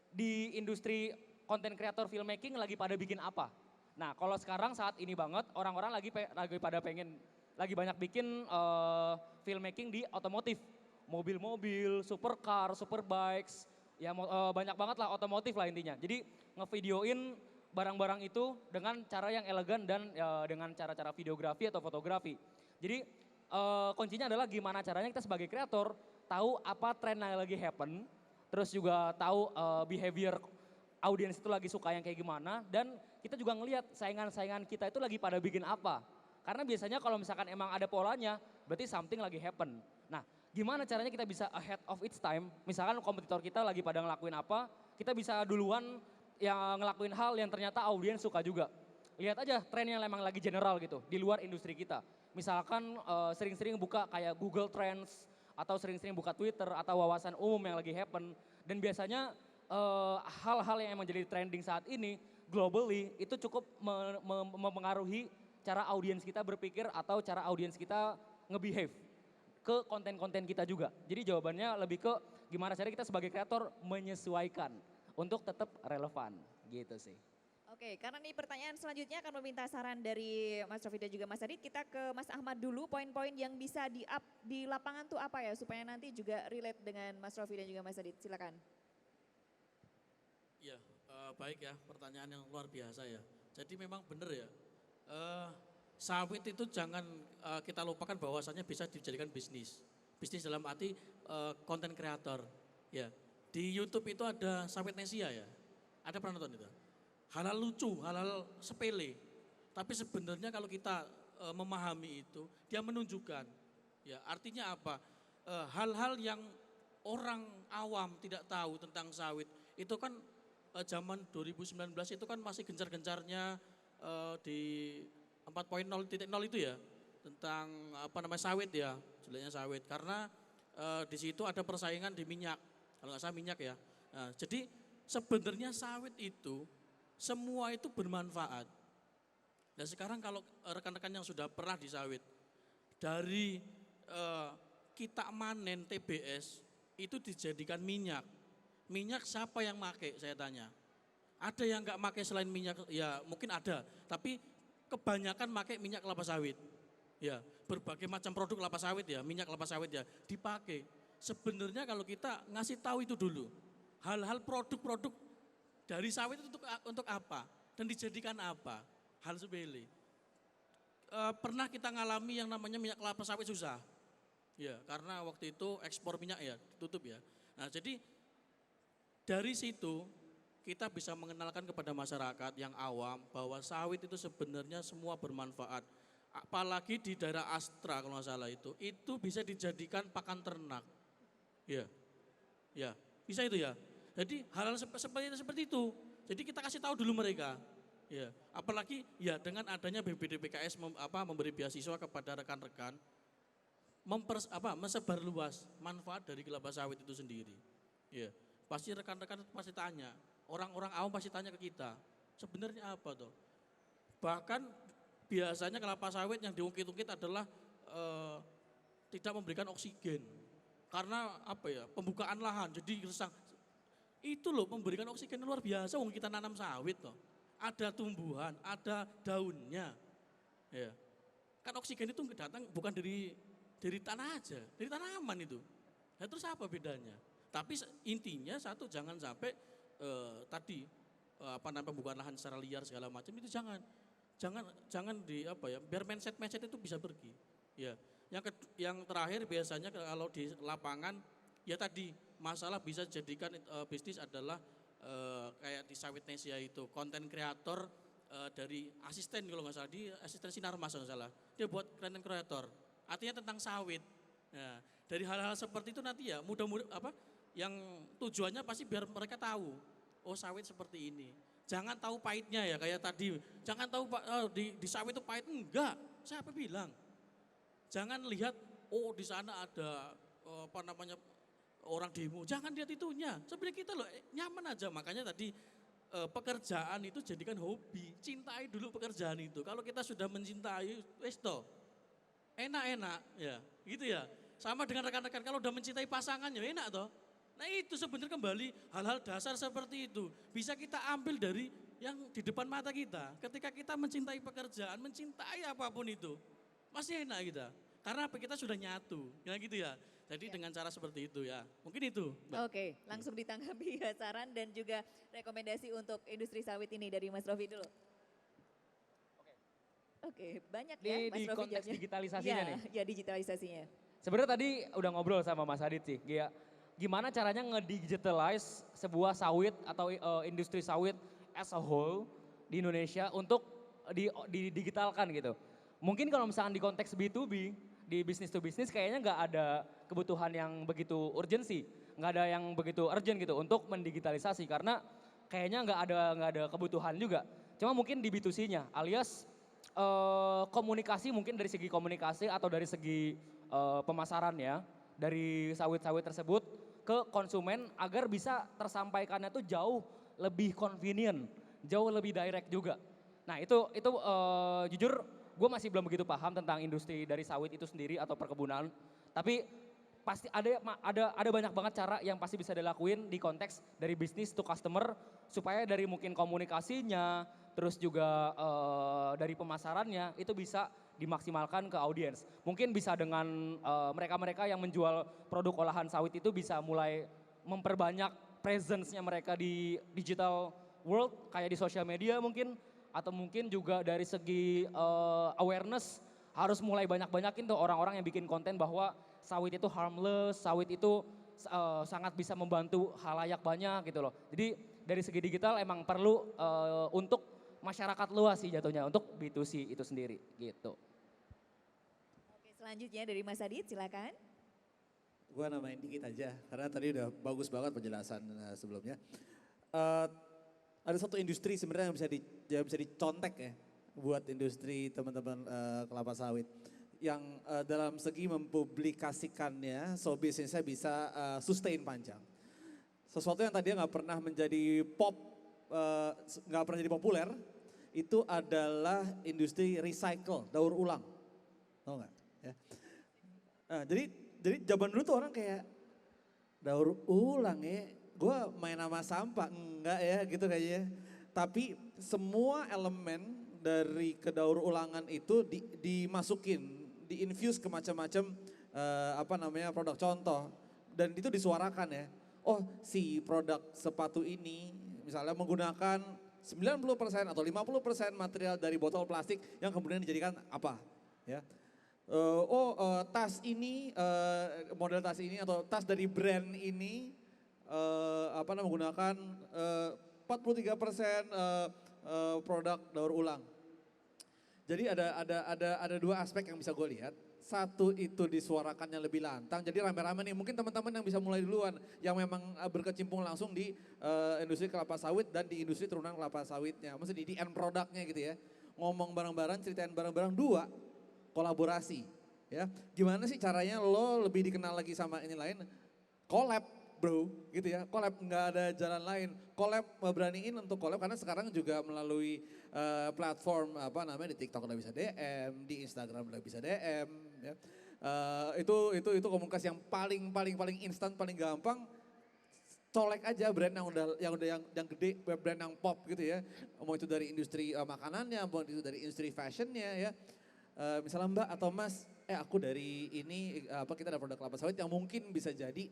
di industri konten kreator filmmaking lagi pada bikin apa. Nah kalau sekarang saat ini banget orang-orang lagi pada pengen, lagi banyak bikin filmmaking di otomotif. Mobil-mobil, supercar, superbikes, ya banyak banget lah otomotif lah intinya. Jadi ngevideoin barang-barang itu dengan cara yang elegan dan dengan cara-cara videografi atau fotografi. Jadi kuncinya adalah gimana caranya kita sebagai kreator tahu apa tren yang lagi happen, terus juga tahu behavior audiens itu lagi suka yang kayak gimana, dan kita juga ngelihat saingan-saingan kita itu lagi pada bikin apa. Karena biasanya kalau misalkan emang ada polanya, berarti something lagi happen. Nah, gimana caranya kita bisa ahead of its time, misalkan kompetitor kita lagi pada ngelakuin apa, kita bisa duluan yang ngelakuin hal yang ternyata audiens suka juga. Lihat aja tren yang emang lagi general gitu, di luar industri kita. Misalkan sering-sering buka kayak Google Trends, atau sering-sering buka Twitter, atau wawasan umum yang lagi happen. Dan biasanya hal-hal yang emang jadi trending saat ini, globally, itu cukup mempengaruhi cara audiens kita berpikir atau cara audiens kita nge-behave ke konten-konten kita juga. Jadi jawabannya lebih ke gimana cara kita sebagai kreator menyesuaikan untuk tetap relevan gitu sih. Oke, karena nih pertanyaan selanjutnya akan meminta saran dari Mas Rofi dan juga Mas Adit. Kita ke Mas Ahmad dulu, poin-poin yang bisa di-up di lapangan tuh apa ya supaya nanti juga relate dengan Mas Rofi dan juga Mas Adit. Silakan. Ya, baik ya, pertanyaan yang luar biasa ya. Jadi memang benar ya, sawit itu jangan kita lupakan bahwasannya bisa dijadikan bisnis. Bisnis dalam arti konten kreator. Ya, di YouTube itu ada Sawit Nesia ya, ada pernah nonton itu? Hal-hal lucu, hal-hal sepele. Tapi sebenarnya kalau kita memahami itu, dia menunjukkan. Ya, artinya apa? Hal-hal yang orang awam tidak tahu tentang sawit. Itu kan zaman 2019 itu kan masih gencar-gencarnya di 4.0.0 itu ya. Tentang apa namanya sawit ya, jeleknya sawit. Karena di situ ada persaingan di minyak. Kalau nggak salah minyak ya. Nah, jadi sebenarnya sawit itu semua itu bermanfaat. Dan sekarang kalau rekan-rekan yang sudah pernah di sawit, dari kita manen TBS itu dijadikan minyak. Minyak siapa yang make saya tanya. Ada yang nggak make selain minyak, ya mungkin ada. Tapi kebanyakan make minyak kelapa sawit. Ya, berbagai macam produk kelapa sawit ya, minyak kelapa sawit ya dipakai. Sebenarnya kalau kita ngasih tahu itu dulu, hal-hal produk-produk dari sawit itu untuk apa dan dijadikan apa, hal sepele. Pernah kita ngalami yang namanya minyak kelapa sawit susah, ya karena waktu itu ekspor minyak ya tutup ya. Nah jadi dari situ kita bisa mengenalkan kepada masyarakat yang awam bahwa sawit itu sebenarnya semua bermanfaat. Apalagi di daerah Astra kalau nggak salah itu bisa dijadikan pakan ternak. Ya, ya bisa itu ya. Jadi hal-hal seperti itu. Jadi kita kasih tahu dulu mereka. Ya, apalagi ya dengan adanya BPDPKS memberi beasiswa kepada rekan-rekan mensebarluas manfaat dari kelapa sawit itu sendiri. Ya, pasti rekan-rekan pasti tanya, orang-orang awam pasti tanya ke kita, sebenarnya apa toh? Bahkan biasanya kelapa sawit yang diungkit-ungkit adalah tidak memberikan oksigen. Karena apa ya, pembukaan lahan jadi resang. Itu loh memberikan oksigen luar biasa, wong kita nanam sawit toh. Ada tumbuhan, ada daunnya. Ya. Kan oksigen itu datang bukan dari tanah aja, dari tanaman itu. Nah, terus apa bedanya? Tapi intinya satu, jangan sampai pembukaan lahan secara liar segala macam itu jangan biar mindset itu bisa pergi. Ya. Yang terakhir biasanya kalau di lapangan ya tadi masalah bisa jadikan bisnis adalah kayak di Sawit Nesia itu konten kreator dari asisten kalau nggak salah, di asisten Sinarmas kalau nggak salah, dia buat konten kreator artinya tentang sawit. Nah, dari hal-hal seperti itu nanti ya mudah-mudahan yang tujuannya pasti biar mereka tahu oh sawit seperti ini. Jangan tahu pahitnya ya kayak tadi, jangan tahu di sawit itu pahit, enggak, siapa bilang. Jangan lihat oh di sana ada orang demo, jangan lihat itunya. Sebenarnya kita loh nyaman aja, makanya tadi pekerjaan itu jadikan hobi. Cintai dulu pekerjaan itu. Kalau kita sudah mencintai, wes toh, enak-enak ya, gitu ya. Sama dengan rekan-rekan kalau udah mencintai pasangan ya enak toh. Nah itu sebenarnya kembali hal-hal dasar seperti itu. Bisa kita ambil dari yang di depan mata kita. Ketika kita mencintai pekerjaan, mencintai apapun itu, masih enak kita. Karena apa? Kita sudah nyatu, ya gitu ya. Jadi dengan cara seperti itu ya, mungkin itu. Mbak. Oke, langsung ditanggapi ya saran dan juga rekomendasi untuk industri sawit ini dari Mas Rofi dulu. Oke, banyak ya Mas Di Rofi konteks jawabnya. digitalisasinya nih. Ya digitalisasinya. Sebenarnya tadi udah ngobrol sama Mas Adit sih, gimana caranya nge-digitalize sebuah sawit atau industri sawit as a whole di Indonesia untuk digitalkan gitu. Mungkin kalau misalkan di konteks B2B, di bisnis to bisnis kayaknya nggak ada kebutuhan yang begitu urgensi, nggak ada yang begitu urgent gitu untuk mendigitalisasi karena kayaknya nggak ada kebutuhan juga. Cuma mungkin di B2C-nya, alias komunikasi mungkin dari segi komunikasi atau dari segi pemasarannya dari sawit-sawit tersebut ke konsumen agar bisa tersampaikannya tuh jauh lebih convenient, jauh lebih direct juga. Nah itu jujur gue masih belum begitu paham tentang industri dari sawit itu sendiri atau perkebunan. Tapi pasti ada banyak banget cara yang pasti bisa dilakuin di konteks dari bisnis to customer supaya dari mungkin komunikasinya, terus juga dari pemasarannya itu bisa dimaksimalkan ke audiens. Mungkin bisa dengan mereka-mereka yang menjual produk olahan sawit itu bisa mulai memperbanyak presence-nya mereka di digital world kayak di social media mungkin atau mungkin juga dari segi awareness harus mulai banyak-banyakin tuh orang-orang yang bikin konten bahwa sawit itu harmless, sawit itu sangat bisa membantu halayak banyak gitu loh. Jadi dari segi digital emang perlu untuk masyarakat luas sih jatuhnya untuk B2C itu sendiri gitu. Oke, selanjutnya dari Mas Adit silakan. Gue namain dikit aja karena tadi udah bagus banget penjelasan sebelumnya. Ada satu industri sebenarnya yang bisa dicontek ya buat industri teman-teman kelapa sawit yang dalam segi mempublikasikannya so bisnisnya bisa sustain panjang. Sesuatu yang tadinya nggak pernah menjadi nggak pernah jadi populer itu adalah industri recycle, daur ulang, tau nggak? Ya. Nah, jadi zaman dulu tuh orang kayak daur ulang ya, gue main sama sampah enggak ya gitu kayaknya. Tapi semua elemen dari kedaur ulangan itu dimasukin, diinfuse ke macam-macam produk contoh dan itu disuarakan ya. Oh si produk sepatu ini misalnya menggunakan 90% atau 50% material dari botol plastik yang kemudian dijadikan apa ya. Tas ini, model tas ini atau tas dari brand ini menggunakan 43% produk daur ulang. Jadi ada dua aspek yang bisa gue lihat. Satu itu disuarakannya lebih lantang, jadi rame-rame nih mungkin teman-teman yang bisa mulai duluan yang memang berkecimpung langsung di industri kelapa sawit dan di industri turunan kelapa sawitnya. Maksudnya di end produknya gitu ya. Ngomong bareng-bareng, ceritain bareng-bareng. Dua, kolaborasi. Ya, gimana sih caranya lo lebih dikenal lagi sama ini lain? Collab bro, gitu ya. Collab nggak ada jalan lain. Collab beraniin untuk collab karena sekarang juga melalui platform di TikTok udah bisa DM, di Instagram udah bisa DM. Ya. Itu komunikasi yang paling instan, paling gampang. Colek aja brand yang gede, brand yang pop gitu ya. Mau itu dari industri makanannya, mau itu dari industri fashionnya ya. Misalnya Mbak atau Mas, aku dari ini kita ada produk kelapa sawit yang mungkin bisa jadi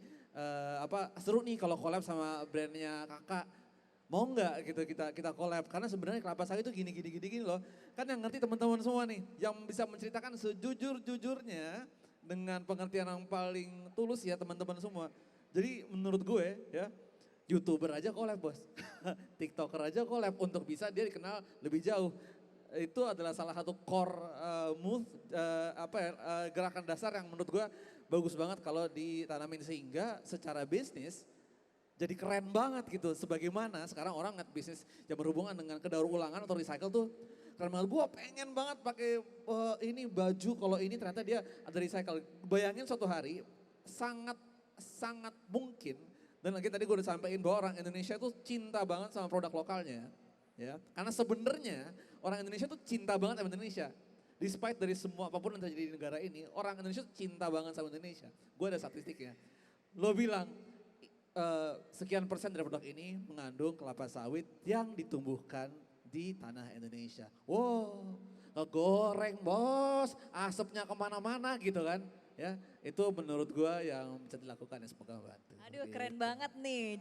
seru nih kalau collab sama brandnya kakak. Mau nggak gitu kita collab karena sebenarnya kelapa sawit itu gini loh. Kan yang ngerti teman-teman semua nih yang bisa menceritakan sejujur-jujurnya dengan pengertian yang paling tulus ya teman-teman semua. Jadi menurut gue ya YouTuber aja collab bos. TikToker aja collab untuk bisa dia dikenal lebih jauh. Itu adalah salah satu core gerakan dasar yang menurut gue bagus banget kalau ditanamin sehingga secara bisnis jadi keren banget gitu. Sebagaimana sekarang orang ngeliat bisnis yang berhubungan dengan kedaur ulangan atau recycle tuh keren banget. Gue pengen banget pakai ini baju kalau ini ternyata dia ada recycle. Bayangin suatu hari sangat mungkin Dan lagi tadi gue udah sampein bahwa orang Indonesia tuh cinta banget sama produk lokalnya. Ya, karena sebenarnya orang Indonesia tuh cinta banget sama Indonesia. Despite dari semua apapun yang terjadi di negara ini, orang Indonesia tuh cinta banget sama Indonesia. Gue ada statistiknya. Lo bilang sekian persen dari produk ini mengandung kelapa sawit yang ditumbuhkan di tanah Indonesia. Wow, ngegoreng bos, asapnya kemana-mana gitu kan. Ya, itu menurut gua yang bisa dilakukan ya, semoga bantu. Aduh keren banget nih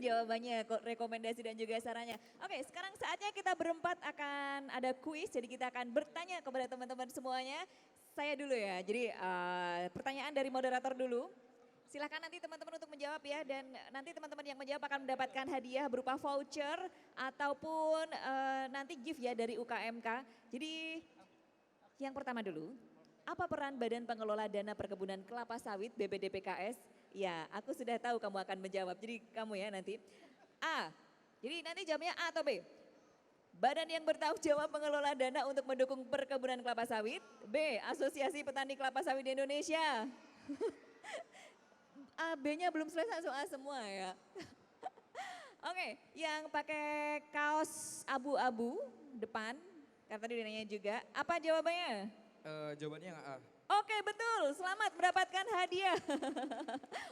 jawabannya, rekomendasi dan juga sarannya. Oke, sekarang saatnya kita berempat akan ada kuis, jadi kita akan bertanya kepada teman-teman semuanya. Saya dulu ya, jadi pertanyaan dari moderator dulu. Silahkan nanti teman-teman untuk menjawab ya, dan nanti teman-teman yang menjawab akan mendapatkan hadiah berupa voucher ataupun nanti gift ya dari UKMK. Jadi yang pertama dulu, apa peran Badan Pengelola Dana Perkebunan Kelapa Sawit BPDPKS? Ya, aku sudah tahu kamu akan menjawab, jadi kamu ya nanti. A, jadi nanti jawabnya A atau B? Badan yang bertanggung jawab mengelola dana untuk mendukung perkebunan kelapa sawit. B, Asosiasi Petani Kelapa Sawit di Indonesia. A, B-nya belum selesai, langsung A semua ya. Oke, yang pakai kaos abu-abu depan, karena tadi udah nanya juga. Apa jawabannya? Jawabannya yang A. Oke betul, selamat mendapatkan hadiah.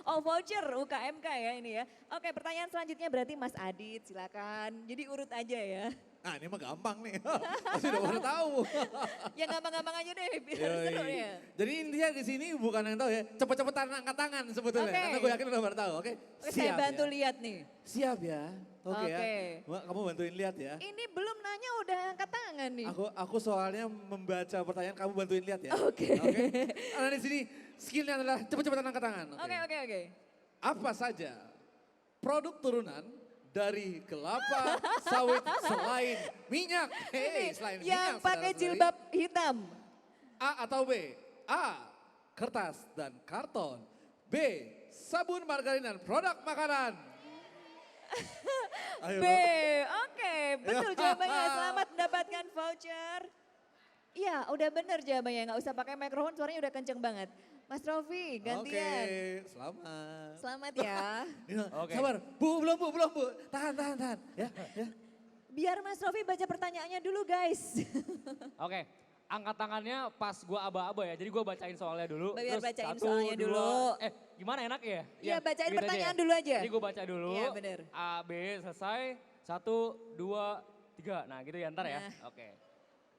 Oh voucher UKMK ya ini ya. Oke pertanyaan selanjutnya berarti Mas Adit silakan. Jadi urut aja ya. Nah ini mah gampang nih, pasti udah pada tahu. Yang gampang-gampang aja deh biar seru ya. Jadi intinya di sini bukan yang tahu ya, cepet-cepetan angkat tangan sebetulnya. Oke. Karena gue yakin udah pada tahu, oke? Oke, saya bantu ya. lihat nih. Siap ya, oke ya. Oke. Mbak, kamu bantuin lihat ya. Ini belum nanya udah angkat tangan nih. Aku soalnya membaca pertanyaan, kamu bantuin lihat ya. Oke. Karena di sini skillnya adalah cepet-cepetan angkat tangan. Oke. Apa saja produk turunan dari kelapa sawit selain minyak? Hei, selain Yang minyak. pakai saudara-saudari. jilbab hitam. A atau B? A, kertas dan karton. B, sabun margarin dan produk makanan. Ayo, B, oke betul jawabannya. Selamat mendapatkan voucher. Iya udah bener jawabannya, nggak usah pakai mikrofon suaranya udah kenceng banget. Mas Rofi gantian. Oke, selamat. Selamat ya. Oke. Sabar, belum bu. Tahan. Ya. Biar Mas Rofi baca pertanyaannya dulu guys. Oke, angkat tangannya pas gua aba-aba ya. Jadi gua bacain soalnya dulu. Biar terus bacain 1, soalnya 2, dulu. Gimana enak ya? Iya bacain gitu aja pertanyaan ya? dulu aja. Jadi gua baca dulu. Iya bener. A, B selesai. 1, 2, 3. Nah gitu ya ntar ya. Nah. Oke.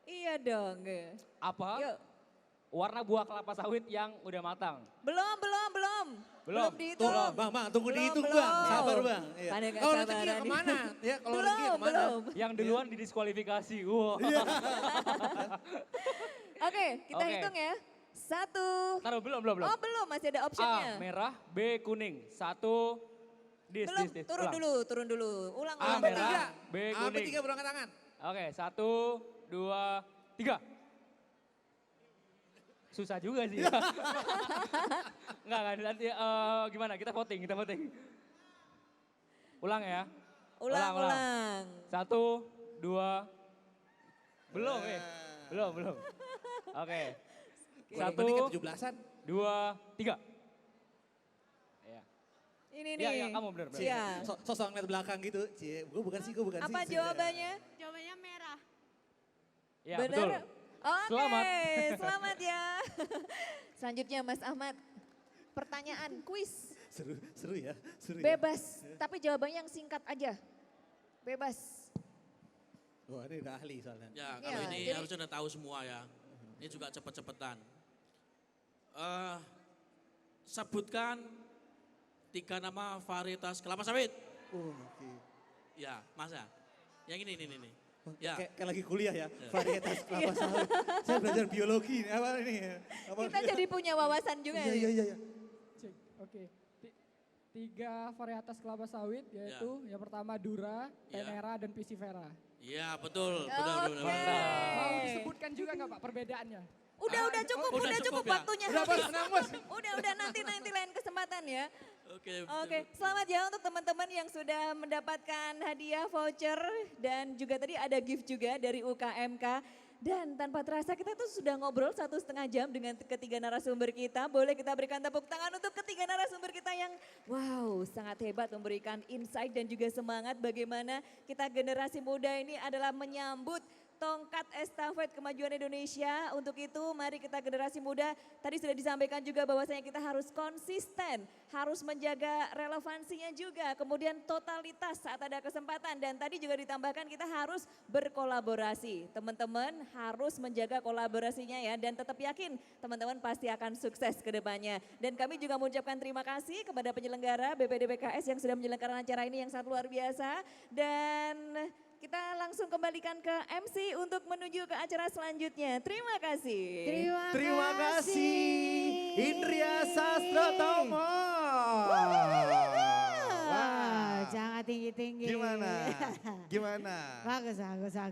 Iya dong. Apa? Yuk. Warna buah kelapa sawit yang udah matang. Belum. Belum. dihitung. Tuh, bang, tunggu Belum, dihitung belum. bang. Sabar bang. Iya. Pada nggak Kalau sabaran rezekinya nih. kemana? Ya, kalau Belum, rezekinya kemana? belum. Yang duluan didiskualifikasi. Wow. Oke kita Oke. hitung ya. 1. Taruh belum. Oh belum masih ada optionnya. A merah, B kuning. 1, dis. Belum, turun Ulang. dulu. Ulang. A ulang. merah, B A kuning. tiga berangkat tangan. Oke, 1, 2, 3. Susah juga sih. Enggak kan, nanti gimana, kita voting. Ulang ya. Ulang. 1, 2, belum ya? Belum. Oke. Kurang 1, lebih ke 17-an. 2, 3. Ya. Ini Iya, nih. kamu bener. Iya. Sosok ngeliat belakang gitu. Cie, gue bukan sih. Apa jawabannya? Jawabannya merah. Ya, Benar? betul. Oke, Selamat. selamat ya. Selanjutnya Mas Ahmad, pertanyaan kuis. Seru ya. Bebas, tapi jawabannya yang singkat aja. Bebas. Wah ini udah ahli soalnya. Ya, Ya, kalau ini jadi- harusnya udah tahu semua ya. Ini juga cepet-cepetan. Sebutkan 3 nama varietas kelapa sawit. Oke. Ya, masa? Yang ini. Ya, Kayak lagi kuliah ya, varietas kelapa sawit. Saya belajar biologi, apa ini? Kita jadi punya wawasan juga nih. Iya. Cek, oke. 3 varietas kelapa sawit yaitu yang pertama Dura, Ya. Tenera, dan Piscifera. iya betul. Oke. Mau disebutkan juga nggak Pak perbedaannya? Udah cukup udah cukup cukup ya? waktunya Udah, habis. Bos, tenang, Bos. Udah nanti lain kesempatan ya. Oke, selamat ya untuk teman-teman yang sudah mendapatkan hadiah voucher dan juga tadi ada gift juga dari UKMK. Dan tanpa terasa kita tuh sudah ngobrol 1,5 jam dengan ketiga narasumber kita. Boleh kita berikan tepuk tangan untuk ketiga narasumber kita yang wow sangat hebat memberikan insight dan juga semangat bagaimana kita generasi muda ini adalah menyambut tongkat estafet kemajuan Indonesia. Untuk itu mari kita generasi muda, tadi sudah disampaikan juga bahwasanya kita harus konsisten, harus menjaga relevansinya juga, kemudian totalitas saat ada kesempatan dan tadi juga ditambahkan kita harus berkolaborasi. Teman-teman harus menjaga kolaborasinya ya dan tetap yakin teman-teman pasti akan sukses ke depannya. Dan kami juga mengucapkan terima kasih kepada penyelenggara BPD BKS yang sudah menyelenggarakan acara ini yang sangat luar biasa dan kita langsung kembalikan ke MC untuk menuju ke acara selanjutnya. Terima kasih. Terima kasih Indria Sastrotomo. Wah, jangan tinggi-tinggi. Gimana? Bagus.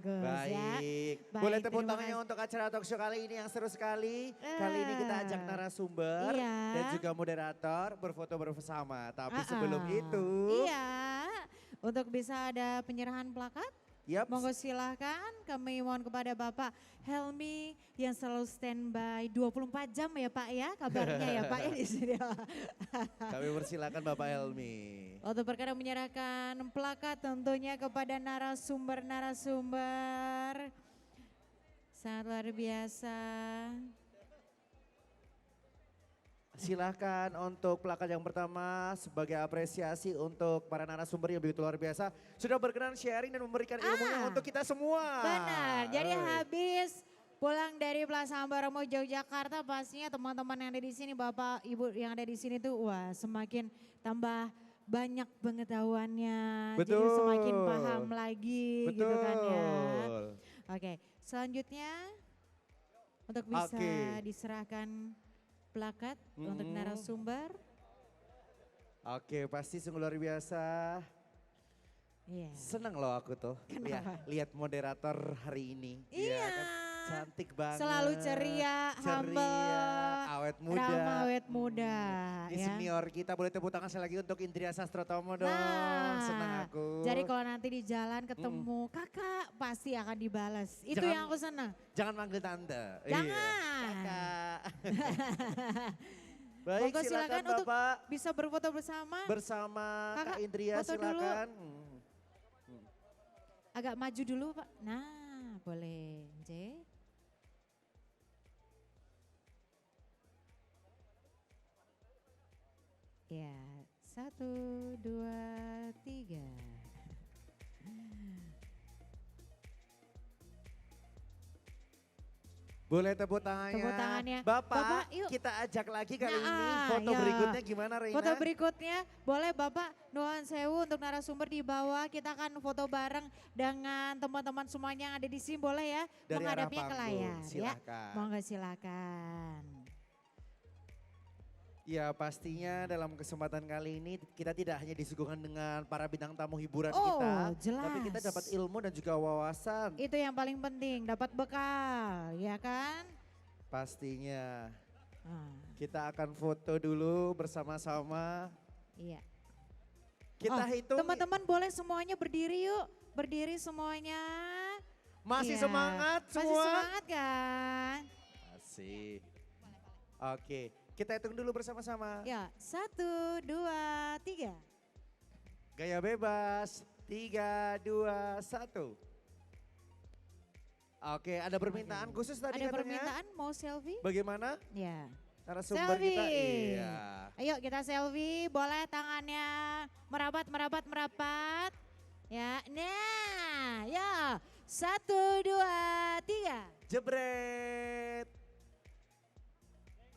Baik. Ya. Boleh tepuk terima tangannya kasih. untuk acara talk show kali ini yang seru sekali. Kali ini kita ajak narasumber dan juga moderator berfoto bersama. Tapi sebelum itu. Iya, untuk bisa ada penyerahan plakat. Yap. Monggo silahkan kami mohon kepada Bapak Helmi yang selalu standby 24 jam ya Pak ya kabarnya ya Pak ya di sini. Kami persilakan Bapak Helmi. Untuk perkara menyerahkan plakat tentunya kepada narasumber-narasumber. Sangat luar biasa. Silahkan untuk plakat yang pertama sebagai apresiasi untuk para narasumber yang begitu luar biasa. Sudah berkenan sharing dan memberikan ilmunya untuk kita semua. Benar, jadi habis pulang dari Plaza Ambaromo Yogyakarta pastinya teman-teman yang ada di sini, Bapak Ibu yang ada di sini tuh wah semakin tambah banyak pengetahuannya. Jadi semakin paham lagi gitu kan ya. Oke, selanjutnya untuk bisa diserahkan plakat untuk narasumber. Oke, pasti sungguh luar biasa. Iya. Senang loh aku tuh lihat moderator hari ini. Iya. Kan? Cantik banget. Selalu ceria, humble, awet muda. ramah awet muda. Ini ya. senior kita, boleh tepuk tangan sekali lagi untuk Indria Sastrotomo dong. Senang aku. Jadi kalau nanti di jalan ketemu kakak pasti akan dibalas. Itu yang aku senang. Jangan manggil tante. Jangan. Kakak. Baik, Monggo silakan untuk Bapak. bisa berfoto bersama. Bersama Kak Indria foto silakan. Agak maju dulu Pak. Nah boleh. J. Ya, 1, 2, 3. Boleh tepuk tangannya. Tepuk tangannya. Bapak, yuk. kita ajak lagi kali ini. Foto berikutnya gimana Reina? Foto berikutnya boleh Bapak nuwun sewu untuk narasumber di bawah. Kita akan foto bareng dengan teman-teman semuanya yang ada di sini boleh ya. Dari menghadapnya arah ke panggung, layar silakan. ya. Monggo silakan. Ya pastinya dalam kesempatan kali ini kita tidak hanya disuguhkan dengan para bintang tamu hiburan Oh, kita. jelas. Tapi kita dapat ilmu dan juga wawasan. Itu yang paling penting, dapat bekal, ya kan? Pastinya. Kita akan foto dulu bersama-sama. Iya. Kita hitung. Teman-teman boleh semuanya berdiri yuk. Berdiri semuanya. Masih Iya. semangat semua? Masih semangat kan? Masih. Oke, kita hitung dulu bersama-sama. Ya, 1, 2, 3. Gaya bebas, 3, 2, 1. Oke, ada permintaan khusus tadi Ada katanya. permintaan mau selfie? Bagaimana? Ya. Narasumber Selfie. kita, iya. Ayo kita selfie, boleh tangannya merapat. Ya, nah, ya. 1, 2, 3. Jebret.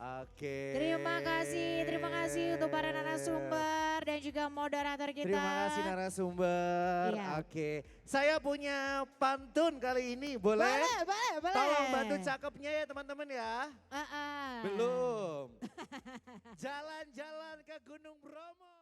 Oke. Terima kasih untuk para narasumber dan juga moderator kita. Terima kasih narasumber. Iya. Oke. Saya punya pantun kali ini, boleh? Boleh. Tolong bantu cakepnya ya teman-teman ya. Ah. Belum. Jalan-jalan ke Gunung Bromo.